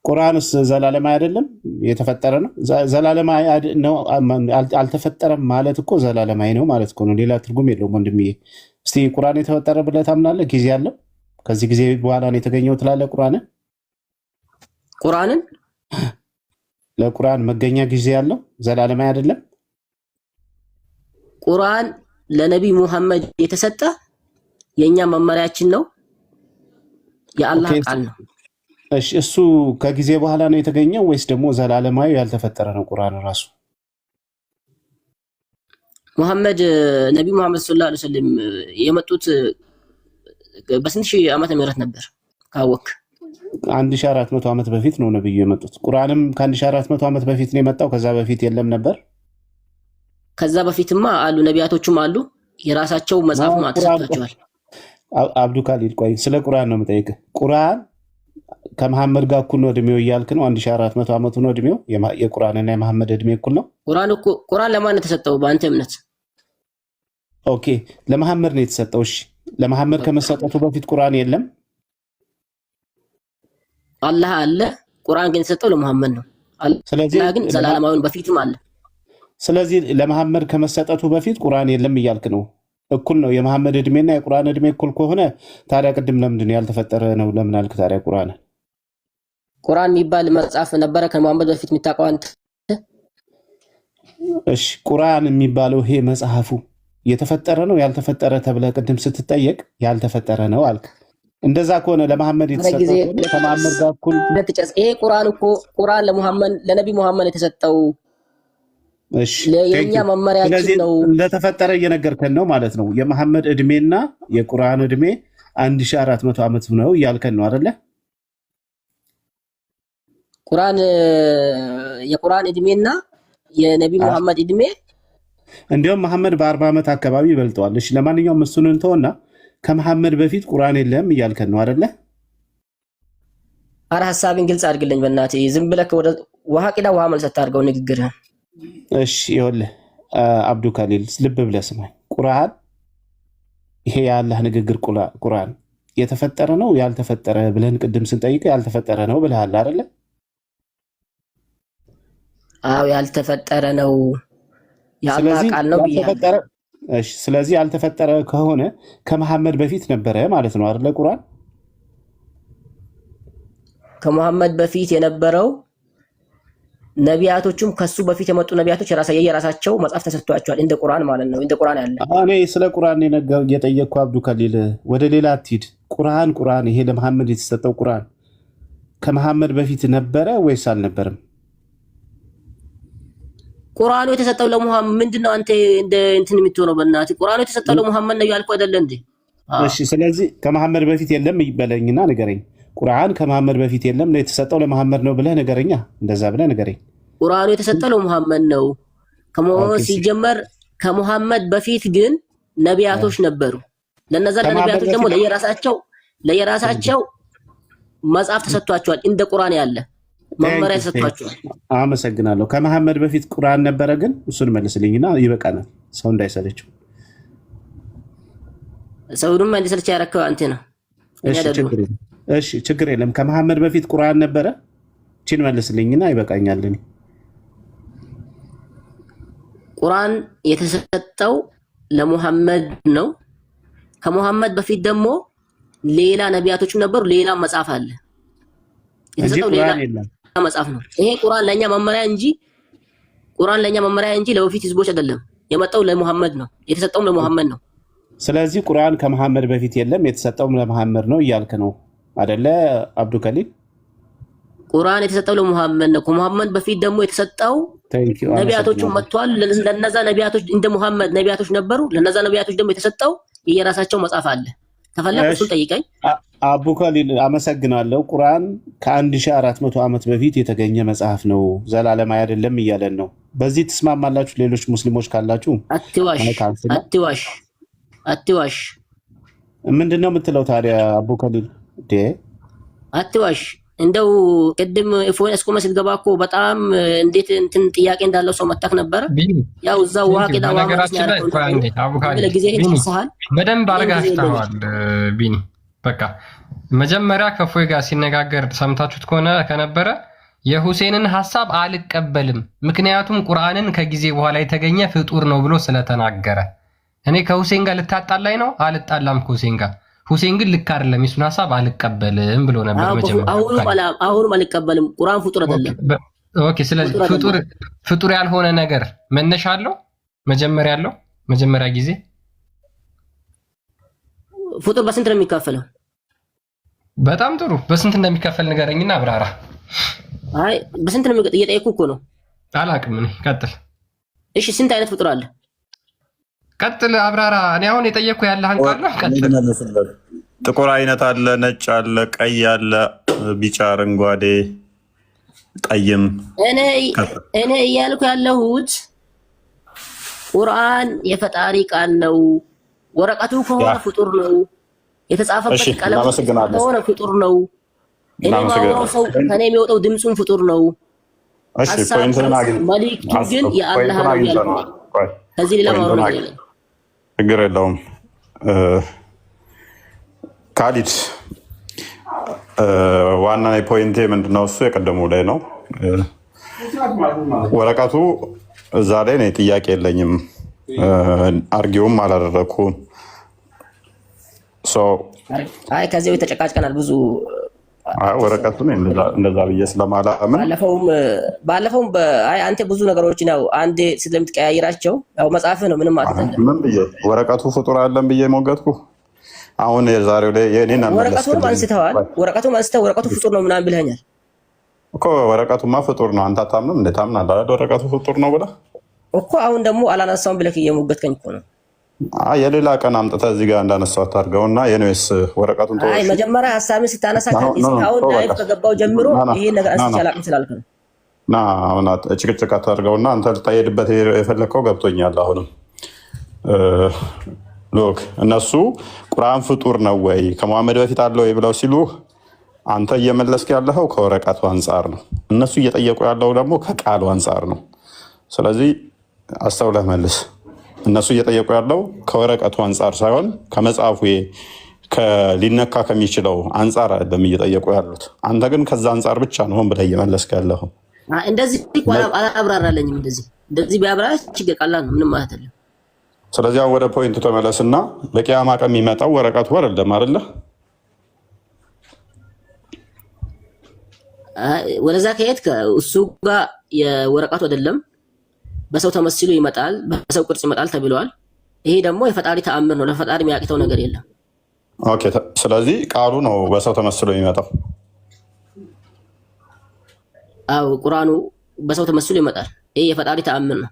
ቁርአንስ ዘላለማዊ አይደለም የተፈጠረ ነው። ዘላለማዊ ነው አልተፈጠረም ማለት እኮ ዘላለማዊ ነው ማለት እኮ ነው። ሌላ ትርጉም የለውም ወንድምዬ። እስቲ ቁርአን የተፈጠረ ብለህ ታምናለህ? ጊዜ አለው? ከዚህ ጊዜ በኋላ ነው የተገኘው ትላለህ? ቁርአንን ለቁርአን መገኛ ጊዜ ያለው ዘላለማዊ አይደለም። ቁርአን ለነብይ ሙሐመድ የተሰጠ የኛ መመሪያችን ነው፣ የአላህ ቃል ነው። እሺ እሱ ከጊዜ በኋላ ነው የተገኘው ወይስ ደግሞ ዘላለማዊ ያልተፈጠረ ነው? ቁርአን ራሱ ነብይ ሙሐመድ ሰለላሁ ዐለይሂ ወሰለም የመጡት በስንት ሺህ ዓመተ ምህረት ነበር ካወክ? 1400 ዓመት በፊት ነው ነብዩ የመጡት። ቁርአንም ከ1400 ዓመት በፊት ነው የመጣው። ከዛ በፊት የለም ነበር። ከዛ በፊትማ አሉ፣ ነቢያቶችም አሉ፣ የራሳቸው መጽሐፍ ተሰጥቷቸዋል። አብዱ ካሊድ ቆይ፣ ስለ ቁርአን ነው የምጠይቅህ። ቁርአን ከመሐመድ ጋር እኩል ነው እድሜው እያልክ ነው? 1400 ዓመቱ ነው እድሜው። የቁርአንና የመሐመድ እድሜ እኩል ነው? ቁርአን ለማን ነው የተሰጠው በአንተ እምነት? ኦኬ ለመሐመድ ነው የተሰጠው። እሺ ለመሐመድ ከመሰጠቱ በፊት ቁርአን የለም? አላህ አለ፣ ቁርአን ግን የተሰጠው ለመሐመድ ነው። ስለዚህ ግን ዘላለማዊን በፊትም አለ። ስለዚህ ለመሐመድ ከመሰጠቱ በፊት ቁርአን የለም እያልክ ነው። እኩል ነው የመሐመድ እድሜና የቁርአን እድሜ እኩል ከሆነ ታዲያ ቅድም ለምንድን ያልተፈጠረ ነው ለምን አልክ ታዲያ? ቁርአን የሚባል መጽሐፍ ነበረ ከመሐመድ በፊት የሚታውቀው አንተ? እሺ ቁርአን የሚባለው ይሄ መጽሐፉ የተፈጠረ ነው ያልተፈጠረ ተብለህ ቅድም ስትጠየቅ ያልተፈጠረ ነው አልክ። እንደዛ ከሆነ ለመሐመድ የተሰጠው ከመሐመድ ጋር እኩል ይሄ ቁርአን እኮ ቁርአን ለነቢ መሐመድ የተሰጠው የኛ መመሪያችን ነው። እንደተፈጠረ እየነገርከን ነው ማለት ነው። የመሐመድ እድሜና የቁርአን እድሜ 1400 ዓመት ነው እያልከን ነው አይደለ? የቁርአን እድሜና የነቢ መሐመድ እድሜ እንዲያውም መሐመድ በ40 ዓመት አካባቢ ይበልጠዋል። እሺ ለማንኛውም እሱን እንተውና ከመሐመድ በፊት ቁርአን የለም እያልከን ነው አይደለ? አረ ሐሳቤን ግልጽ አድርግልኝ በእናትህ። ዝም ብለህ ወደ ውሃ ቂዳ ውሃ መልስ አታድርገው ንግግርህን። እሺ ይኸውልህ አብዱ ካሊል ልብ ብለህ ስማኝ። ቁርአን ይሄ የአላህ ንግግር ቁርአን የተፈጠረ ነው ያልተፈጠረ ብለን ቅድም ስንጠይቅ ያልተፈጠረ ነው ብለሃል አይደለ? አዎ ያልተፈጠረ ነው የአላህ ቃል ነው ብያለሁ። እሺ ስለዚህ ያልተፈጠረ ከሆነ ከመሐመድ በፊት ነበረ ማለት ነው አይደለ? ቁርአን ከመሐመድ በፊት የነበረው ነቢያቶቹም ከሱ በፊት የመጡ ነቢያቶች የራሳቸው መጽሐፍ ተሰጥቷቸዋል እንደ ቁርአን ማለት ነው። እንደ ቁርአን ያለ እኔ ስለ ቁርአን የጠየቅኩ አብዱ ከሊል ወደ ሌላ አትሂድ። ቁርአን ይሄ ለመሐመድ የተሰጠው ቁርአን ከመሐመድ በፊት ነበረ ወይስ አልነበረም? ቁርአኑ የተሰጠው ለሙሐመድ ምንድነው? አንተ እንደ እንትን የምትሆነው በእናትህ ቁርአኑ የተሰጠው ለሙሐመድ ነው ያልኩ አይደለ እንዴ? እሺ ስለዚህ ከመሐመድ በፊት የለም ይበለኝና ንገረኝ። ቁርአን ከመሐመድ በፊት የለም የተሰጠው ለመሐመድ ነው ብለህ ንገረኛ። እንደዛ ብለህ ንገረኝ። ቁርአኑ የተሰጠው ለሙሐመድ ነው ከመሆኑ ሲጀመር ከሙሐመድ በፊት ግን ነቢያቶች ነበሩ። ለነዛ ነቢያቶች ደግሞ ለየራሳቸው መጽሐፍ ተሰጥቷቸዋል እንደ ቁርአን ያለ መመሪያ ተሰጥቷቸዋል። አመሰግናለሁ። ከመሐመድ በፊት ቁርአን ነበረ ግን እሱን መልስልኝና ይበቃናል። ሰው እንዳይሰለችው። ሰውንም እንዲሰለች ያረከው አንተ ነው። እሺ ችግር የለም። ከመሐመድ በፊት ቁርአን ነበረ? እቺን መልስልኝና ይበቃኛል። ቁርአን የተሰጠው ለሙሐመድ ነው። ከሙሐመድ በፊት ደግሞ ሌላ ነቢያቶችም ነበሩ። ሌላ መጽሐፍ አለ የተሰጠው ሌላ መጽሐፍ ነው። ይሄ ቁርአን ለኛ መመሪያ እንጂ ለበፊት ህዝቦች አይደለም። የመጣው ለሙሐመድ ነው። የተሰጠውም ለሙሐመድ ነው። ስለዚህ ቁርአን ከመሐመድ በፊት የለም የተሰጠውም ለመሐመድ ነው እያልክ ነው አይደለ አብዱ ከሊል? ቁርአን የተሰጠው ለሙሐመድ ነው። ከሙሐመድ በፊት ደግሞ የተሰጠው ነቢያቶቹ መጥቷል። ለነዛ ነቢያቶች እንደ ሙሐመድ ነቢያቶች ነበሩ። ለነዛ ነቢያቶች ደግሞ የተሰጠው የራሳቸው መጽሐፍ አለ። ከፈለክ እሱን ጠይቀኝ። አቡ ከሊል አመሰግናለሁ። ቁርአን ከ1400 ዓመት በፊት የተገኘ መጽሐፍ ነው፣ ዘላለማዊ አይደለም እያለን ነው። በዚህ ትስማማላችሁ? ሌሎች ሙስሊሞች ካላችሁ አትዋሽ። ምንድነው የምትለው ታዲያ አቡ ከሊል? አትዋሽ። እንደው ቅድም ፎን እስኮ መስል ገባ እኮ በጣም እንዴት እንትን ጥያቄ እንዳለው ሰው መጣክ ነበረ። ያው እዛው ዋቂዳ ነገራችን ላይ አቡ ከሊል በደንብ አረጋግጠዋል። ቢኒ በቃ መጀመሪያ ከፎይ ጋር ሲነጋገር ሰምታችሁት ከነበረ የሁሴንን ሐሳብ አልቀበልም፣ ምክንያቱም ቁርአንን ከጊዜ በኋላ የተገኘ ፍጡር ነው ብሎ ስለተናገረ እኔ ከሁሴን ጋር ልታጣላይ ነው። አልጣላም ከሁሴን ጋር። ሁሴን ግን ልክ አይደለም፣ የሱን ሐሳብ አልቀበልም ብሎ ነበር መጀመሪያ። አሁንም አልቀበልም። ቁርአን ፍጡር አይደለም። ኦኬ። ስለዚህ ፍጡር ያልሆነ ነገር መነሻ አለው፣ መጀመሪያ አለው። መጀመሪያ ጊዜ ፍጡር በስንት ነው የሚካፈለው? በጣም ጥሩ። በስንት እንደሚካፈል ንገረኝና አብራራ። አይ በስንት ነው እየጠየኩህ እኮ ነው። አላውቅም እኔ። ቀጥል። እሺ ስንት አይነት ፍጡር አለ? ቀጥል አብራራ። እኔ አሁን የጠየኩህ ያለህን ቃል ነው። ቀጥል። ጥቁር አይነት አለ፣ ነጭ አለ፣ ቀይ አለ፣ ቢጫ፣ አረንጓዴ፣ ጠይም። እኔ እያልኩ ያለሁት ቁርአን የፈጣሪ ቃል ነው። ወረቀቱ ከሆነ ፍጡር ነው። የተጻፈበት ቀለም ከሆነ ፍጡር ነው። እኔ ማውራው ሰው ከኔ የሚወጣው ድምፁም ፍጡር ነው። እሺ ፖይንቱን አግኝ። መልእክቱ ግን የአላህ ነው ያለው። ከዚህ ሌላ ማውራት የለም። ችግር የለውም። ካሊድ ዋና ፖይንቴ ምንድነው? እሱ የቀደሙ ላይ ነው። ወረቀቱ እዛ ላይ እኔ ጥያቄ የለኝም፣ አርጊውም አላደረኩም። አይ ከዚህ ተጨቃጭቀናል ብዙ። ወረቀቱን እንደዛ ብዬ ስለማላምን ባለፈውም አንተ ብዙ ነገሮች ነው አንዴ ስለምትቀያይራቸው ያው መጽሐፍ ነው ምንም ማለት አይደለም። ምን ብዬ ወረቀቱ ፍጡር አለን ብዬ ሞገትኩ። አሁን የዛሬው ላይ የኔን ወረቀቱን አንስተዋል። ወረቀቱን አንስተው ወረቀቱ ፍጡር ነው ምናምን ብለኛል እኮ። ወረቀቱማ ፍጡር ነው። አንተ አታምንም እንዴ? ታምናለህ አይደል? ወረቀቱ ፍጡር ነው ብለህ እኮ። አሁን ደግሞ አላነሳውም ብለህ እየሞገትከኝ እኮ ነው። የሌላ ቀን አምጥተህ እዚህ ጋር እንዳነሳው አታድርገውና የኔስ ወረቀቱን ተወው። አይ መጀመሪያ ሐሳብን ስታነሳ አሁን ላይፍ ከገባው ጀምሮ ይሄን ነገር አንስቼ አላውቅም ስላልክ ነው። አሁን ጭቅጭቅ አታድርገውና አንተ ልታሄድበት የፈለግከው ገብቶኛል። አሁንም ሎክ እነሱ ቁርአን ፍጡር ነው ወይ ከመሐመድ በፊት አለው ወይ ብለው ሲሉ አንተ እየመለስክ ያለኸው ከወረቀቱ አንጻር ነው። እነሱ እየጠየቁ ያለው ደግሞ ከቃሉ አንጻር ነው። ስለዚህ አስተውለህ መልስ። እነሱ እየጠየቁ ያለው ከወረቀቱ አንጻር ሳይሆን ከመጽሐፉ ሊነካ ከሚችለው አንጻር አይደለም እየጠየቁ ያሉት። አንተ ግን ከዛ አንጻር ብቻ ነው ሆን ብለህ እየመለስክ ያለኸው። እንደዚህ አላብራራለኝም። እንደዚህ ቢያብራራ ችግር ቀላል ነው፣ ምንም ማለት አይደለም። ስለዚህ አሁን ወደ ፖይንቱ ተመለስና በቂያማ ቀን የሚመጣው ወረቀቱ አይደለም አይደለ? ወደዛ ከሄድክ እሱ ጋር የወረቀቱ አይደለም በሰው ተመስሎ ይመጣል፣ በሰው ቅርጽ ይመጣል ተብሏል። ይሄ ደግሞ የፈጣሪ ተአምር ነው። ለፈጣሪ የሚያቅተው ነገር የለም። ኦኬ፣ ስለዚህ ቃሉ ነው በሰው ተመስሎ የሚመጣው። አዎ ቁርአኑ በሰው ተመስሎ ይመጣል። ይሄ የፈጣሪ ተአምር ነው።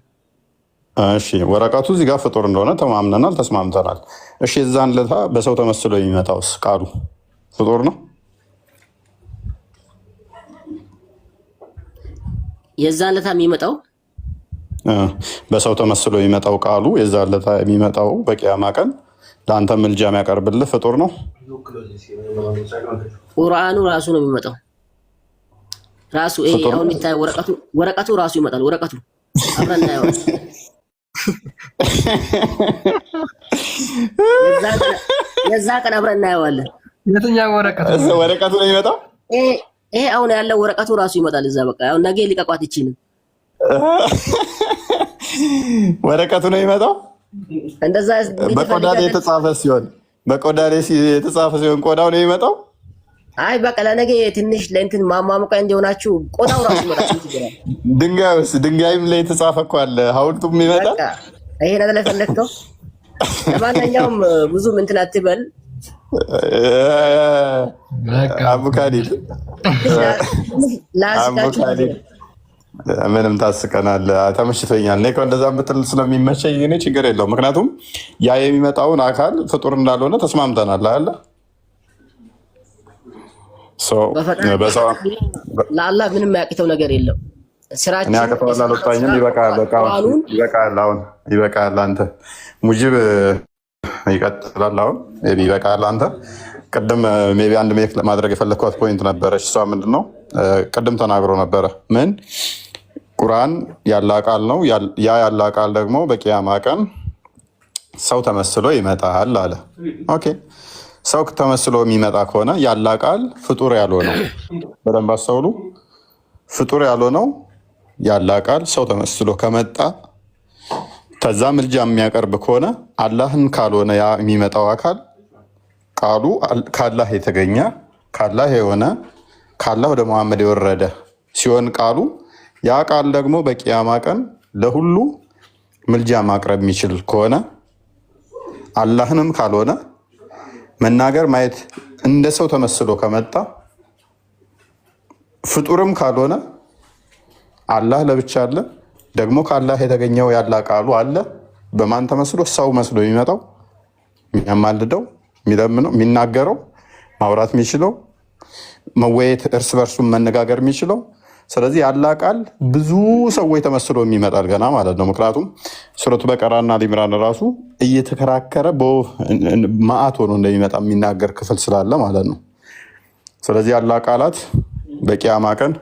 እሺ፣ ወረቀቱ እዚህ ጋር ፍጡር እንደሆነ ተማምነናል፣ ተስማምተናል። እሺ፣ የዛን ለታ በሰው ተመስሎ የሚመጣውስ ቃሉ ፍጡር ነው? የዛን ለታ የሚመጣው በሰው ተመስሎ የሚመጣው ቃሉ የዛን ለታ የሚመጣው በቂያማ ቀን ለአንተ ምልጃ የሚያቀርብልህ ፍጡር ነው? ቁርአኑ ራሱ ነው የሚመጣው። ራሱ አሁን የሚታየው ወረቀቱ ራሱ ይመጣል። ወረቀቱ አብረን እናየዋለን። የዛ ቀን አብረን እናየዋለን። የትኛው ወረቀቱ ነው የሚመጣው? ይሄ አሁን ያለው ወረቀቱ ራሱ ይመጣል። እዛ በቃ አሁን ነገ ሊቀቋት ይችላል። ወረቀቱ ነው የሚመጣው። እንደዛ በቆዳ ላይ የተጻፈ ሲሆን ቆዳው ነው የሚመጣው። አይ በቃ ለነገ ትንሽ ለእንትን ማማሙቃ እንዲሆናችሁ ቆዳው ራሱ ይመጣል። ድንጋይም ላይ የተጻፈ እኮ አለ። ሐውልቱም ይመጣል። ይሄ ነገር ላይ ፈለግከው። ለማንኛውም ብዙም እንትን አትበል። አቡካሊል ምንም ታስቀናለህ። ተመችቶኛል። እኔ እንደዛ ምትል ስለሚመቸኝ እኔ ችግር የለውም። ምክንያቱም ያ የሚመጣውን አካል ፍጡር እንዳልሆነ ተስማምተናል አለ። ለአላህ ምንም ያቅተው ነገር የለም። ስራችን ያቅተዋል። አልወጣኝም። ይበቃል። አንተ ሙጂብ ይቀጥላል። አሁን ይበቃል። አንተ ቅድም ሜይ ቢ አንድ ሜክ ማድረግ የፈለግኳት ፖይንት ነበረች። እሷ ምንድን ነው ቅድም ተናግሮ ነበረ። ምን ቁርአን ያለ ቃል ነው። ያ ያለ ቃል ደግሞ በቂያማ ቀን ሰው ተመስሎ ይመጣል አለ። ኦኬ፣ ሰው ተመስሎ የሚመጣ ከሆነ ያለ ቃል ፍጡር ያልሆነው፣ በደንብ አስተውሉ። ፍጡር ያልሆነው ያለ ቃል ሰው ተመስሎ ከመጣ ከዛ ምልጃ የሚያቀርብ ከሆነ አላህን ካልሆነ ያ የሚመጣው አካል ቃሉ ካላህ የተገኘ ካላህ የሆነ ካላህ ወደ መሐመድ የወረደ ሲሆን ቃሉ ያ ቃል ደግሞ በቂያማ ቀን ለሁሉ ምልጃ ማቅረብ የሚችል ከሆነ አላህንም ካልሆነ መናገር ማየት እንደ ሰው ተመስሎ ከመጣ ፍጡርም ካልሆነ አላህ ለብቻ አለ። ደግሞ ካላህ የተገኘው ያላ ቃሉ አለ። በማን ተመስሎ? ሰው መስሎ የሚመጣው የሚያማልደው፣ የሚለምነው፣ የሚናገረው፣ ማውራት የሚችለው፣ መወየት፣ እርስ በርሱም መነጋገር የሚችለው። ስለዚህ ያላ ቃል ብዙ ሰዎች ተመስሎ የሚመጣል ገና ማለት ነው። ምክንያቱም ሱረቱ በቀራና ሊምራን ራሱ እየተከራከረ ማአት ሆኖ እንደሚመጣ የሚናገር ክፍል ስላለ ማለት ነው። ስለዚህ ያላ ቃላት በቂያማ ቀን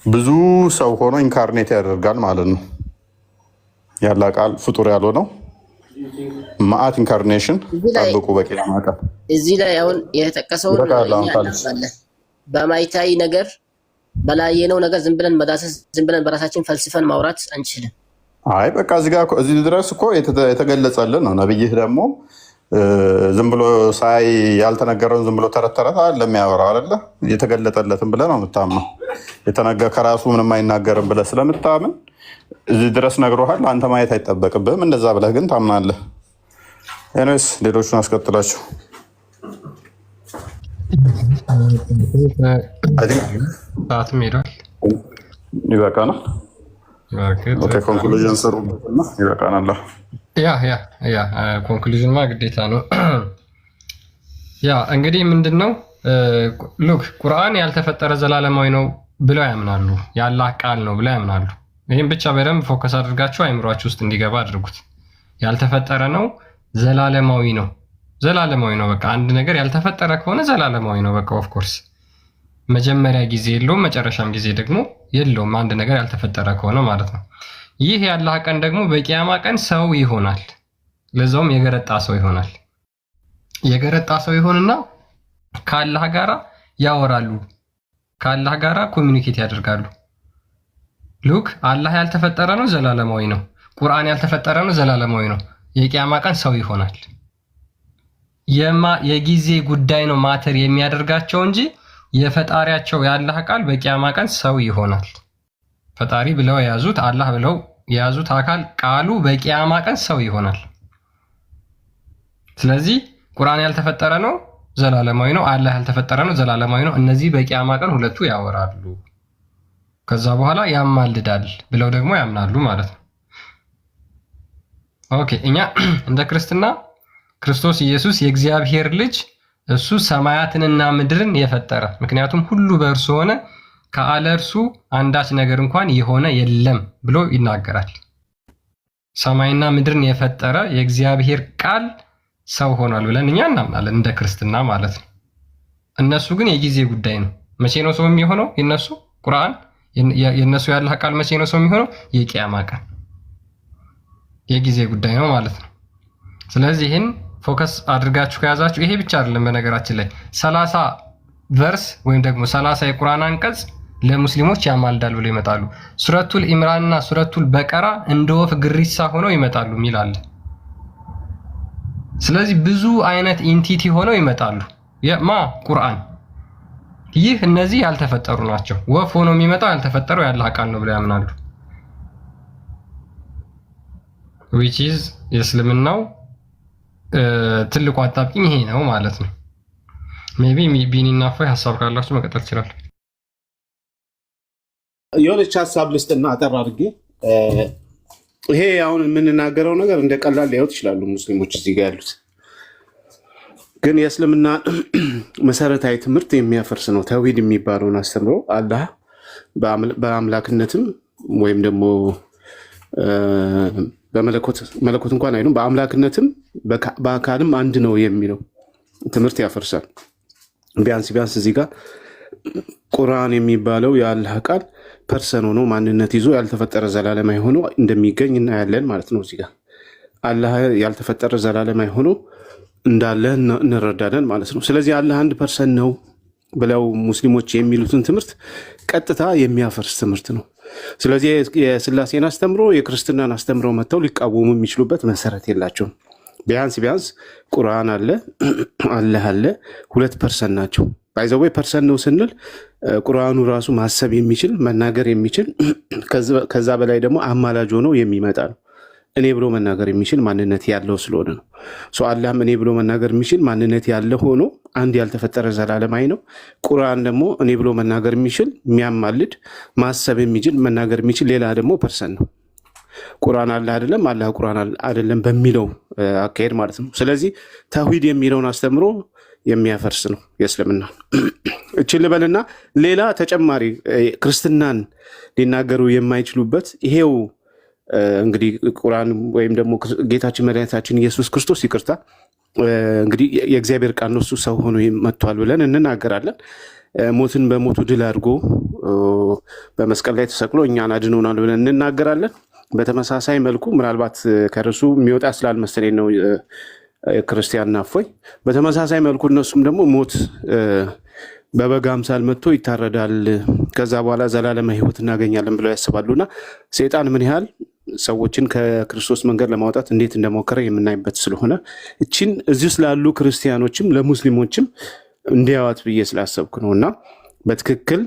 ብዙ ሰው ሆኖ ኢንካርኔት ያደርጋል ማለት ነው። ያላ ቃል ፍጡር ያልሆነው ማአት ኢንካርኔሽን ጠብቁ በቂያማ ቀን። እዚህ ላይ አሁን የተጠቀሰውን በማይታይ ነገር በላየነው ነገር ዝም ብለን መዳሰስ፣ ዝም ብለን በራሳችን ፈልስፈን ማውራት አንችልም። አይ በቃ እዚህ ድረስ እኮ የተገለጸልን ነው። ነብይህ ደግሞ ዝም ብሎ ሳይ ያልተነገረውን ዝም ብሎ ተረት ለሚያወራው አይደለ? የተገለጠለትን ብለህ ነው የምታምነው። ከራሱ ምንም አይናገርም ብለህ ስለምታምን እዚህ ድረስ ነግሮሃል። አንተ ማየት አይጠበቅብህም። እንደዛ ብለህ ግን ታምናለህ። ኤኒዌይስ ሌሎቹን አስቀጥላቸው። ሰዓትም ሄዷል። ይበቃናል። ኮንክሉዥን ስሩበትና ይበቃናል። ያ ኮንክሉዥንማ ግዴታ ነው። ያ እንግዲህ ምንድን ነው ሉክ ቁርአን ያልተፈጠረ ዘላለማዊ ነው ብለው ያምናሉ። የአላህ ቃል ነው ብለው ያምናሉ። ይህም ብቻ በደንብ ፎከስ አድርጋችሁ አይምሯችሁ ውስጥ እንዲገባ አድርጉት። ያልተፈጠረ ነው፣ ዘላለማዊ ነው። ዘላለማዊ ነው። በቃ አንድ ነገር ያልተፈጠረ ከሆነ ዘላለማዊ ነው። በቃ ኦፍኮርስ መጀመሪያ ጊዜ የለውም፣ መጨረሻም ጊዜ ደግሞ የለውም። አንድ ነገር ያልተፈጠረ ከሆነ ማለት ነው። ይህ የአላህ ቀን ደግሞ በቂያማ ቀን ሰው ይሆናል። ለዛውም የገረጣ ሰው ይሆናል። የገረጣ ሰው ይሆንና ከአላህ ጋራ ያወራሉ፣ ከአላህ ጋራ ኮሚኒኬት ያደርጋሉ። ሉክ አላህ ያልተፈጠረ ነው፣ ዘላለማዊ ነው። ቁርአን ያልተፈጠረ ነው፣ ዘላለማዊ ነው። የቂያማ ቀን ሰው ይሆናል። የጊዜ ጉዳይ ነው ማተር የሚያደርጋቸው እንጂ የፈጣሪያቸው የአላህ ቃል በቂያማ ቀን ሰው ይሆናል። ፈጣሪ ብለው የያዙት አላህ ብለው የያዙት አካል ቃሉ በቂያማ ቀን ሰው ይሆናል። ስለዚህ ቁርአን ያልተፈጠረ ነው፣ ዘላለማዊ ነው። አላህ ያልተፈጠረ ነው፣ ዘላለማዊ ነው። እነዚህ በቂያማ ቀን ሁለቱ ያወራሉ፣ ከዛ በኋላ ያማልዳል ብለው ደግሞ ያምናሉ ማለት ነው። ኦኬ እኛ እንደ ክርስትና ክርስቶስ ኢየሱስ የእግዚአብሔር ልጅ እሱ ሰማያትንና ምድርን የፈጠረ ምክንያቱም ሁሉ በእርሱ ሆነ ከአለ እርሱ አንዳች ነገር እንኳን የሆነ የለም ብሎ ይናገራል። ሰማይና ምድርን የፈጠረ የእግዚአብሔር ቃል ሰው ሆኗል ብለን እኛ እናምናለን እንደ ክርስትና ማለት ነው። እነሱ ግን የጊዜ ጉዳይ ነው። መቼ ነው ሰው የሚሆነው? የነሱ ቁርአን የነሱ ያላህ ቃል መቼ ነው ሰው የሚሆነው? የቂያማ ቀን። የጊዜ ጉዳይ ነው ማለት ነው። ስለዚህ ይህን ፎከስ አድርጋችሁ ከያዛችሁ ይሄ ብቻ አይደለም። በነገራችን ላይ 30 ቨርስ ወይም ደግሞ 30 የቁርአን አንቀጽ ለሙስሊሞች ያማልዳል ብለው ይመጣሉ። ሱረቱል ኢምራንና ሱረቱል በቀራ እንደ ወፍ ግሪሳ ሆነው ይመጣሉ ሚላል። ስለዚህ ብዙ አይነት ኢንቲቲ ሆነው ይመጣሉ። ቁርአን ይህ እነዚህ ያልተፈጠሩ ናቸው። ወፍ ሆኖ የሚመጣው ያልተፈጠረው ያላህ ቃል ነው ብለው ያምናሉ። which is የእስልምናው ትልቁ አጣብቂኝ ይሄ ነው ማለት ነው። ሜቢ ቢኒና ፎይ ሀሳብ ካላችሁ መቀጠል ይችላል። የሆነች ሀሳብ ልስጥና አጠር አድርጌ ይሄ አሁን የምንናገረው ነገር እንደ ቀላል ሊያዩት ይችላሉ ሙስሊሞች እዚህ ጋር ያሉት፣ ግን የእስልምና መሰረታዊ ትምህርት የሚያፈርስ ነው። ተውሂድ የሚባለውን አስተምሮ አላህ በአምላክነትም ወይም ደግሞ በመለኮት እንኳን አይሉም በአምላክነትም በአካልም አንድ ነው የሚለው ትምህርት ያፈርሳል። ቢያንስ እዚህ ጋር ቁርአን የሚባለው የአላህ ቃል ፐርሰን ሆኖ ማንነት ይዞ ያልተፈጠረ ዘላለማዊ ሆኖ እንደሚገኝ እናያለን ማለት ነው። እዚህ ጋር አላህ ያልተፈጠረ ዘላለማዊ ሆኖ እንዳለ እንረዳለን ማለት ነው። ስለዚህ አላህ አንድ ፐርሰን ነው ብለው ሙስሊሞች የሚሉትን ትምህርት ቀጥታ የሚያፈርስ ትምህርት ነው። ስለዚህ የስላሴን አስተምሮ የክርስትናን አስተምሮ መጥተው ሊቃወሙ የሚችሉበት መሰረት የላቸውም። ቢያንስ ቁርአን አለ፣ አላህ አለ፣ ሁለት ፐርሰን ናቸው። ባይዘዌ ፐርሰን ነው ስንል ቁርአኑ ራሱ ማሰብ የሚችል መናገር የሚችል ከዛ በላይ ደግሞ አማላጅ ሆኖ የሚመጣ ነው። እኔ ብሎ መናገር የሚችል ማንነት ያለው ስለሆነ ነው። አላህም እኔ ብሎ መናገር የሚችል ማንነት ያለ ሆኖ አንድ ያልተፈጠረ ዘላለማዊ ነው። ቁርአን ደግሞ እኔ ብሎ መናገር የሚችል የሚያማልድ ማሰብ የሚችል መናገር የሚችል ሌላ ደግሞ ፐርሰን ነው። ቁርአን አላህ አይደለም፣ አላህ ቁርአን አይደለም በሚለው አካሄድ ማለት ነው። ስለዚህ ተውሂድ የሚለውን አስተምሮ የሚያፈርስ ነው የእስልምና። እችል ልበልና ሌላ ተጨማሪ ክርስትናን ሊናገሩ የማይችሉበት ይሄው እንግዲህ ቁርአን ወይም ደግሞ ጌታችን መድኃኒታችን ኢየሱስ ክርስቶስ ይቅርታ እንግዲህ የእግዚአብሔር ቃል ነው፣ እሱ ሰው ሆኖ መጥቷል ብለን እንናገራለን። ሞትን በሞቱ ድል አድርጎ በመስቀል ላይ ተሰቅሎ እኛን አድኖናል ብለን እንናገራለን። በተመሳሳይ መልኩ ምናልባት ከርሱ የሚወጣ ስላልመሰለኝ ነው ክርስቲያን ናፎይ። በተመሳሳይ መልኩ እነሱም ደግሞ በበግ አምሳል መጥቶ ይታረዳል፣ ከዛ በኋላ ዘላለም ሕይወት እናገኛለን ብለው ያስባሉና ሰይጣን ምን ያህል ሰዎችን ከክርስቶስ መንገድ ለማውጣት እንዴት እንደሞከረ የምናይበት ስለሆነ እቺን እዚህ ስላሉ ክርስቲያኖችም ለሙስሊሞችም እንዲያዋት ብዬ ስላሰብኩ ነው። እና በትክክል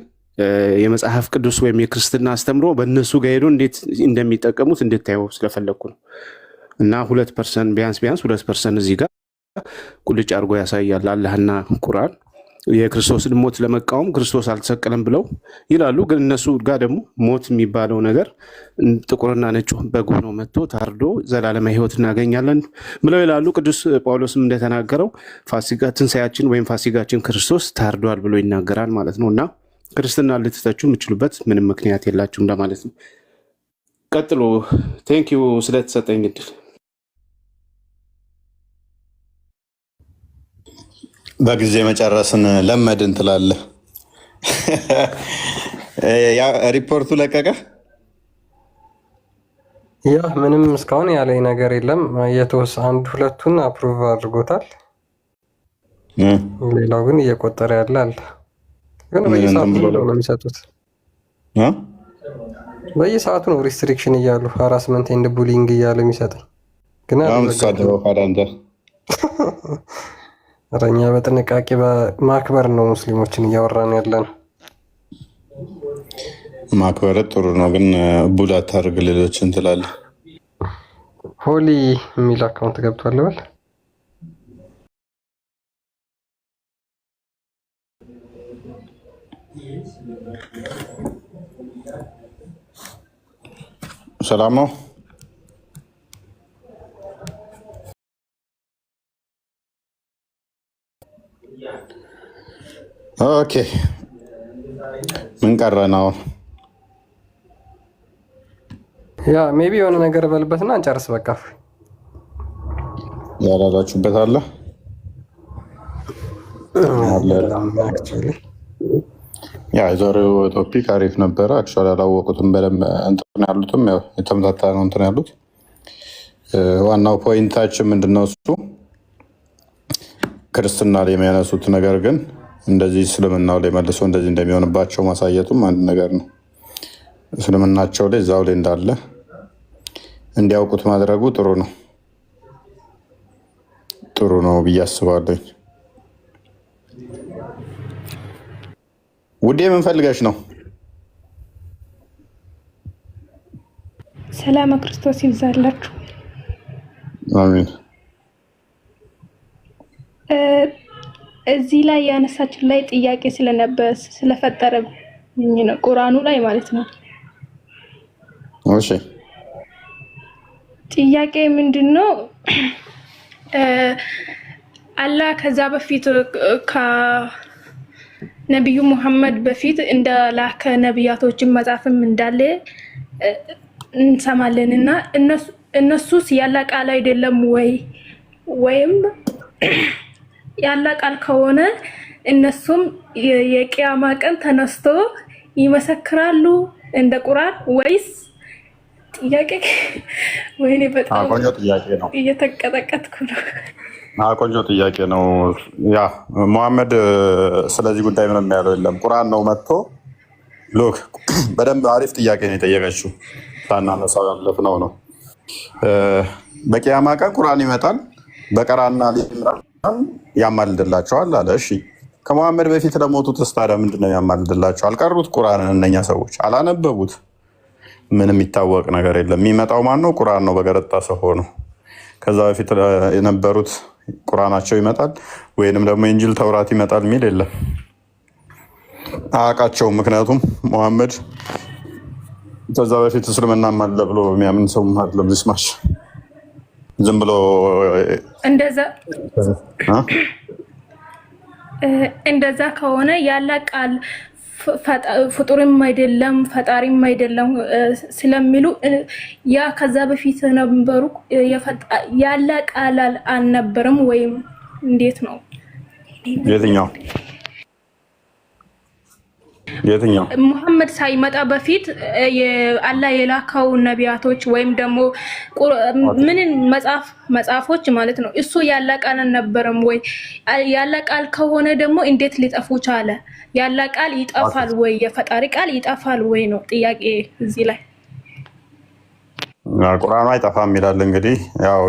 የመጽሐፍ ቅዱስ ወይም የክርስትና አስተምሮ በእነሱ ጋር ሄዶ እንዴት እንደሚጠቀሙት እንድታየው ስለፈለግኩ ነው። እና 2% ቢያንስ 2% እዚህ ጋር ቁልጭ አድርጎ ያሳያል አላህና ቁርአን። የክርስቶስን ሞት ለመቃወም ክርስቶስ አልተሰቀለም ብለው ይላሉ። ግን እነሱ ጋር ደግሞ ሞት የሚባለው ነገር ጥቁርና ነጭ በግ ሆኖ መጥቶ ታርዶ ዘላለማዊ ሕይወት እናገኛለን ብለው ይላሉ። ቅዱስ ጳውሎስም እንደተናገረው ፋሲካ ትንሣኤያችን ወይም ፋሲካችን ክርስቶስ ታርዷል ብሎ ይናገራል ማለት ነው። እና ክርስትና ልትተቹ የምችሉበት ምንም ምክንያት የላችሁም ለማለት ነው። ቀጥሎ። ቴንኪዩ ስለተሰጠኝ እድል። በጊዜ መጨረስን ለመድን ትላለህ። ሪፖርቱ ለቀቀ። ያ ምንም እስካሁን ያለኝ ነገር የለም። አንድ ሁለቱን አፕሩቭ አድርጎታል። ሌላው ግን እየቆጠረ ያለ አለ። ግን በየሰዓቱ ነው የሚሰጡት። በየሰዓቱ ነው ሪስትሪክሽን እያሉ ሃራስመንት ኤንድ ቡሊንግ እያሉ የሚሰጠኝ። ግን እኛ በጥንቃቄ ማክበር ነው ሙስሊሞችን እያወራን ያለ ነው። ማክበር ጥሩ ነው፣ ግን ቡል አታርግ ሌሎችን ትላለህ። ሆሊ የሚል አካውንት ገብቷል በል። ሰላም ነው። ኦኬ ምን ቀረ ነው? ያ ሜቢ የሆነ ነገር በልበትና እንጨርስ በቃ። ያላላችሁበት አለ ያ የዛሬው ቶፒክ አሪፍ ነበረ። አክቹዋሊ አላወቁትም በደንብ እንትን ያሉትም ያው የተመታታ ነው እንትን ያሉት። ዋናው ፖይንታችን ምንድነው? እሱ ክርስትና ላይ የሚያነሱት ነገር ግን እንደዚህ እስልምናው ላይ መልሶ እንደዚህ እንደሚሆንባቸው ማሳየቱም አንድ ነገር ነው። እስልምናቸው ላይ እዛው ላይ እንዳለ እንዲያውቁት ማድረጉ ጥሩ ነው ብዬ አስባለሁ። ውዴ ምን ፈልገሽ ነው? ሰላም ክርስቶስ ይብዛላችሁ። አሜን። እዚህ ላይ ያነሳችን ላይ ጥያቄ ስለፈጠረ ነው ቁርአኑ ላይ ማለት ነው። እሺ ጥያቄ ምንድነው? አላህ ከዛ በፊት ከነብዩ መሐመድ በፊት እንደላከ ነብያቶችን መጻፍም እንዳለ እንሰማለንና እነሱስ ያለ ቃል አይደለም ወይም ያለ ቃል ከሆነ እነሱም የቂያማ ቀን ተነስቶ ይመሰክራሉ እንደ ቁርአን ወይስ? ጥያቄ ወይኔ በጣም ቆንጆ ጥያቄ ነው። እየተቀጠቀጥኩ ነው። ቆንጆ ጥያቄ ነው። ያ መሐመድ ስለዚህ ጉዳይ ምንም ያለው የለም። ቁርአን ነው መጥቶ ሎክ በደንብ አሪፍ ጥያቄ ነው የጠየቀችው። ሳናነሳው ያለፍነው ነው። በቂያማ ቀን ቁርአን ይመጣል፣ በቀራና ሊምራን ያማልድላቸዋል አለ። እሺ ከመሐመድ በፊት ለሞቱት ታዲያ ምንድነው ያማልድላቸው? አልቀሩት ቁርአንን እነኛ ሰዎች አላነበቡት። ምንም የሚታወቅ ነገር የለም። የሚመጣው ማን ነው? ቁርአን ነው በገረጣ ሰው ሆኖ። ከዛ በፊት የነበሩት ቁርአናቸው ይመጣል ወይንም ደግሞ ኢንጂል ተውራት ይመጣል የሚል የለም። አያውቃቸውም። ምክንያቱም መሐመድ ከዛ በፊት እስልምና አለ ብሎ የሚያምን ሰው አይደለም። ዝስማሽ ዝም ብሎ እንደዛ ከሆነ ያለ ቃል ፍጡርም አይደለም ፈጣሪም አይደለም ስለሚሉ ያ ከዛ በፊት ነበሩ ያለ ቃል አልነበረም ወይም እንዴት ነው? የትኛው የትኛው ሙሐመድ ሳይመጣ በፊት አላህ የላከው ነቢያቶች ወይም ደግሞ ምንን መጽሐፎች ማለት ነው እሱ ያለ ቃል አልነበረም ወይ? ያለ ቃል ከሆነ ደግሞ እንዴት ሊጠፉ ቻለ? ያለ ቃል ይጠፋል ወይ? የፈጣሪ ቃል ይጠፋል ወይ ነው ጥያቄ እዚህ ላይ። ቁርአኑ አይጠፋም ይላል። እንግዲህ ያው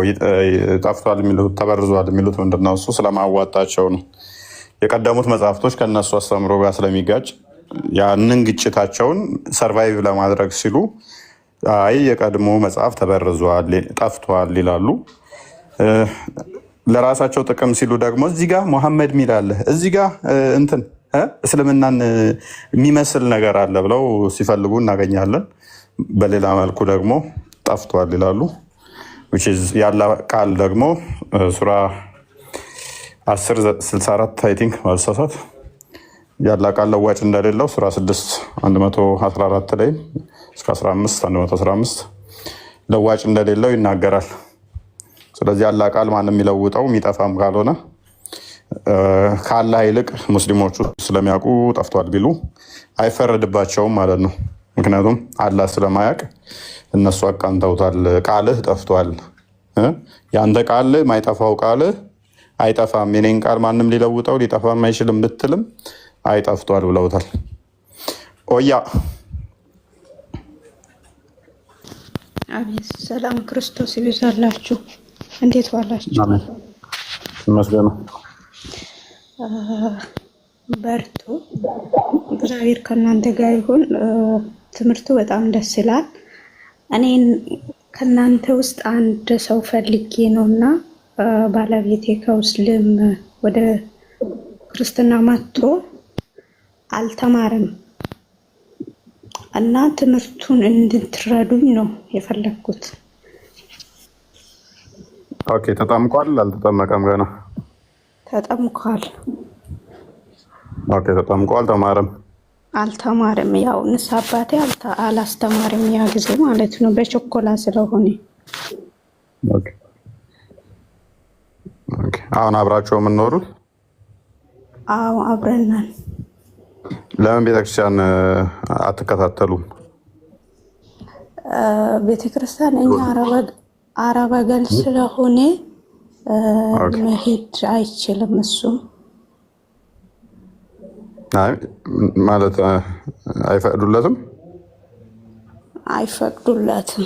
ጠፍቷል የሚሉት ተበርዟል የሚሉት ምንድነው? እሱ ስለማዋጣቸው ነው። የቀደሙት መጽሐፍቶች ከነሱ አስተምሮ ጋር ስለሚጋጭ ያንን ግጭታቸውን ሰርቫይቭ ለማድረግ ሲሉ አይ የቀድሞ መጽሐፍ ተበርዟል ጠፍቷል ይላሉ። ለራሳቸው ጥቅም ሲሉ ደግሞ እዚህ ጋር ሙሐመድ ሚል አለ፣ እዚህ ጋር እንትን እስልምናን የሚመስል ነገር አለ ብለው ሲፈልጉ እናገኛለን። በሌላ መልኩ ደግሞ ጠፍቷል ይላሉ። ያለ ቃል ደግሞ ሱራ 10:64 አይ ቲንክ ማልሳሳት ያለ ቃል ለዋጭ እንደሌለው ሱራ 6:114 ላይ እስከ 15:115 ለዋጭ እንደሌለው ይናገራል። ስለዚህ ያለ ቃል ማንም የሚለውጠው የሚጠፋም ካልሆነ ከአላህ ይልቅ ሙስሊሞቹ ስለሚያውቁ ጠፍቷል ቢሉ አይፈረድባቸውም ማለት ነው። ምክንያቱም አላህ ስለማያውቅ እነሱ አቃንተውታል። ቃልህ ጠፍቷል፣ ያንተ ቃል ማይጠፋው ቃልህ አይጠፋም፣ የኔን ቃል ማንም ሊለውጠው ሊጠፋም አይችልም ብትልም አይጠፍቷል ብለውታል። ኦያ አቤት ሰላም ክርስቶስ ይብዛላችሁ። እንዴት ዋላችሁ? ይመስገን። በርቱ፣ እግዚአብሔር ከእናንተ ጋር ይሁን። ትምህርቱ በጣም ደስ ይላል። እኔን ከእናንተ ውስጥ አንድ ሰው ፈልጌ ነው እና ባለቤቴ ከሙስሊም ወደ ክርስትና መጥቶ አልተማረም እና ትምህርቱን እንድትረዱኝ ነው የፈለግኩት። ኦኬ። ተጠምቋል? አልተጠመቀም ገና? ተጠምቋል። ኦኬ። ተጠምቋል። ተማረም? አልተማረም። ያው ንስ አባቴ አላስተማረም ያ ጊዜ ማለት ነው፣ በቸኮላ ስለሆነ። ኦኬ። አሁን አብራችሁ የምትኖሩት? አዎ አብረናል። ለምን ቤተክርስቲያን አትከታተሉም? ቤተክርስቲያን እኛ አረብ አገር ስለሆነ መሄድ አይችልም እሱ ማለት አይፈቅዱለትም? አይፈቅዱለትም።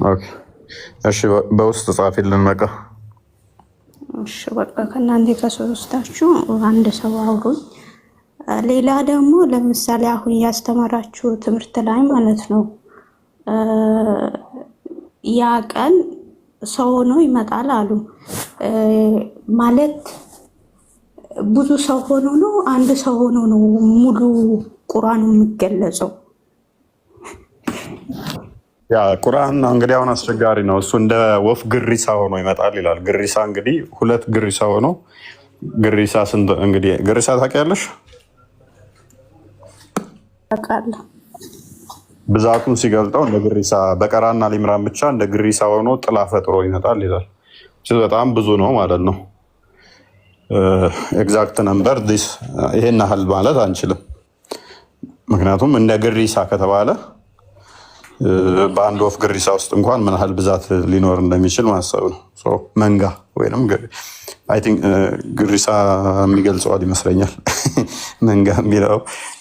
ኦኬ እሺ፣ በውስጥ ጻፊልን በቃ። እሺ በቃ ከእናንተ ከሶስታችሁ አንድ ሰው አውሩኝ። ሌላ ደግሞ ለምሳሌ አሁን ያስተማራችሁ ትምህርት ላይ ማለት ነው ያ ቀን ሰው ሆኖ ይመጣል አሉ ማለት ብዙ ሰው ሆኖ ነው አንድ ሰው ሆኖ ነው ሙሉ ቁርአኑ የሚገለጸው? ያ ቁርአን እንግዲህ አሁን አስቸጋሪ ነው። እሱ እንደ ወፍ ግሪሳ ሆኖ ይመጣል ይላል። ግሪሳ እንግዲህ ሁለት ግሪሳ ሆኖ ግሪሳ ስንት እንግዲህ ግሪሳ ታውቂያለሽ? ታውቃለህ? ብዛቱን ሲገልጠው እንደ ግሪሳ በቀራና ሊምራን ብቻ እንደ ግሪሳ ሆኖ ጥላ ፈጥሮ ይመጣል ይላል። በጣም ብዙ ነው ማለት ነው። ኤግዛክት ነምበር ይሄን ያህል ማለት አንችልም። ምክንያቱም እንደ ግሪሳ ከተባለ በአንድ ወፍ ግሪሳ ውስጥ እንኳን ምን ያህል ብዛት ሊኖር እንደሚችል ማሰብ ነው። መንጋ ወይም ግሪሳ የሚገልጸዋል ይመስለኛል። መንጋ የሚለው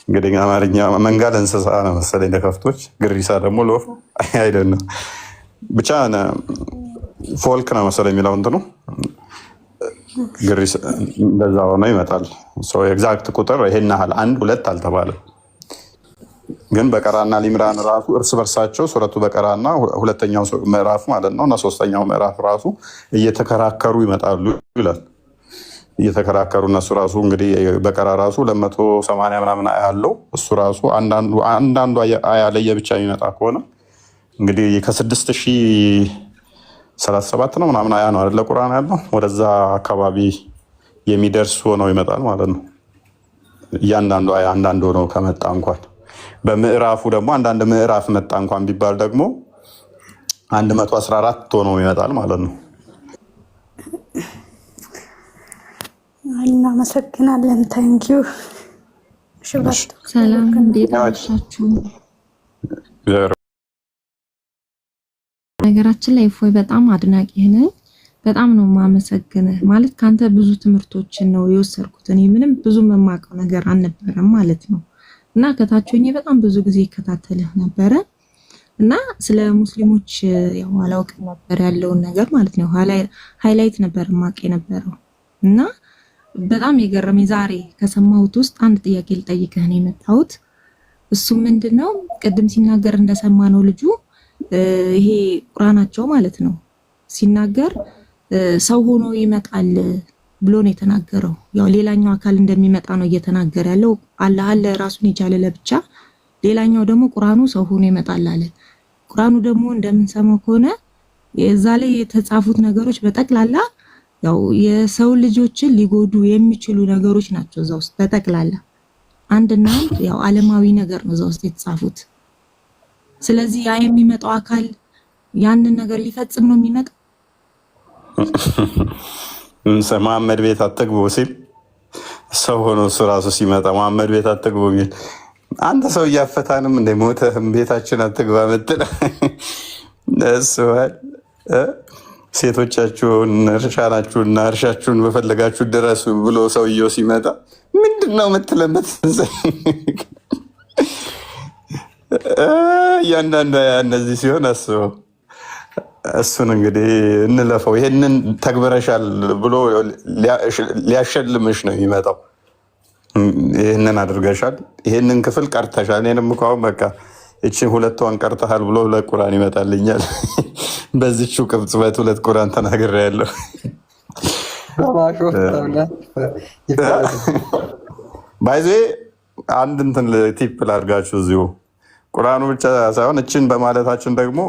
እንግዲህ አማርኛ መንጋ ለእንስሳ ነው መሰለኝ ለከፍቶች፣ ግሪሳ ደግሞ ለወፍ አይደለም። ብቻ ፎልክ ነው መሰለኝ የሚለው እንትኑ ግሪሳ እንደዛ ሆኖ ይመጣል። ኤግዛክት ቁጥር ይሄን ያህል አንድ ሁለት አልተባለም። ግን በቀራና ሊምራን ራሱ እርስ በርሳቸው ሱረቱ በቀራና ሁለተኛው ምዕራፍ ማለት ነው እና ሶስተኛው ምዕራፍ ራሱ እየተከራከሩ ይመጣሉ ይላል። እየተከራከሩ እነሱ ራሱ እንግዲህ በቀራ ራሱ 280 ምናምን አያ ያለው እሱ ራሱ አንዳንዱ አያ ለየብቻ የሚመጣ ከሆነ እንግዲህ ከ6037 ነው ምናምን አያ ነው አይደለ ቁርአን ያለው ወደዛ አካባቢ የሚደርስ ሆነው ይመጣል ማለት ነው። እያንዳንዱ አያ አንዳንዱ ሆነው ከመጣ እንኳን በምዕራፉ ደግሞ አንዳንድ ምዕራፍ መጣ እንኳን ቢባል ደግሞ 114 ሆኖ ይመጣል ማለት ነው። እናመሰግናለን። ታንኪዩ ሰላም እንዴት አመሻችሁ? ነገራችን ላይ እፎይ በጣም አድናቂ ነኝ። በጣም ነው የማመሰግንህ። ማለት ካንተ ብዙ ትምህርቶችን ነው የወሰድኩት። እኔ ምንም ብዙ መማቀው ነገር አልነበረም ማለት ነው እና ከታችሁኝ በጣም ብዙ ጊዜ ይከታተልህ ነበረ እና ስለ ሙስሊሞች ያው አላውቅም ነበር ያለውን ነገር ማለት ነው። ሃይላይት ነበር ማቅ የነበረው እና በጣም የገረመኝ ዛሬ ከሰማሁት ውስጥ አንድ ጥያቄ ልጠይቅህ ነው የመጣሁት። እሱ ምንድነው ቅድም ሲናገር እንደሰማነው ልጁ ይሄ ቁርአናቸው ማለት ነው ሲናገር ሰው ሆኖ ይመጣል ብሎ ነው የተናገረው። ያው ሌላኛው አካል እንደሚመጣ ነው እየተናገረ ያለው። አላህ አለ ራሱን የቻለ ለብቻ፣ ሌላኛው ደግሞ ቁርአኑ ሰው ሆኖ ይመጣል አለ። ቁርአኑ ደግሞ እንደምንሰማው ከሆነ የዛ ላይ የተጻፉት ነገሮች በጠቅላላ ያው የሰው ልጆችን ሊጎዱ የሚችሉ ነገሮች ናቸው እዛ ውስጥ በጠቅላላ አንድና አንድ ያው ዓለማዊ ነገር ነው እዛ ውስጥ የተጻፉት። ስለዚህ ያ የሚመጣው አካል ያንን ነገር ሊፈጽም ነው የሚመጣው። መሐመድ ቤት አትግቡ ሲል ሰው ሆኖ እሱ ራሱ ሲመጣ መሐመድ ቤት አትግቡ የሚል አንተ ሰው እያፈታንም እንደ ሞተህም ቤታችን አትግባ ምትል እሱዋል ሴቶቻችሁን እርሻናችሁና እርሻችሁን በፈለጋችሁ ድረሱ ብሎ ሰውየው ሲመጣ ምንድን ነው የምትለበት? እያንዳንዱ እነዚህ ሲሆን አስበው። እሱን እንግዲህ እንለፈው። ይሄንን ተግበረሻል ብሎ ሊያሸልምሽ ነው የሚመጣው። ይህንን አድርገሻል፣ ይህንን ክፍል ቀርተሻል፣ እኔንም እኮ አሁን በቃ እቺን ሁለቷን ቀርተሃል ብሎ ሁለት ቁርአን ይመጣልኛል። በዚቹ ቅጽበት ሁለት ቁርአን ተናግሬያለሁ። ባይዜ አንድ እንትን ቲፕ ላድርጋችሁ እዚሁ ቁርአኑ ብቻ ሳይሆን እችን በማለታችን ደግሞ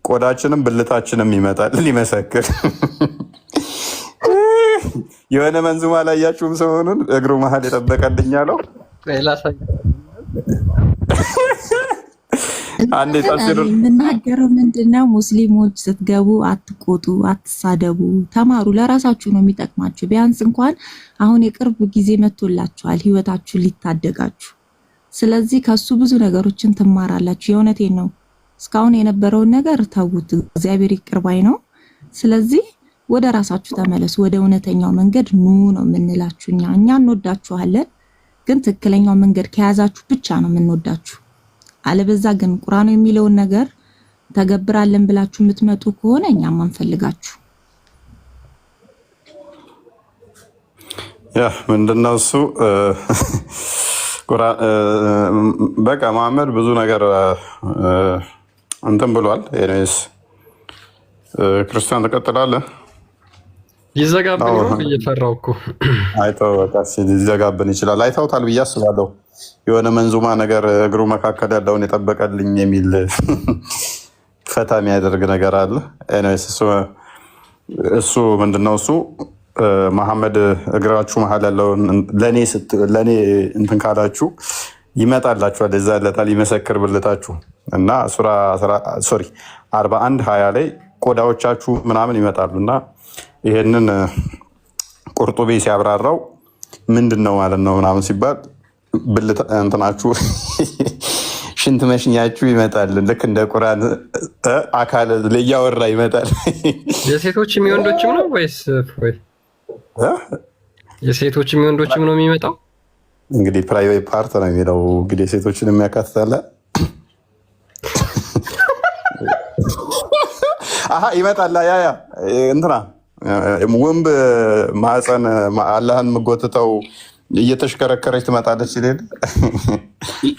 ቆዳችንም ብልታችንም ይመጣል ሊመሰክር። የሆነ መንዙማ ላይ ያችሁም ሰሞኑን እግሩ መሀል የጠበቀልኝ አለው። አንዴ የምናገረው ምንድነው ሙስሊሞች ስትገቡ አትቆጡ፣ አትሳደቡ፣ ተማሩ። ለራሳችሁ ነው የሚጠቅማችሁ። ቢያንስ እንኳን አሁን የቅርብ ጊዜ መጥቶላችኋል ህይወታችሁን ሊታደጋችሁ። ስለዚህ ከሱ ብዙ ነገሮችን ትማራላችሁ። የእውነቴን ነው። እስካሁን የነበረውን ነገር ተውት። እግዚአብሔር ይቅር ባይ ነው። ስለዚህ ወደ ራሳችሁ ተመለሱ። ወደ እውነተኛው መንገድ ኑ ነው የምንላችሁ። እኛ እንወዳችኋለን፣ ግን ትክክለኛው መንገድ ከያዛችሁ ብቻ ነው የምንወዳችሁ። አለበዛ ግን ቁርአኑ የሚለውን ነገር ተገብራለን ብላችሁ የምትመጡ ከሆነ እኛም አንፈልጋችሁ። ያ ምንድነው እሱ በቃ መሐመድ ብዙ ነገር እንትን ብሏል። ኤኒዌይስ ክርስቲያን ትቀጥላለህ። ይዘጋብን ነው እየፈራሁ እኮ አይተው በቃ ሊዘጋብን ይችላል። አይተውታል ብዬ አስባለሁ። የሆነ መንዙማ ነገር እግሩ መካከል ያለውን የጠበቀልኝ የሚል ፈታ የሚያደርግ ነገር አለ። ኤኒዌይስ እሱ ምንድነው እሱ መሐመድ እግራችሁ መሀል ያለውን ለእኔ እንትን ካላችሁ ይመጣላችኋል፣ እዛ ለታ ሊመሰክር ብልታችሁ እና ሱራ 41:20 ላይ ቆዳዎቻችሁ ምናምን ይመጣሉ እና ይሄንን ቁርጡቢ ሲያብራራው ምንድን ነው ማለት ነው ምናምን ሲባል ብልት እንትናችሁ ሽንት መሽኛችሁ ይመጣል። ልክ እንደ ቁርአን አካል እያወራ ይመጣል። የሴቶችም የወንዶችም ነው ወይስ የሴቶችም የወንዶችም ነው የሚመጣው? እንግዲህ ፕራይቬት ፓርት ነው የሚለው እንግዲህ ሴቶችን የሚያካትታለ ይመጣል። ያ እንትና ወንብ ማህፀን አላህን የምጎትተው እየተሽከረከረች ትመጣለች ይላል።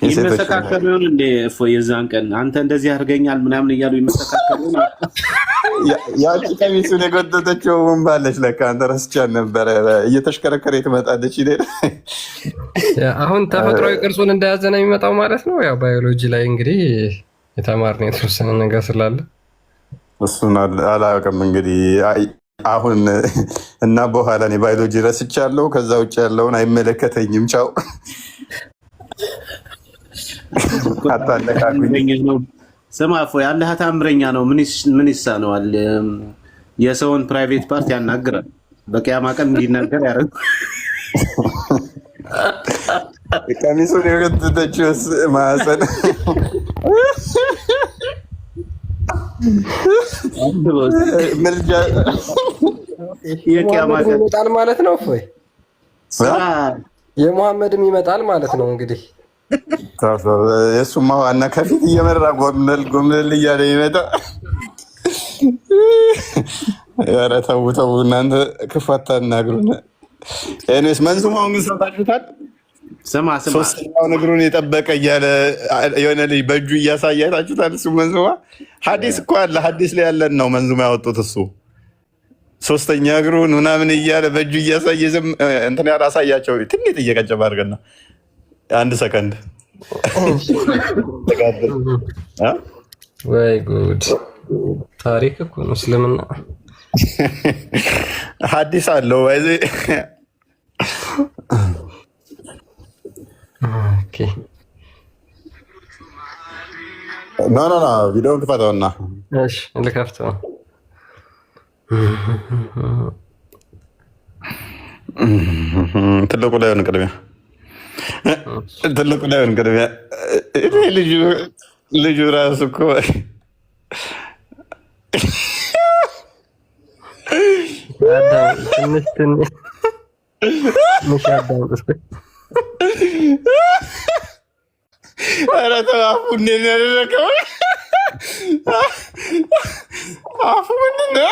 ይመሰካከሉ ይሁን እንደ የዛን ቀን አንተ እንደዚህ አድርገኛል ምናምን እያሉ ይመሰካከሉ። ያቺ ቀሚሱን የጎተተችው ወንብ አለች ለካ አንተ ረስቻት ነበረ። እየተሽከረከረች ትመጣለች ይላል። አሁን ተፈጥሯዊ ቅርጹን እንደያዘ ነው የሚመጣው ማለት ነው። ያው ባዮሎጂ ላይ እንግዲህ የተማርነው የተወሰነ ነገር ስላለ እሱን አላውቅም እንግዲህ አሁን እና በኋላ እኔ ባዮሎጂ ረስቻለሁ። ከዛ ውጭ ያለውን አይመለከተኝም። ቻው። ስማ እፎይ አላህ ታምረኛ ነው። ምን ይሳነዋል? የሰውን ፕራይቬት ፓርት ያናግራል። በቂያማ ቀን እንዲናገር ያደርጉ ቀሚሱን የከተተችውስ ማዕፀን ምልጃ ይመጣል ማለት ነው። እፎይ የሙሐመድም ይመጣል ማለት ነው። እንግዲህ የእሱማ ዋና ከፊት እየመራ ጎምነል እያለ ይመጣ። ኧረ ተው ተው እናንተ ክፉ አታናግሩን። ኤኒዌይስ መንዙማውን ግን ሰምታችሁታል? ሶስተኛውን እግሩን የጠበቀ እያለ የሆነ ልጅ በእጁ እያሳየ አይታችሁታል? እሱ መንዙማ ሐዲስ እኮ አለ። ሐዲስ ላይ ያለን ነው መንዙማ ያወጡት። እሱ ሶስተኛ እግሩን ምናምን እያለ በእጁ እያሳየ ዝም እንትን ያላሳያቸው ትንሽ እየቀጨበ አድርገና 1 ሰከንድ ወይ ጉድ! ታሪክ እኮ ነው እስልምና። ሐዲስ አለው ወይ? ኦኬ ኖ ቪዲዮውን ክፈተውና። እሺ ልከፍተው። ትልቁ ላይ ሆነ ቅድሚያ ትልቁ ላይ ሆነ ቅድሚያ ልጁ ራሱ እኮ ኧረ ተው አፉ እንዴት ነው ያደረገው? አፉ ምንድን ነው?